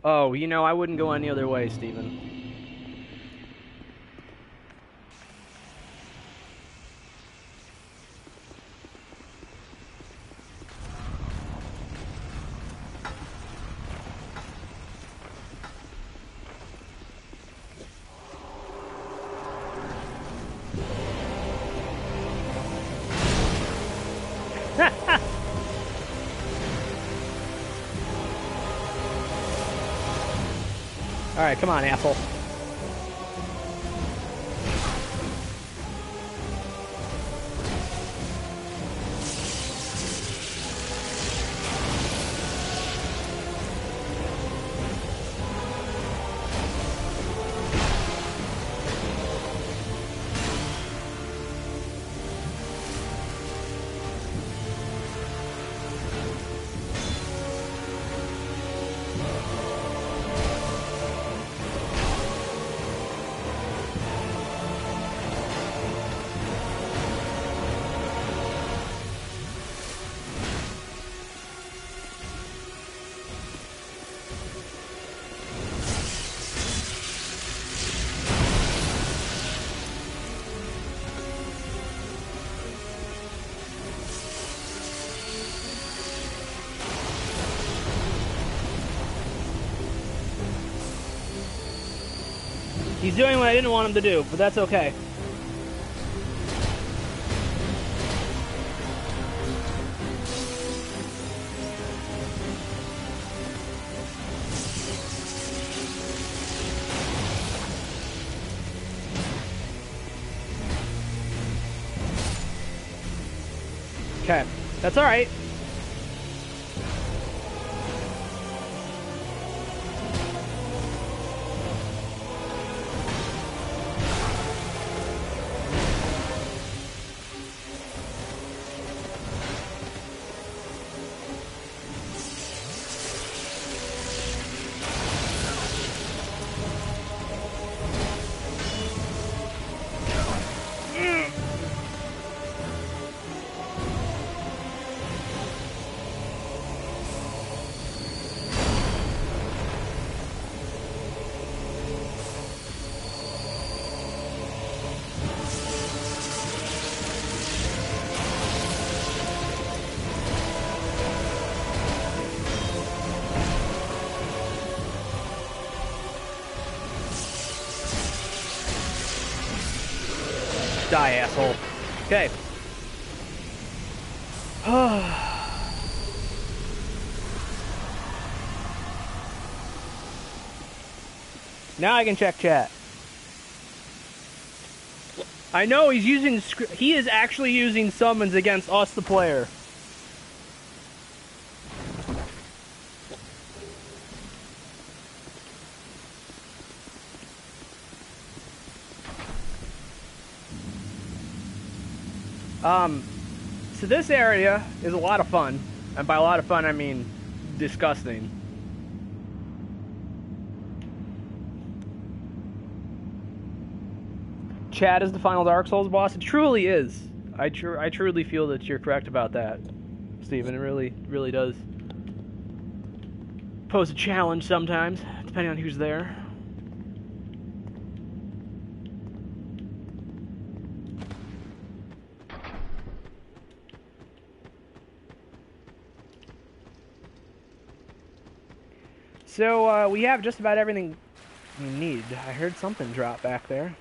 Oh, you know, I wouldn't go any other way, Steven. Alright, come on, asshole. He's doing what I didn't want him to do, but that's okay. Okay, that's alright. Die, asshole. Okay. Now I can check chat. I know he's using... He is actually using summons against us, the player. So this area is a lot of fun, and by a lot of fun I mean disgusting. Chad is the final Dark Souls boss. It truly is. I truly feel that you're correct about that, Steven. It really does. pose a challenge sometimes, depending on who's there. So, we have just about everything we need. I heard something drop back there.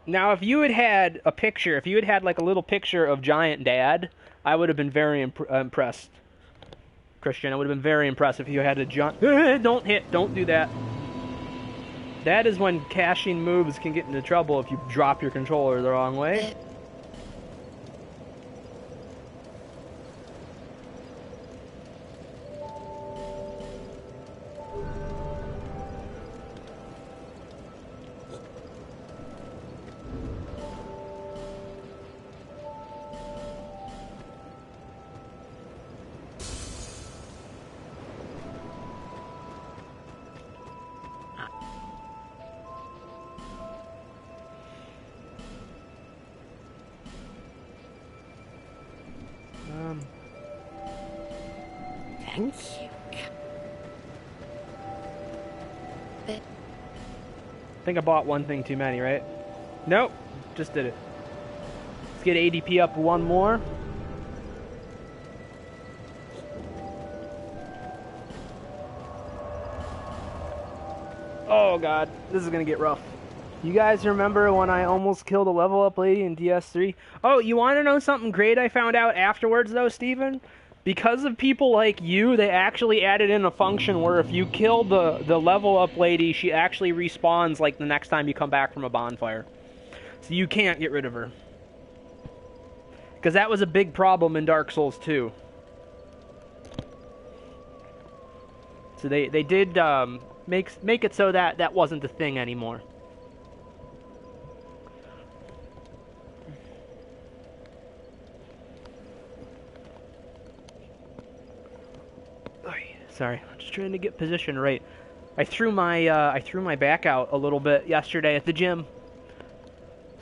Now, if you had had a picture, if you had had like a little picture of Giant Dad, I would have been very impressed. Christian, I would have been very impressed if you had a giant... Don't hit, don't do that. That is when caching moves can get into trouble if you drop your controller the wrong way. Thank you. I think I bought one thing too many, right? Nope, just did it. Let's get ADP up one more. Oh god, this is gonna get rough. You guys remember when I almost killed a level up lady in DS3? Oh, you want to know something great I found out afterwards though, Steven? Because of people like you, they actually added in a function where if you kill the level up lady, she actually respawns like the next time you come back from a bonfire. So you can't get rid of her. Because that was a big problem in Dark Souls 2. So they did make it so that that wasn't a thing anymore. Sorry, I'm just trying to get position right. I threw my back out a little bit yesterday at the gym,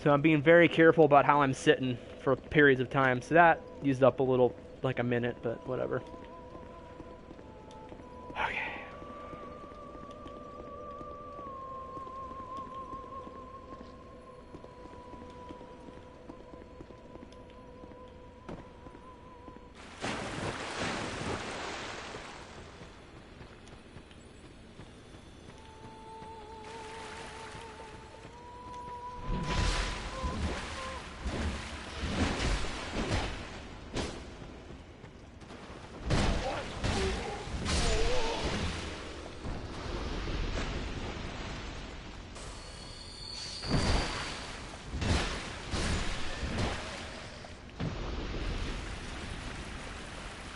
so I'm being very careful about how I'm sitting for periods of time. So that used up a little, like a minute, but whatever. Okay.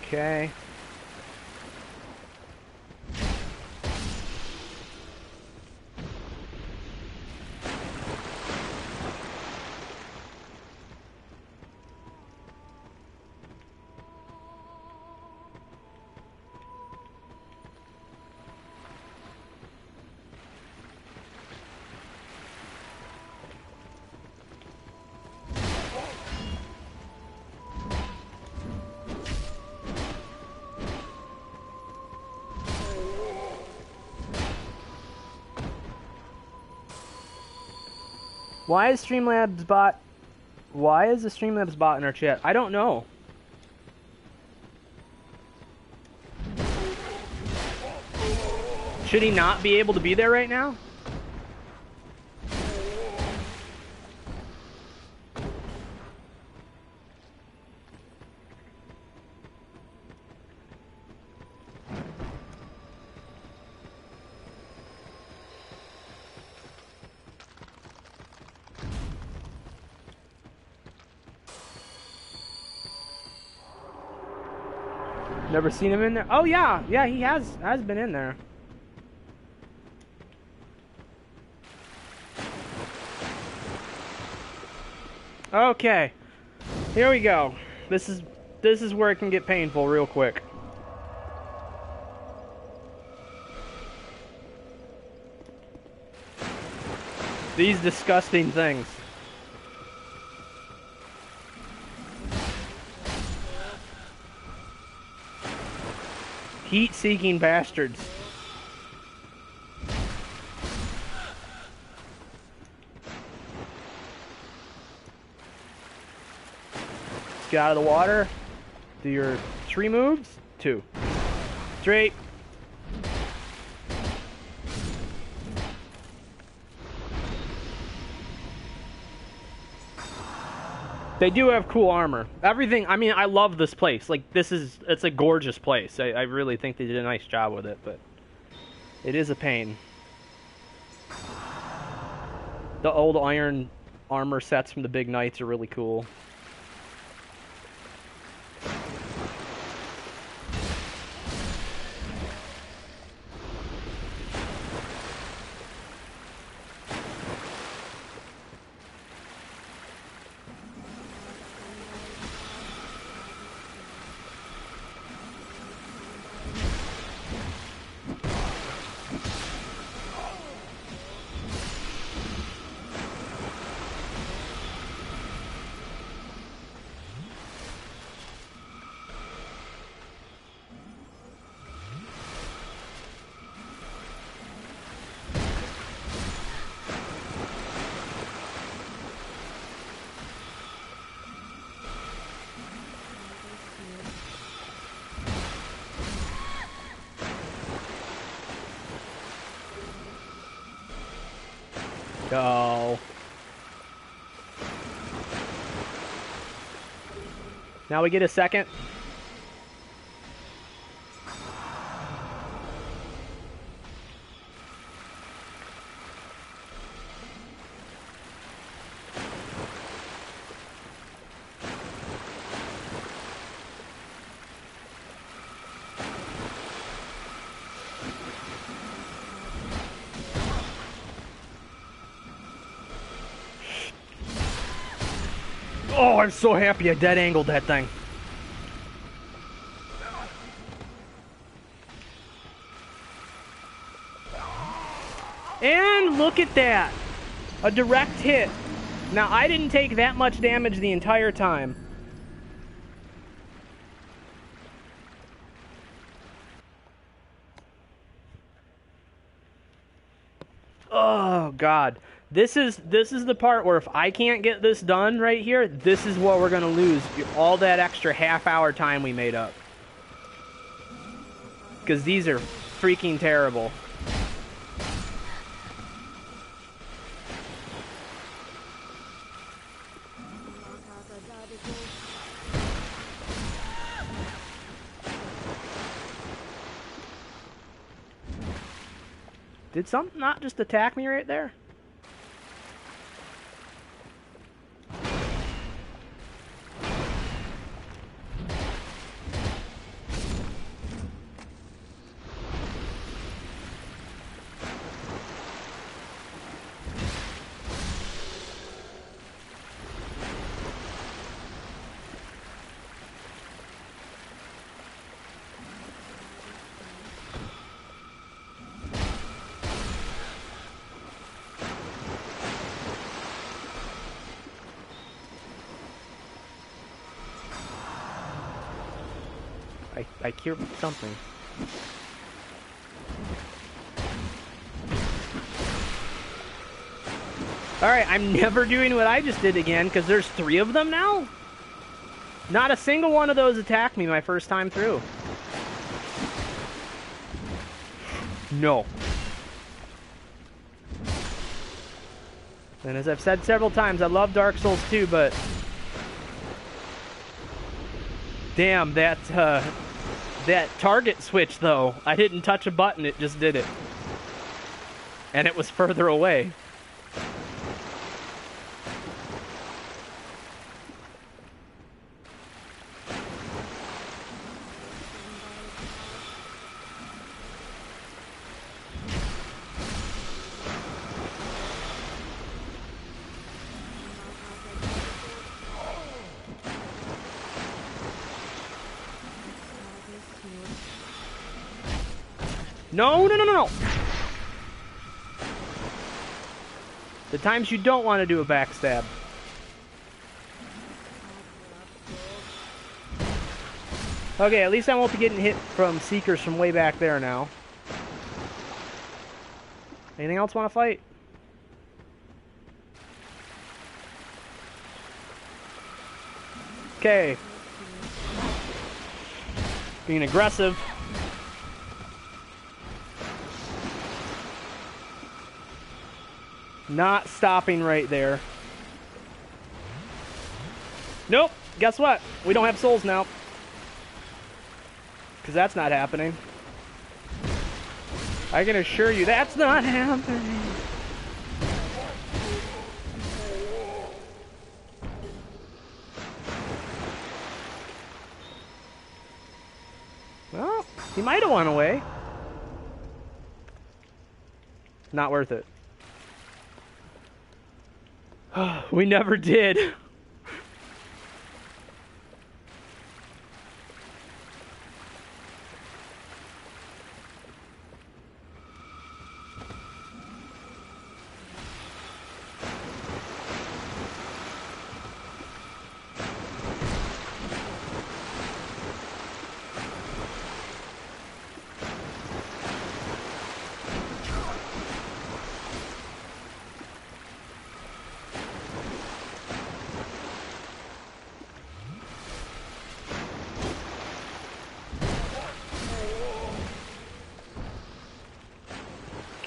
Okay. Why is Streamlabs bot? Why is the Streamlabs bot in our chat? I don't know. Should he not be able to be there right now? Never seen him in there? Oh yeah, yeah, he has been in there. Okay, here we go. This is where it can get painful real quick. These disgusting things. Heat-seeking bastards. Let's get out of the water. Do your 3 moves. 2. 3. They do have cool armor. Everything, I mean, I love this place. Like, it's a gorgeous place. I really think they did a nice job with it, but it is a pain. The old iron armor sets from the big knights are really cool. Go. Now we get a second. Oh, I'm so happy I dead-angled that thing. And look at that! A direct hit. Now, I didn't take that much damage the entire time. Oh, God. This is the part where if I can't get this done right here, this is what we're going to lose. All that extra half-hour time we made up. Because these are freaking terrible. Did something not just attack me right there? I hear something. Alright, I'm never doing what I just did again, because there's 3 of them now? Not a single one of those attacked me my first time through. No. And as I've said several times, I love Dark Souls 2, but... Damn, that target switch, though. I didn't touch a button, it just did it. And it was further away. No, no, no, no, no! The times you don't want to do a backstab. Okay, at least I won't be getting hit from Seekers from way back there now. Anything else want to fight? Okay. Being aggressive. Not stopping right there. Nope. Guess what? We don't have souls now. Because that's not happening. I can assure you that's not happening. Well, he might have won away. Not worth it. We never did.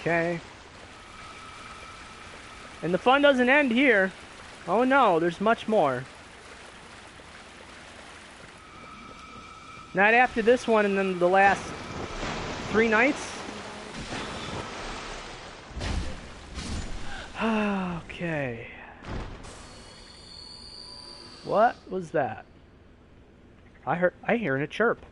Okay. And the fun doesn't end here. Oh no, there's much more. Not after this one and then the last 3 nights. Okay. What was that? I hear a chirp.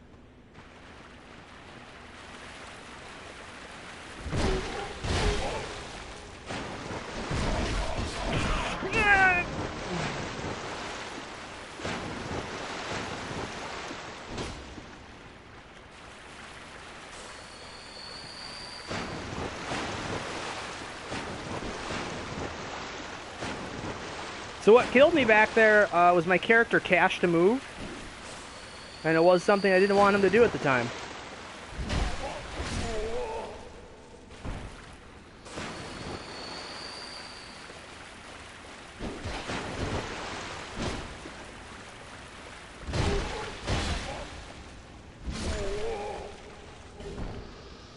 So what killed me back there was my character cached a move. And it was something I didn't want him to do at the time.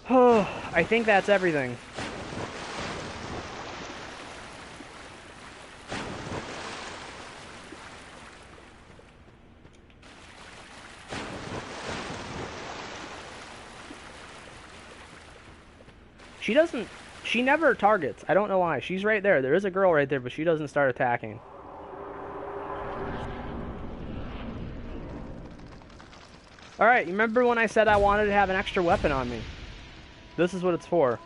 Oh, I think that's everything. She never targets. I don't know why. She's right there. There is a girl right there, but she doesn't start attacking. Alright, you remember when I said I wanted to have an extra weapon on me? This is what it's for.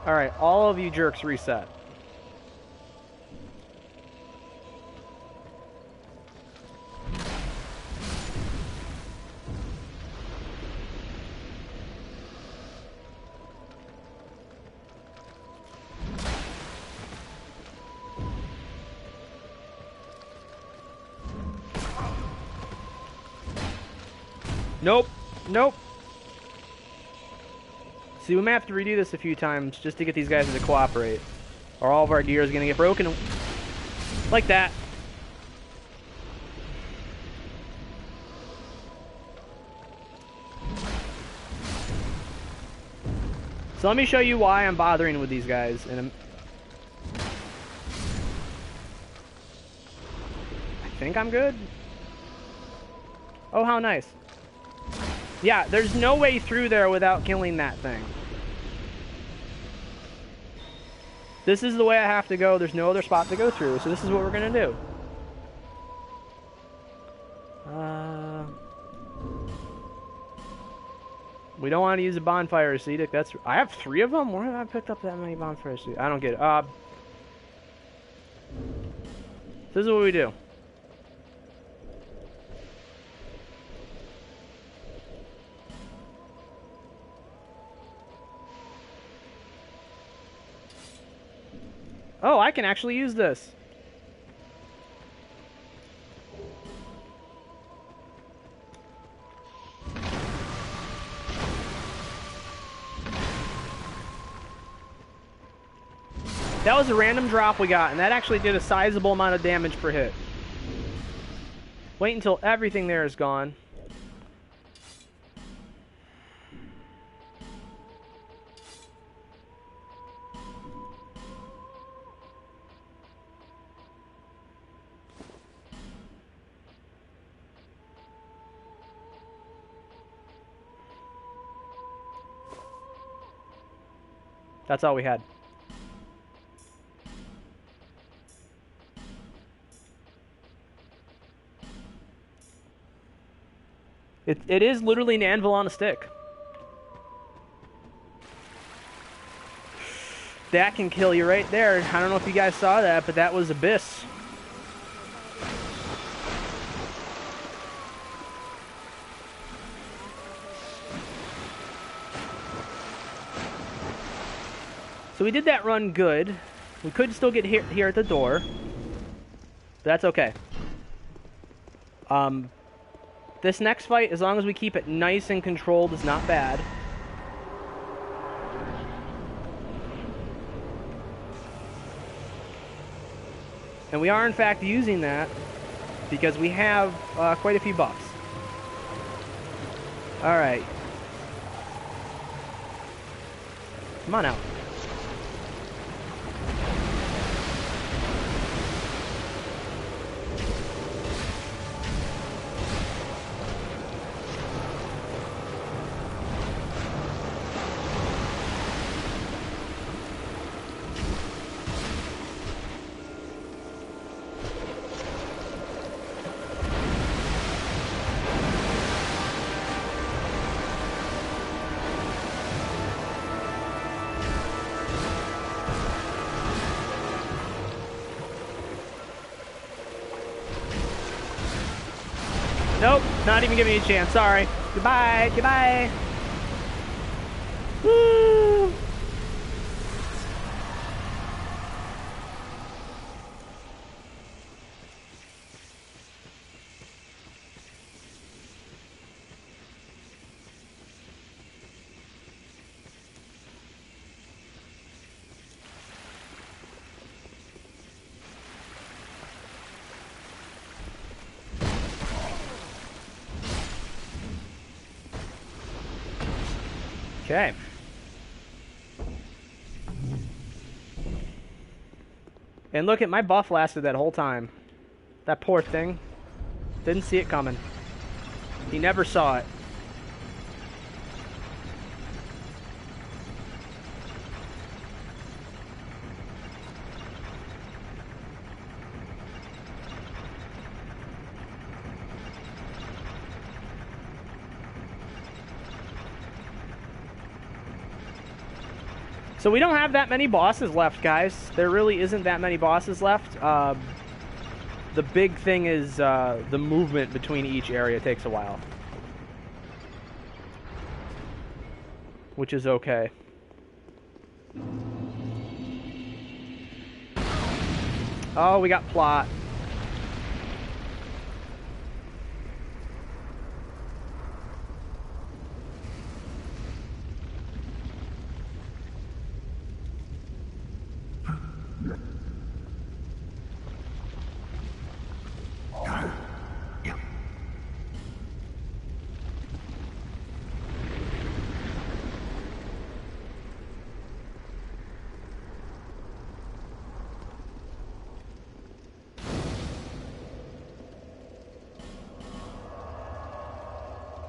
Alright, all of you jerks reset. Nope. Nope. See, we may have to redo this a few times just to get these guys to cooperate. Or all of our gear is going to get broken. Like that. So let me show you why I'm bothering with these guys. And I think I'm good. Oh, how nice. Yeah, there's no way through there without killing that thing. This is the way I have to go. There's no other spot to go through, so this is what we're gonna do. We don't want to use a bonfire acetic. That's I have 3 of them. Where have I picked up that many bonfire acetic? I don't get it. This is what we do. Oh, I can actually use this. That was a random drop we got, and that actually did a sizable amount of damage per hit. Wait until everything there is gone. That's all we had. It is literally an anvil on a stick. That can kill you right there. I don't know if you guys saw that, but that was Abyss. So we did that run good. We could still get here at the door. But that's okay. This next fight, as long as we keep it nice and controlled, is not bad. And we are, in fact, using that because we have quite a few buffs. Alright. Come on out. Nope, not even giving me a chance. Sorry. Goodbye. Goodbye. Woo! Okay. And look at my buff lasted that whole time. That poor thing. Didn't see it coming. He never saw it. So we don't have that many bosses left, guys. There really isn't that many bosses left. The big thing is the movement between each area takes a while. Which is okay. Oh, we got plot.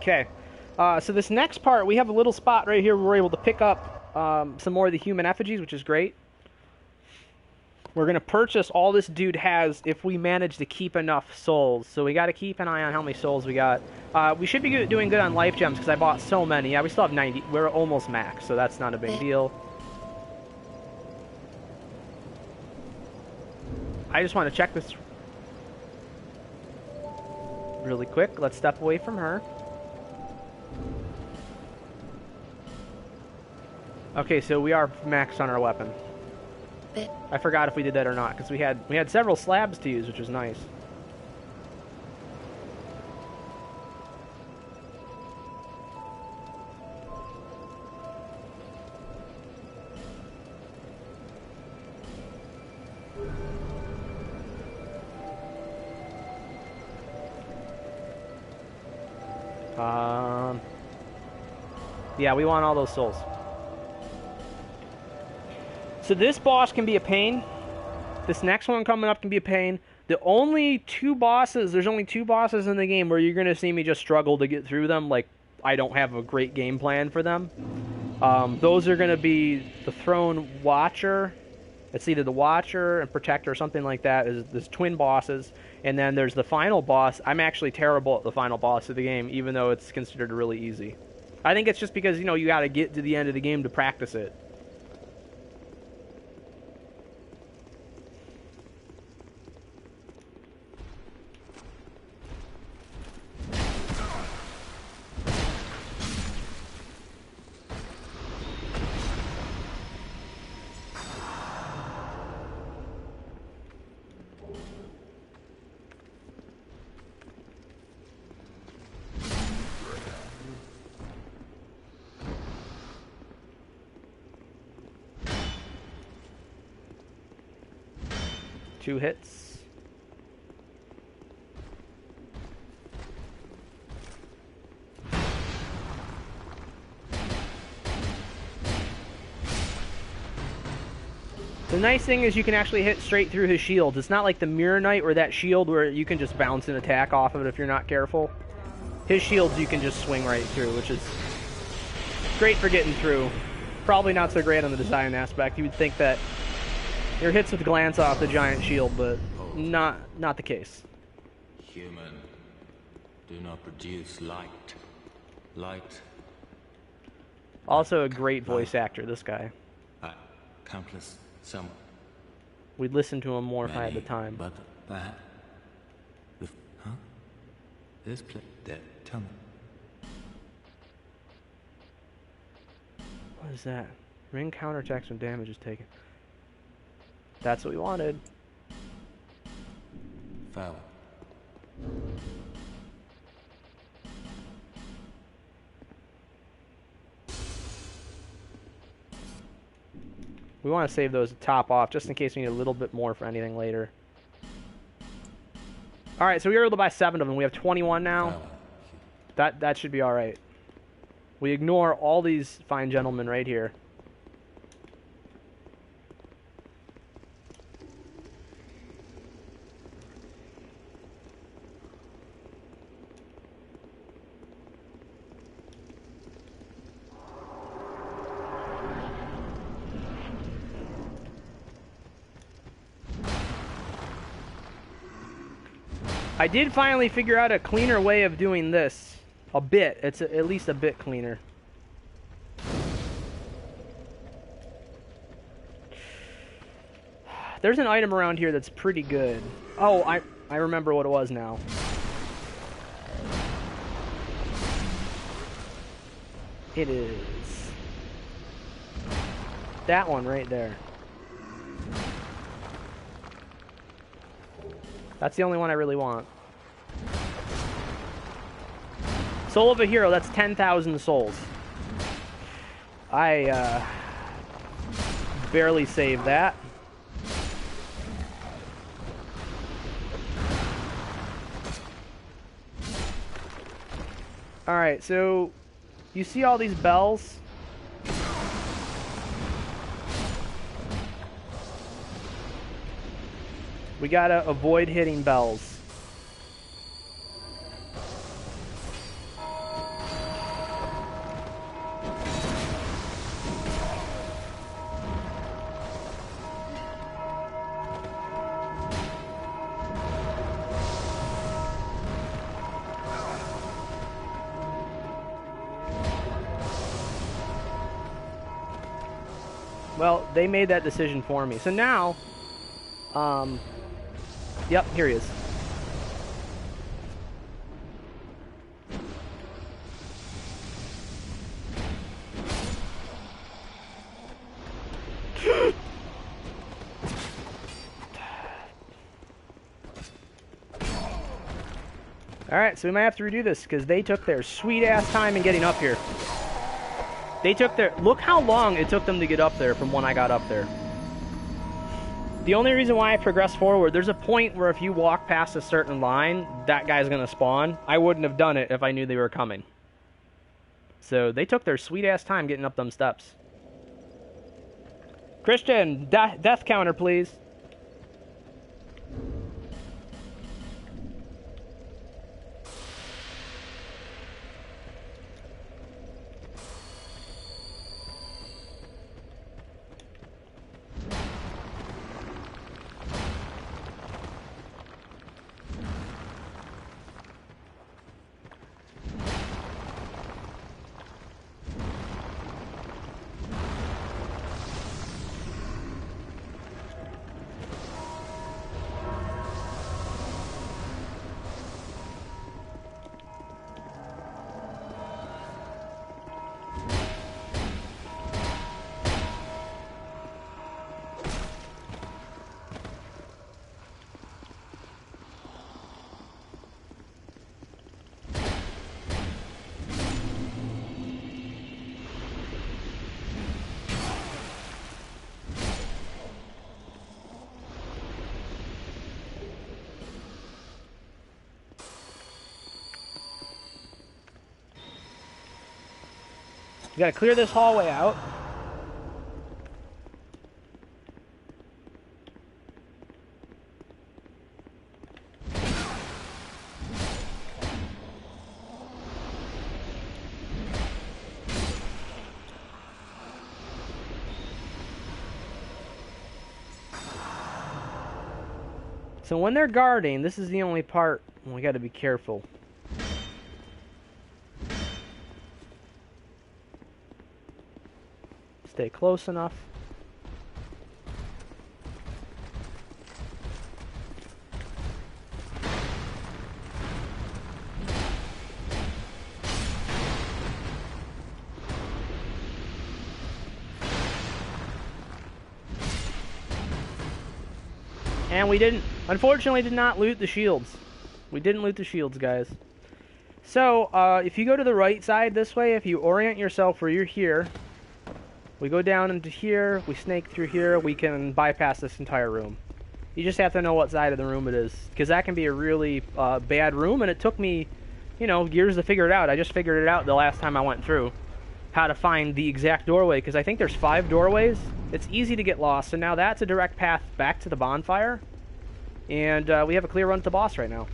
Okay, so this next part, we have a little spot right here where we're able to pick up some more of the human effigies, which is great. We're going to purchase all this dude has if we manage to keep enough souls. So we got to keep an eye on how many souls we got. We should be doing good on life gems because I bought so many. Yeah, we still have 90. We're almost max, so that's not a big deal. I just want to check this really quick. Let's step away from her. Okay, so we are maxed on our weapon. bit. I forgot if we did that or not, because we had several slabs to use, which was nice. Yeah, we want all those souls. So this boss can be a pain. This next one coming up can be a pain. There's only two bosses in the game where you're going to see me just struggle to get through them. Like, I don't have a great game plan for them. Those are going to be the Throne Watcher. It's either the Watcher and Protector or something like that. There's twin bosses. And then there's the final boss. I'm actually terrible at the final boss of the game, even though it's considered really easy. I think it's just because, you know, you got to get to the end of the game to practice it. Two hits. The nice thing is you can actually hit straight through his shield. It's not like the Mirror Knight or that shield where you can just bounce an attack off of it if you're not careful. His shields you can just swing right through, which is great for getting through. Probably not so great on the design aspect. You would think that your hits would glance off the giant shield, but not the case. Human, do not produce light. Light. Also a great voice actor, this guy. Countless, some. We'd listen to him more if I had the Many, time. But that. Huh? This place. Tell me. What is that? Ring counterattacks when damage is taken. That's what we wanted. Foul. We want to save those to top off, just in case we need a little bit more for anything later. Alright, so we were able to buy 7 of them. We have 21 now. That should be alright. We ignore all these fine gentlemen right here. I did finally figure out a cleaner way of doing this. A bit. It's at least a bit cleaner. There's an item around here that's pretty good. Oh, I remember what it was now. It is that one right there. That's the only one I really want. Soul of a Hero, that's 10,000 souls. I barely saved that. Alright, so you see all these bells? We gotta avoid hitting bells. Well, they made that decision for me. So now, yep, here he is. Alright, so we might have to redo this, because they took their sweet-ass time in getting up here. They took their... Look how long it took them to get up there from when I got up there. The only reason why I progressed forward, there's a point where if you walk past a certain line, that guy's going to spawn. I wouldn't have done it if I knew they were coming. So they took their sweet-ass time getting up them steps. Christian, death counter, please. You gotta clear this hallway out. So when they're guarding, this is the only part we gotta be careful. Stay close enough. And we unfortunately did not loot the shields. We didn't loot the shields, guys. So, if you go to the right side this way, if you orient yourself where you're here, we go down into here, we snake through here, we can bypass this entire room. You just have to know what side of the room it is, because that can be a really bad room, and it took me, you know, years to figure it out. I just figured it out the last time I went through, how to find the exact doorway, because I think there's 5 doorways. It's easy to get lost, and now that's a direct path back to the bonfire, and we have a clear run to the boss right now.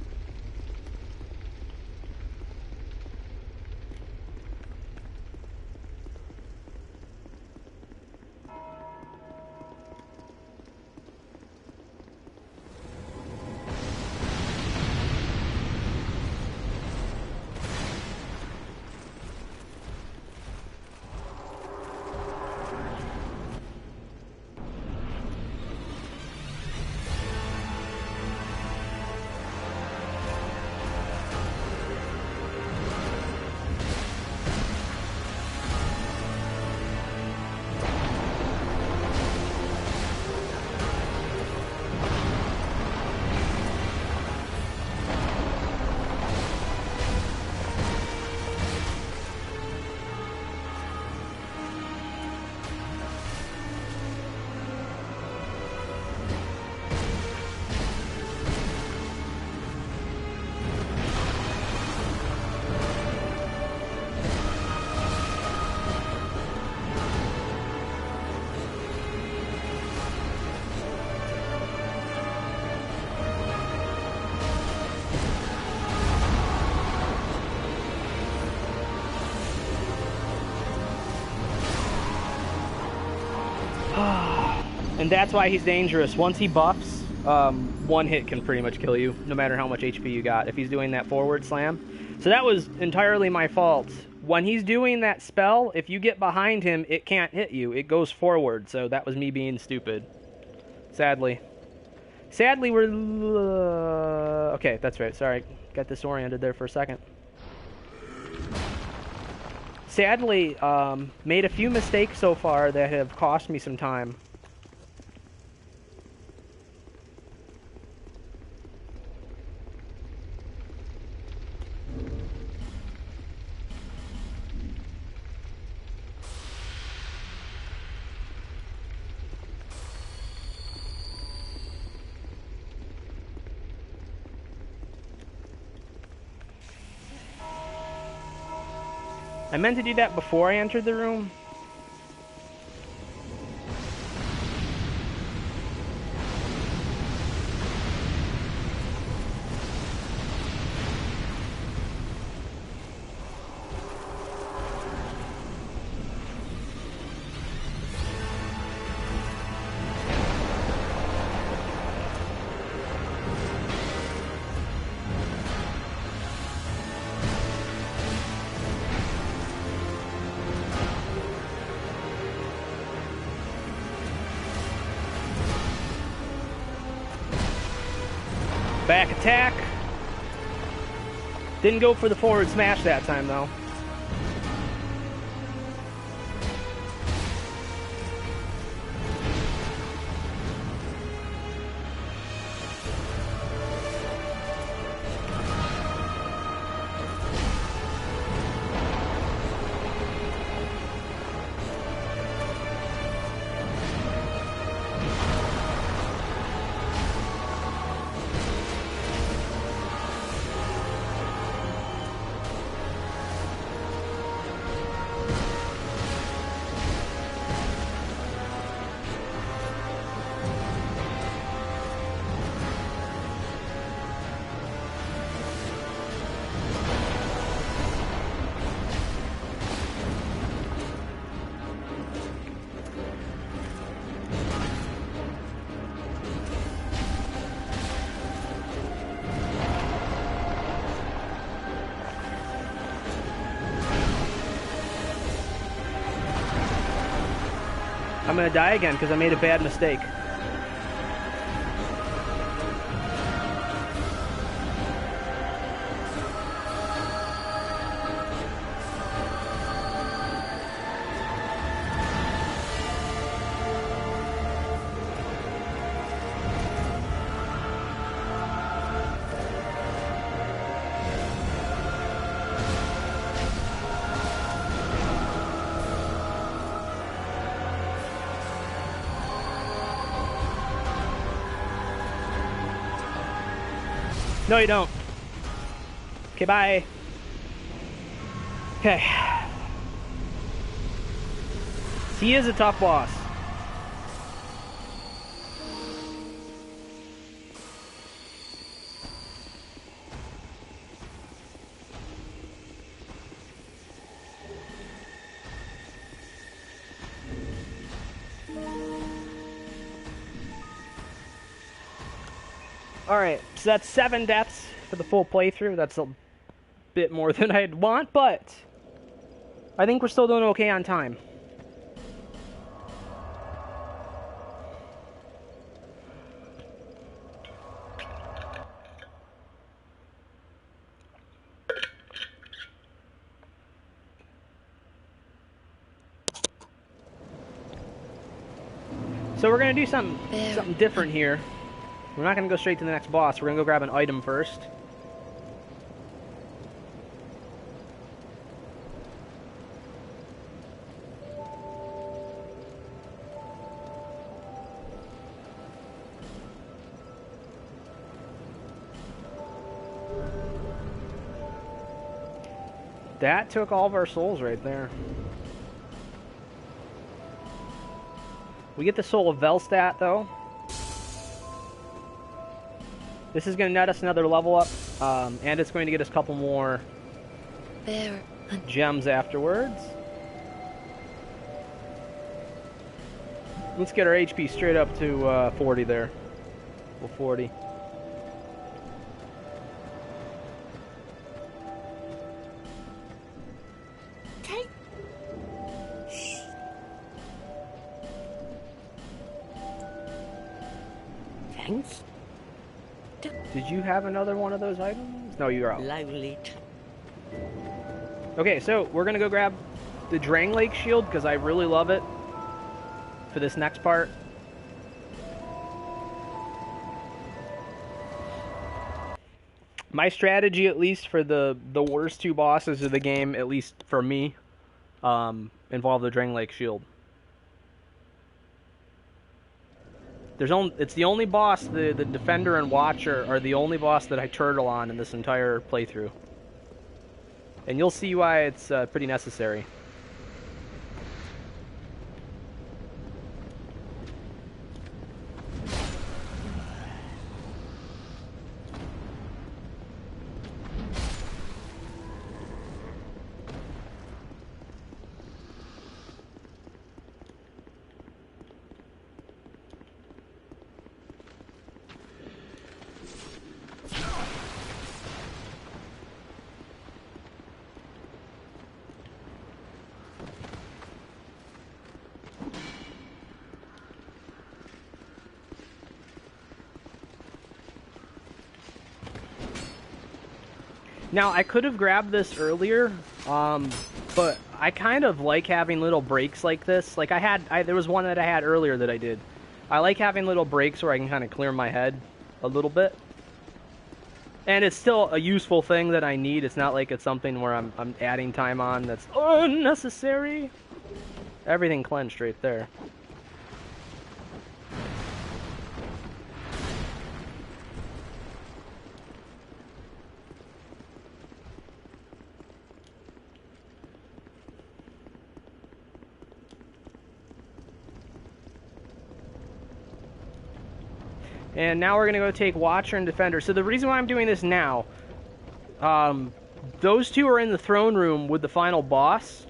And that's why he's dangerous. Once he buffs, one hit can pretty much kill you, no matter how much HP you got, if he's doing that forward slam. So that was entirely my fault. When he's doing that spell, if you get behind him, it can't hit you. It goes forward, so that was me being stupid. Sadly. Sadly, we're... okay, that's right. Sorry. Got disoriented there for a second. Sadly, made a few mistakes so far that have cost me some time. I meant to do that before I entered the room. Back attack. Didn't go for the forward smash that time, though. I'm gonna die again because I made a bad mistake. No, you don't. Okay, bye. Okay. He is a tough boss. Alright, so that's 7 deaths for the full playthrough. That's a bit more than I'd want, but I think we're still doing okay on time. So we're going to do something different here. We're not going to go straight to the next boss. We're going to go grab an item first. That took all of our souls right there. We get the soul of Velstadt, though. This is going to net us another level up, and it's going to get us a couple more gems afterwards. Let's get our HP straight up to 40 there. Well, 40. Thanks. Did you have another one of those items? No, you're out. Lovely. Okay, so we're gonna go grab the Drang Lake shield because I really love it for this next part. My strategy, at least for the worst 2 bosses of the game, at least for me, involve the Drang Lake shield. It's the only boss, the Defender and Watcher are the only boss that I turtle on in this entire playthrough. And you'll see why it's pretty necessary. Now, I could have grabbed this earlier, but I kind of like having little breaks like this. Like there was one that I had earlier that I did. I like having little breaks where I can kind of clear my head a little bit. And it's still a useful thing that I need. It's not like it's something where I'm adding time on that's unnecessary. Everything clenched right there. And now we're going to go take Watcher and Defender. So the reason why I'm doing this now, those two are in the throne room with the final boss.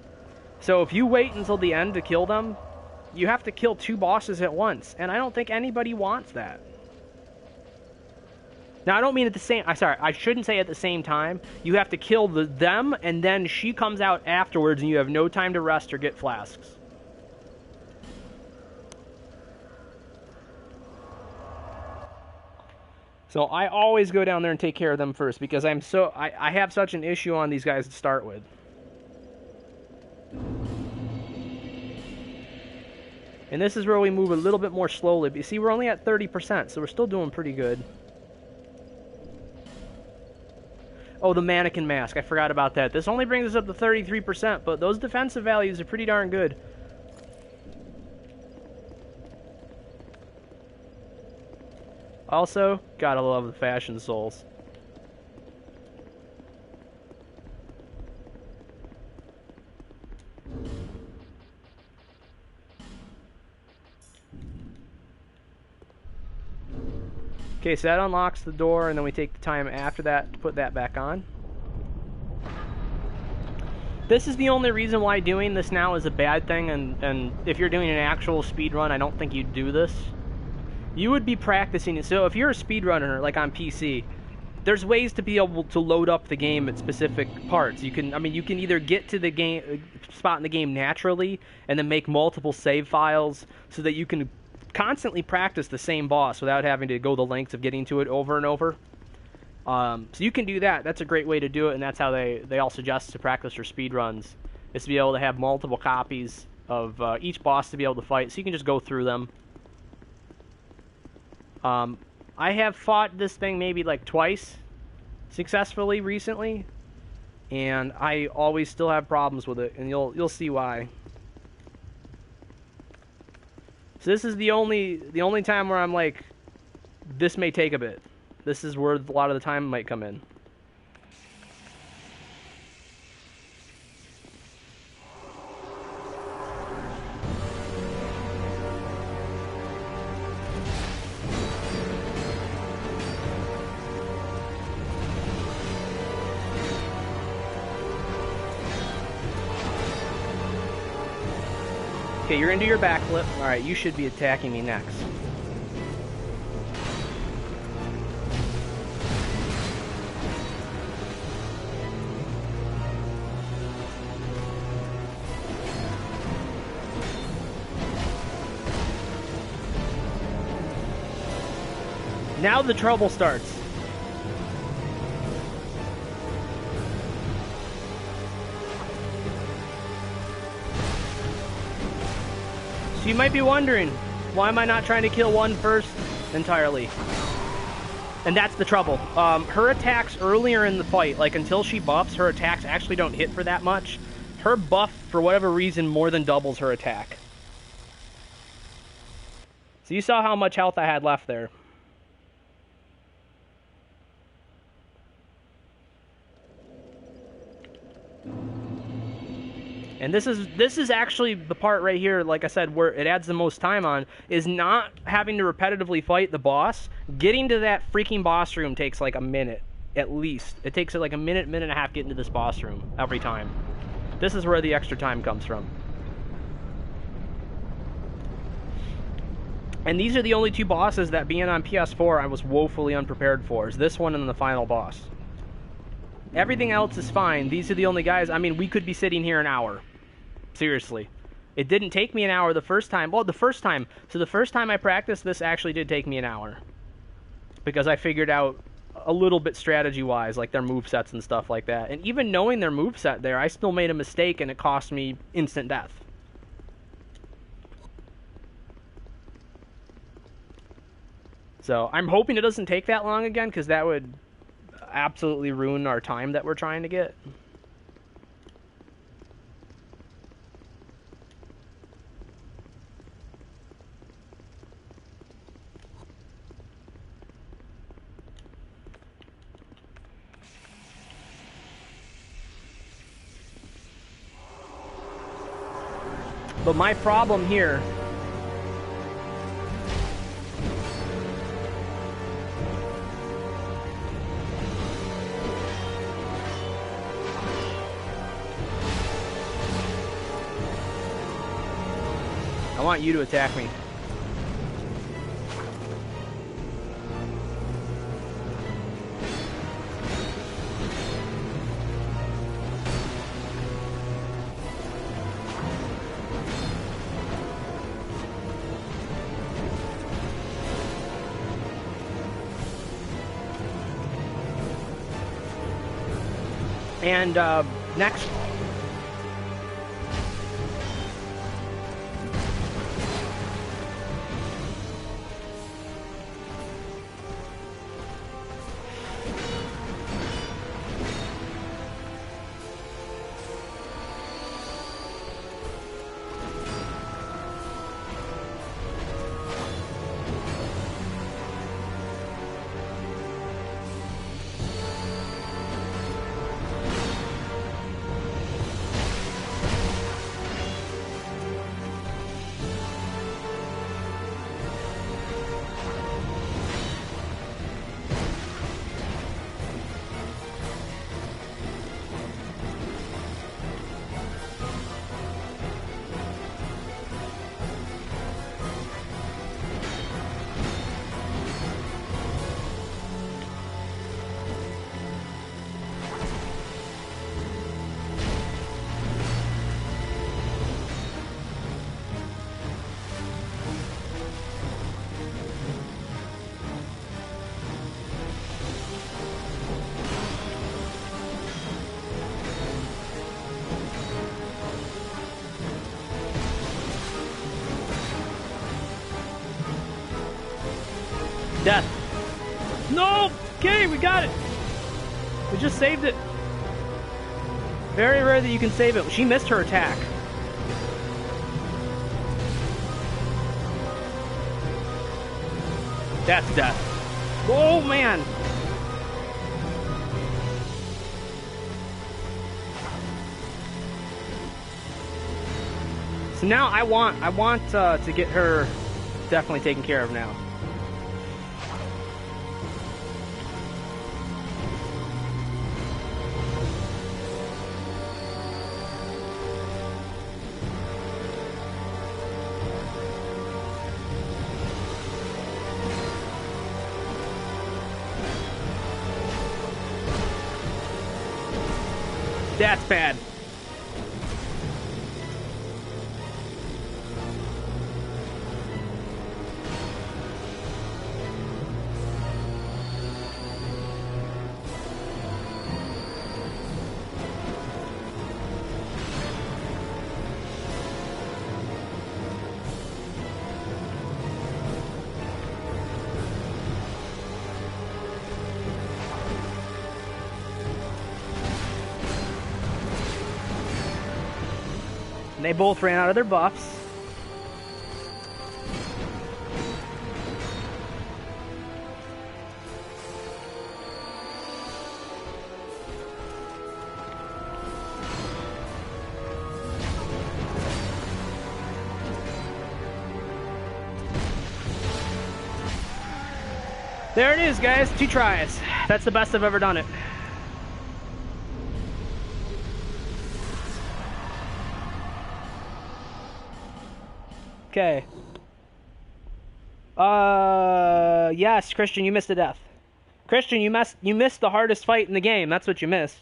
So if you wait until the end to kill them, you have to kill two bosses at once. And I don't think anybody wants that. Now, I don't mean at the same... I shouldn't say at the same time. You have to kill them, and then she comes out afterwards, and you have no time to rest or get flasks. So I always go down there and take care of them first because I have such an issue on these guys to start with. And this is where we move a little bit more slowly. But you see, we're only at 30%, so we're still doing pretty good. Oh, the mannequin mask. I forgot about that. This only brings us up to 33%, but those defensive values are pretty darn good. Also, gotta love the fashion souls. Okay, so that unlocks the door, and then we take the time after that to put that back on. This is the only reason why doing this now is a bad thing, and if you're doing an actual speed run, I don't think you'd do this. You would be practicing it. So if you're a speedrunner, like on PC, there's ways to be able to load up the game at specific parts. You can either get to the game spot in the game naturally, and then make multiple save files so that you can constantly practice the same boss without having to go the lengths of getting to it over and over. So you can do that. That's a great way to do it, and that's how they all suggest to practice your speedruns, is to be able to have multiple copies of each boss to be able to fight, so you can just go through them. I have fought this thing maybe like twice successfully recently, and I always still have problems with it, and you'll see why. So this is the only time where I'm like, this may take a bit. This is where a lot of the time might come in. Okay, you're gonna do your backflip. Alright, you should be attacking me next. Now the trouble starts. So you might be wondering, why am I not trying to kill one first entirely? And that's the trouble. Her attacks earlier in the fight, like until she buffs, her attacks actually don't hit for that much. Her buff, for whatever reason, more than doubles her attack. So you saw how much health I had left there. And this is actually the part right here, like I said, where it adds the most time on, is not having to repetitively fight the boss. Getting to that freaking boss room takes like a minute, at least. It takes like a minute and a half getting to this boss room every time. This is where the extra time comes from. And these are the only two bosses that, being on PS4, I was woefully unprepared for, is this one and the final boss. Everything else is fine. These are the only guys. I mean, we could be sitting here an hour. Seriously. It didn't take me an hour the first time. Well, the first time. So the first time I practiced, this actually did take me an hour. Because I figured out a little bit strategy-wise, like their movesets and stuff like that. And even knowing their moveset there, I still made a mistake and it cost me instant death. So I'm hoping it doesn't take that long again, because that would absolutely ruin our time that we're trying to get. But my problem here I want you to attack me. And next. Death. No! Okay, we got it! We just saved it. Very rare that you can save it. She missed her attack. That's death. Oh, man! So now I want to get her definitely taken care of now. That's bad. And they both ran out of their buffs. There it is, guys. 2 tries. That's the best I've ever done it. Okay. Yes, Christian, you missed a death. Christian, you missed the hardest fight in the game. That's what you missed.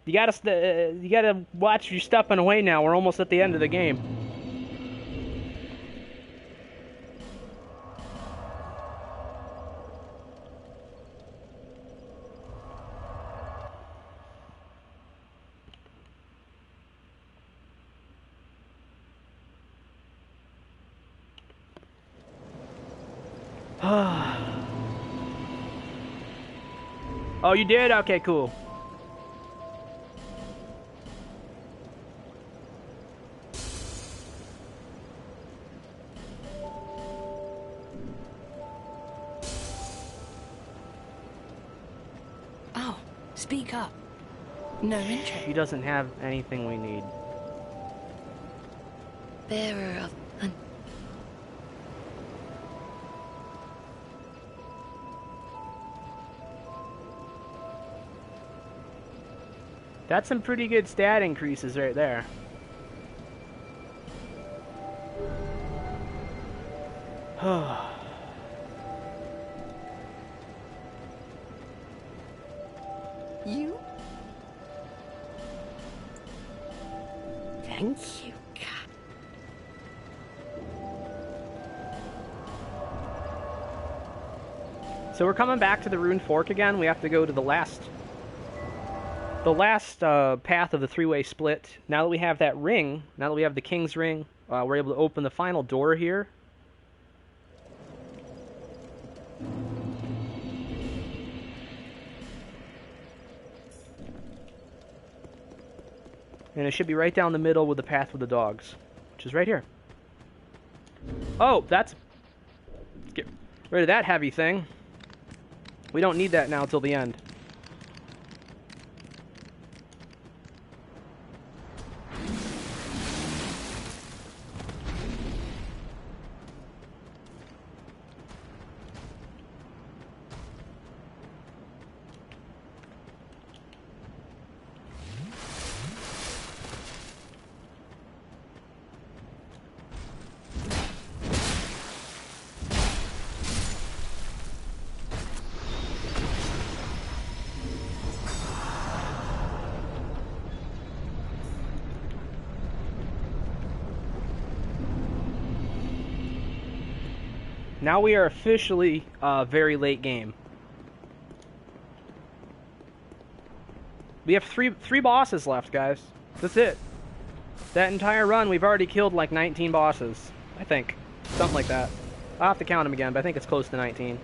You gotta watch your stepping away now. We're almost at the end of the game. Oh, you did? Okay, cool. Oh, speak up. No interest. She doesn't have anything we need. Bearer of an... That's some pretty good stat increases right there. You? Thank you. So we're coming back to the Rune Fork again. We have to go to the last path of the 3-way split. Now that we have that ring, now that we have the King's Ring, we're able to open the final door here. And it should be right down the middle with the path with the dogs, which is right here. Oh, that's... Get rid of that heavy thing. We don't need that now till the end. Now we are officially very late game. We have three bosses left, guys. That's it. That entire run, we've already killed like 19 bosses. I think. Something like that. I'll have to count them again, but I think it's close to 19.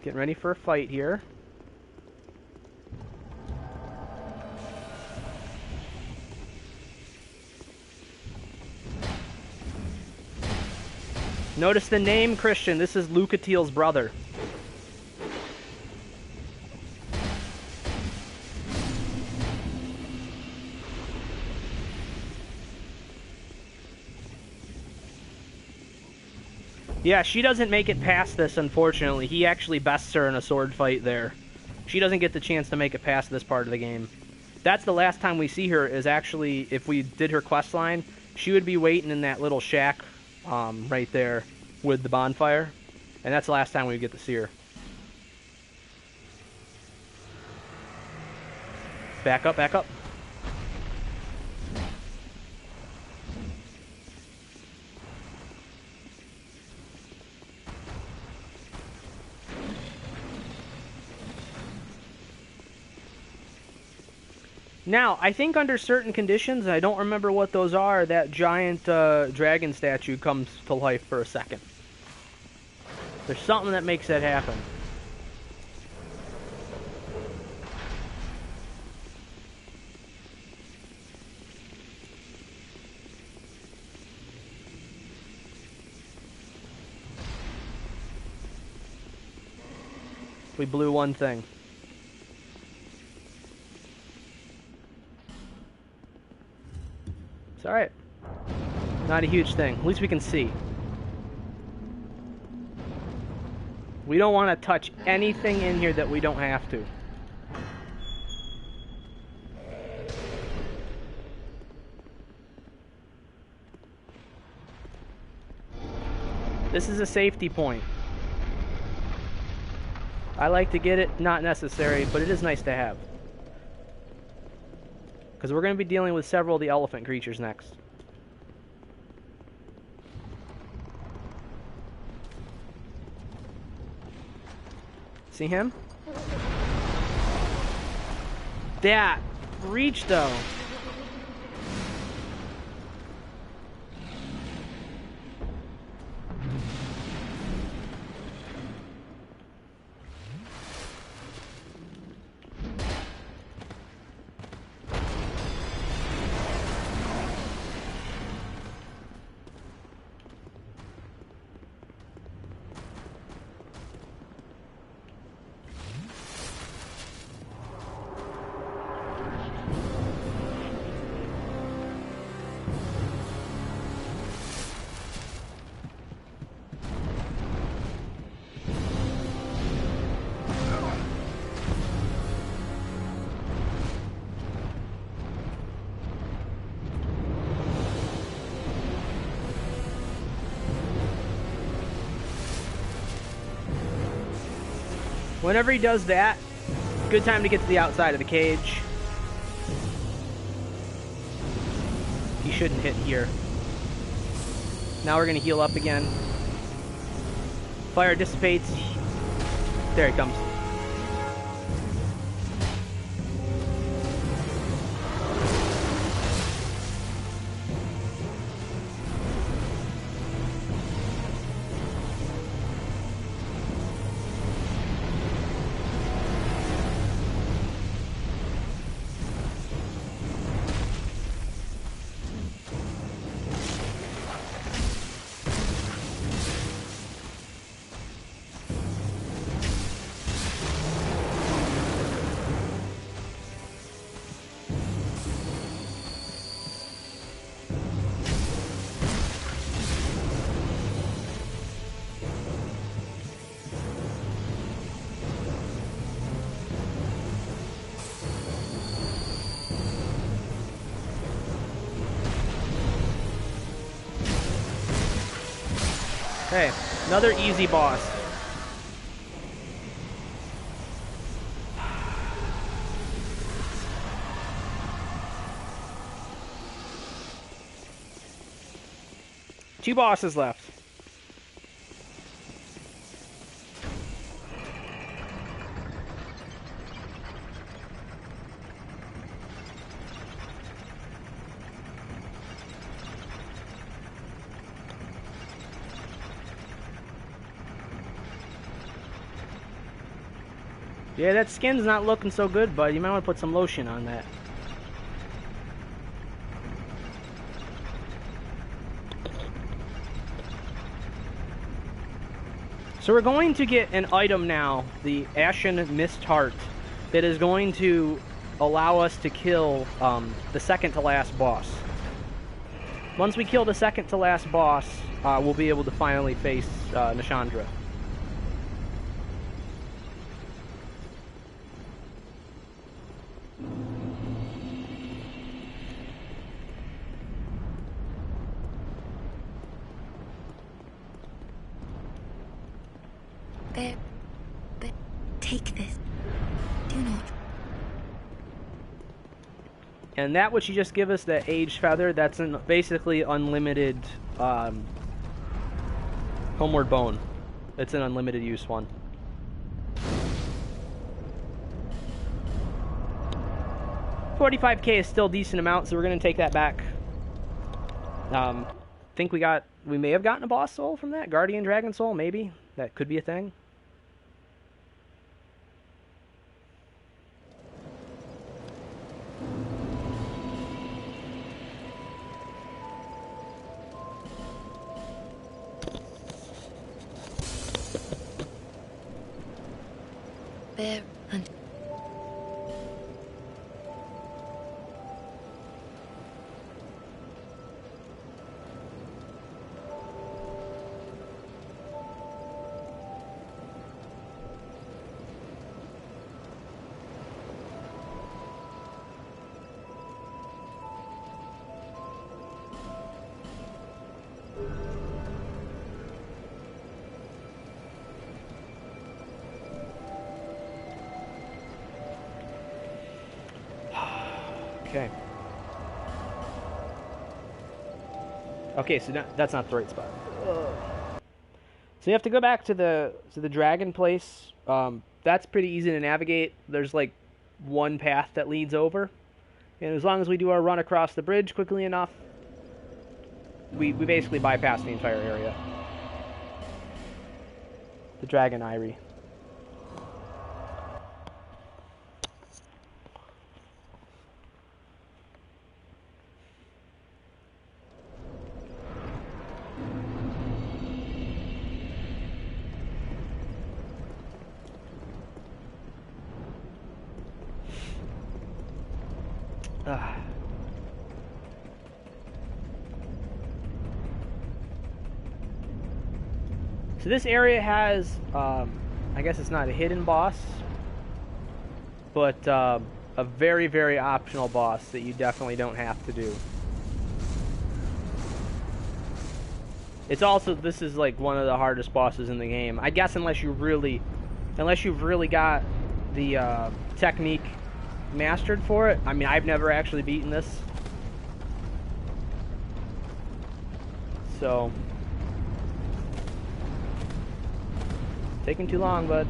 Getting ready for a fight here. Notice the name, Christian. This is Lucatiel's brother. Yeah, she doesn't make it past this, unfortunately. He actually bests her in a sword fight there. She doesn't get the chance to make it past this part of the game. That's the last time we see her, is actually, if we did her quest line, she would be waiting in that little shack right there with the bonfire. And that's the last time we get to see her. Back up, back up. Now, I think under certain conditions, I don't remember what those are, that giant dragon statue comes to life for a second. There's something that makes that happen. We blew one thing. It's alright. Not a huge thing. At least we can see. We don't want to touch anything in here that we don't have to. This is a safety point. I like to get it, not necessary, but it is nice to have. Because we're going to be dealing with several of the elephant creatures next. See him? That reach though. Whenever he does that, good time to get to the outside of the cage. He shouldn't hit here. Now we're going to heal up again. Fire dissipates. There he comes. Okay, another easy boss. Two bosses left. Yeah, that skin's not looking so good, bud. You might want to put some lotion on that. So we're going to get an item now, the Ashen Mist Heart, that is going to allow us to kill the second to last boss. Once we kill the second to last boss, we'll be able to finally face Nishandra. But take this. Do not. And that which you just give us, that Aged Feather, that's basically unlimited Homeward Bone. It's an unlimited use one. $45K is still a decent amount, so we're going to take that back. Think we may have gotten a boss soul from that? Guardian Dragon Soul, maybe? That could be a thing. bear and Okay. Okay, so that's not the right spot. Ugh. So you have to go back to the dragon place. That's pretty easy to navigate. There's like one path that leads over, and as long as we do our run across the bridge quickly enough, we basically bypass the entire area. The Dragon Eyrie. So this area has, I guess it's not a hidden boss, but a very, very optional boss that you definitely don't have to do. It's also, this is like one of the hardest bosses in the game. I guess unless you've really got the technique mastered for it. I mean, I've never actually beaten this. So, taking too long, bud.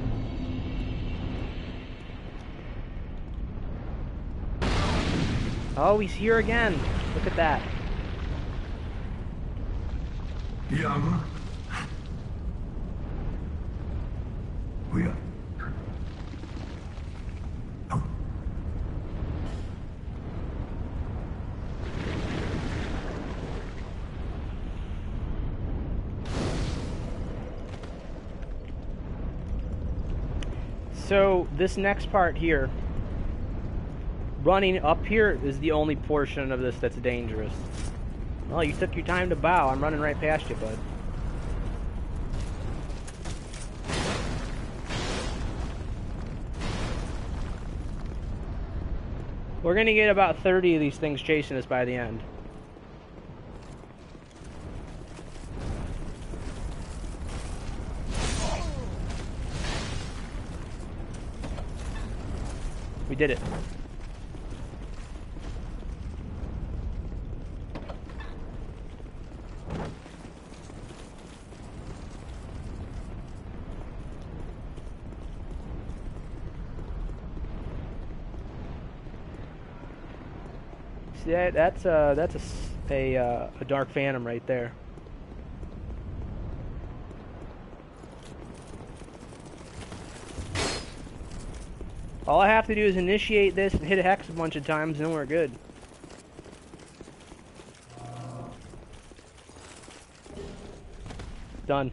Oh, he's here again. Look at that. Young. We are. So this next part here, running up here is the only portion of this that's dangerous. Well, you took your time to bow. I'm running right past you, bud. We're gonna get about 30 of these things chasing us by the end. We did it. See, that's a Dark Phantom right there. All I have to do is initiate this and hit a hex a bunch of times, and then we're good. Done.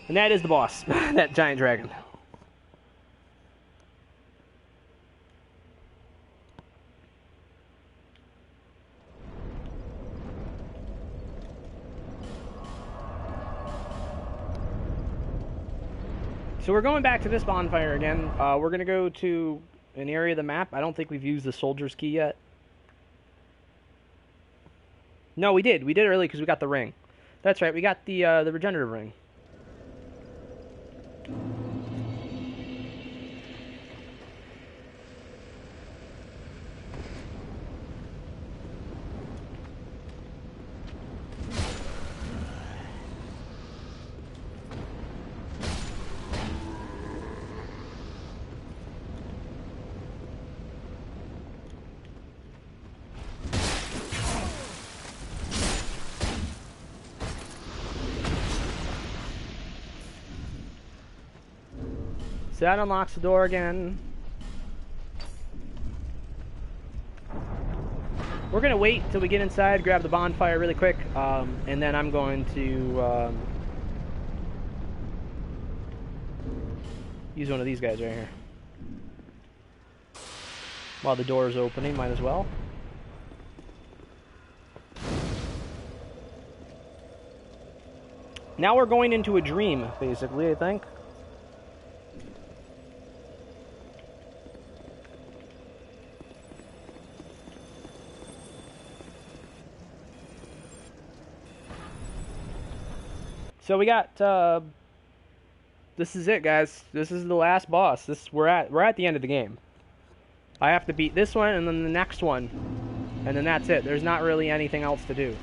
And that is the boss, that giant dragon. So we're going back to this bonfire again. We're going to go to an area of the map. I don't think we've used the soldier's key yet. No, we did. We did early because we got the ring. That's right. We got the regenerative ring. So that unlocks the door again. we're gonna wait until we get inside, grab the bonfire really quick, and then I'm going to use one of these guys right here. While the door is opening, might as well. Now we're going into a dream, basically, I think. So we got, this is it, guys. This is the last boss. We're at the end of the game. I have to beat this one and then the next one, and then that's it. There's not really anything else to do.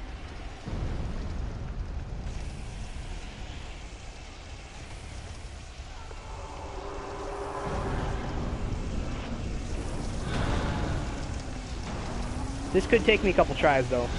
This could take me a couple tries, though.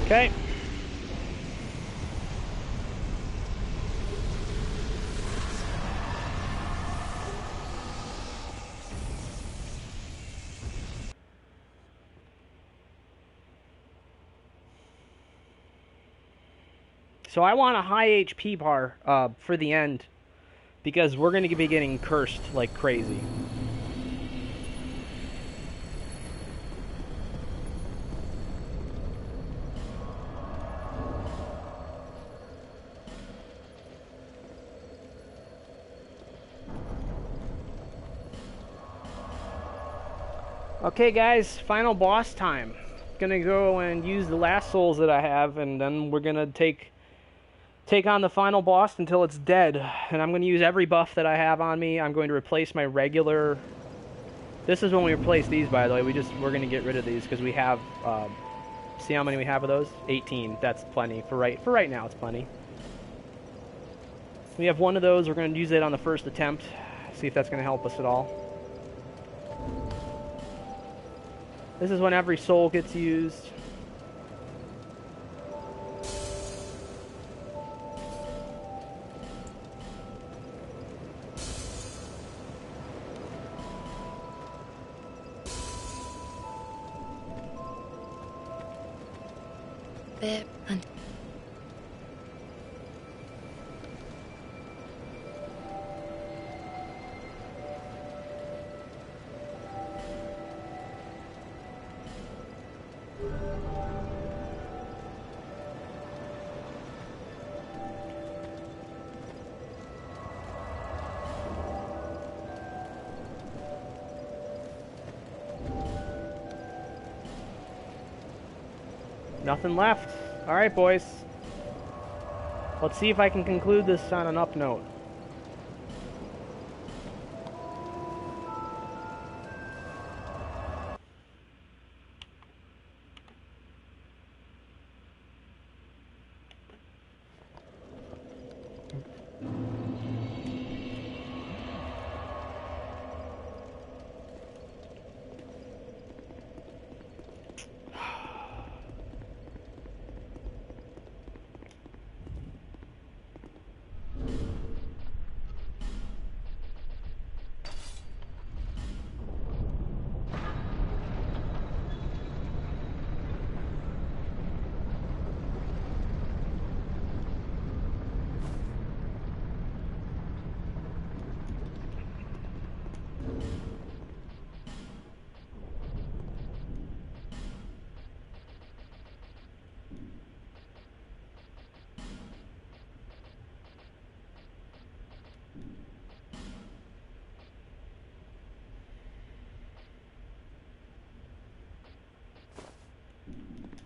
Okay. So I want a high HP bar for the end, because we're going to be getting cursed like crazy. Okay guys, final boss time. Gonna go and use the last souls that I have, and then we're gonna take on the final boss until it's dead. And I'm gonna use every buff that I have on me. I'm going to replace my regular... This is when we replace these, by the way. We're gonna get rid of these because we have, see how many we have of those? 18. That's plenty. For right now, it's plenty. We have one of those. We're gonna use it on the first attempt. See if that's gonna help us at all. This is when every soul gets used. There and Nothing left. Alright, boys. Let's see if I can conclude this on an up note.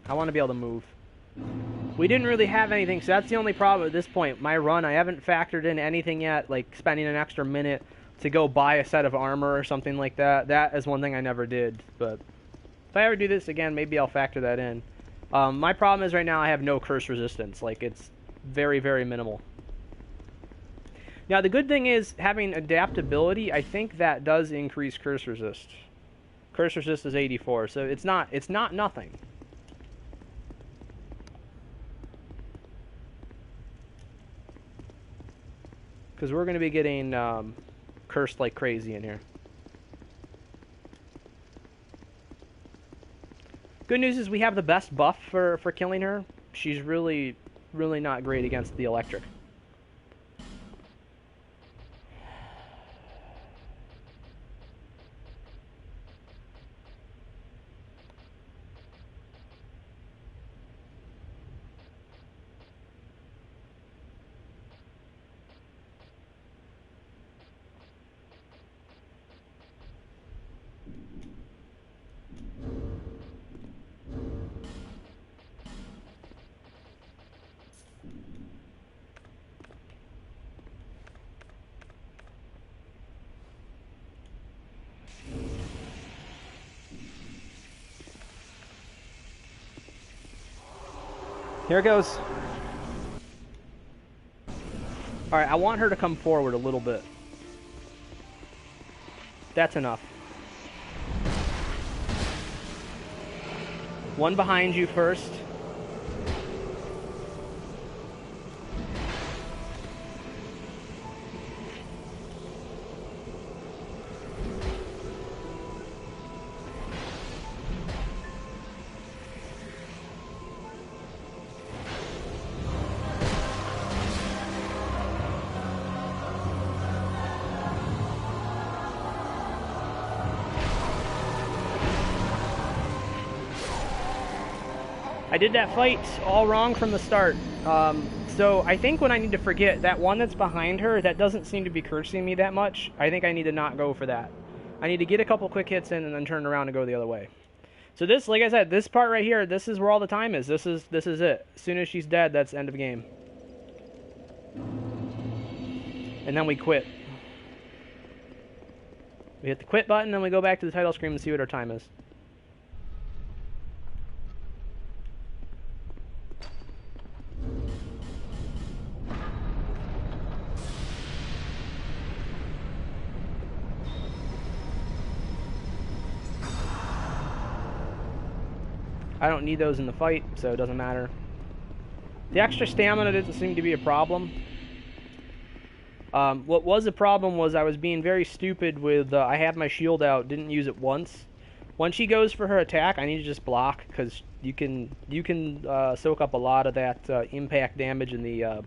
I want to be able to move. We didn't really have anything, so that's the only problem at this point. My run, I haven't factored in anything yet, like spending an extra minute to go buy a set of armor or something like that. That is one thing I never did, but if I ever do this again, maybe I'll factor that in. My problem is right now I have no curse resistance. Like, it's very, very minimal. Now, the good thing is, having adaptability, I think that does increase curse resist. Curse resist is 84, so it's not nothing. Because we're going to be getting cursed like crazy in here. Good news is we have the best buff for killing her. She's really, really not great against the electric. Here it goes. Alright, I want her to come forward a little bit. That's enough. One behind you first. I did that fight all wrong from the start. So I think what I need to forget, that one that's behind her, that doesn't seem to be cursing me that much. I think I need to not go for that. I need to get a couple quick hits in and then turn around and go the other way. So this, like I said, this part right here, this is where all the time is. This is it. As soon as she's dead, that's end of game. And then we quit. We hit the quit button and we go back to the title screen and see what our time is. I don't need those in the fight, so it doesn't matter. The extra stamina doesn't seem to be a problem. What was a problem was I was being very stupid with, I had my shield out, didn't use it once. When she goes for her attack, I need to just block, because you can soak up a lot of that impact damage and the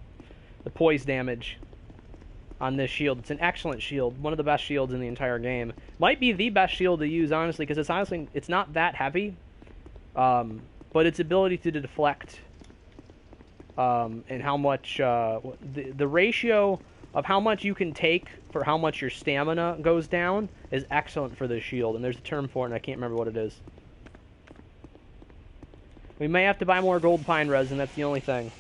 poise damage on this shield. It's an excellent shield, one of the best shields in the entire game. Might be the best shield to use, honestly, because it's not that heavy. But its ability to deflect and how much the ratio of how much you can take for how much your stamina goes down is excellent for this shield, and there's a term for it and I can't remember what it is. We may have to buy more gold pine resin, that's the only thing.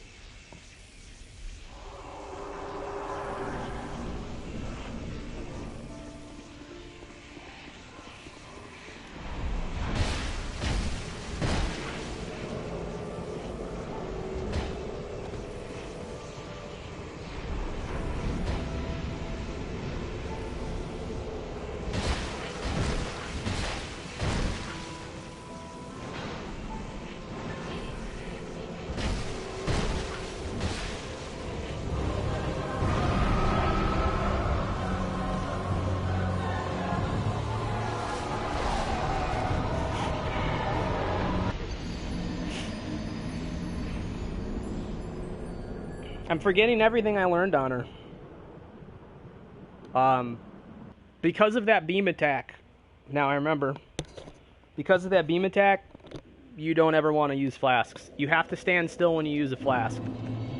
I'm forgetting everything I learned on her. Because of that beam attack, now I remember, because of that beam attack, you don't ever want to use flasks. You have to stand still when you use a flask.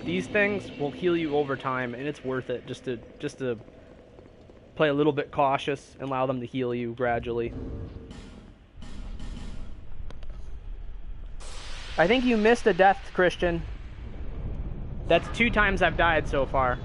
These things will heal you over time, and it's worth it just to play a little bit cautious and allow them to heal you gradually. I think you missed a death, Christian. That's 2 times I've died so far.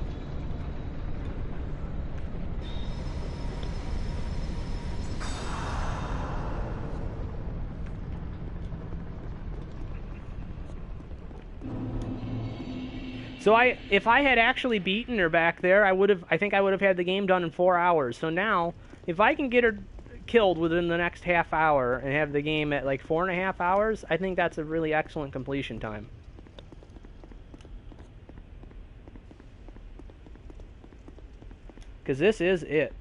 So if I had actually beaten her back there, I think I would have had the game done in 4 hours. So now, if I can get her killed within the next half hour and have the game at like 4.5 hours, I think that's a really excellent completion time. Because this is it.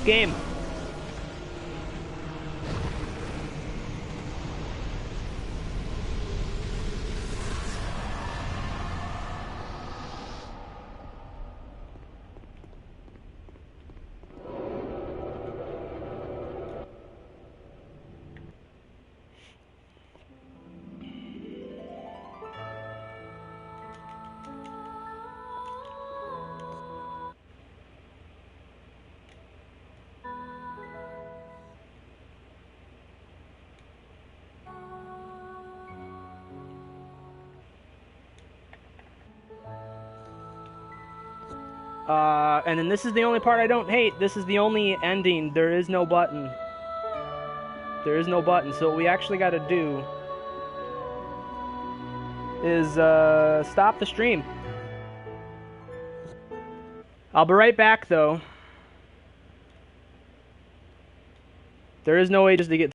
Game. And then this is the only part I don't hate. This is the only ending. There is no button. There is no button. So what we actually got to do is stop the stream. I'll be right back, though. There is no way just to get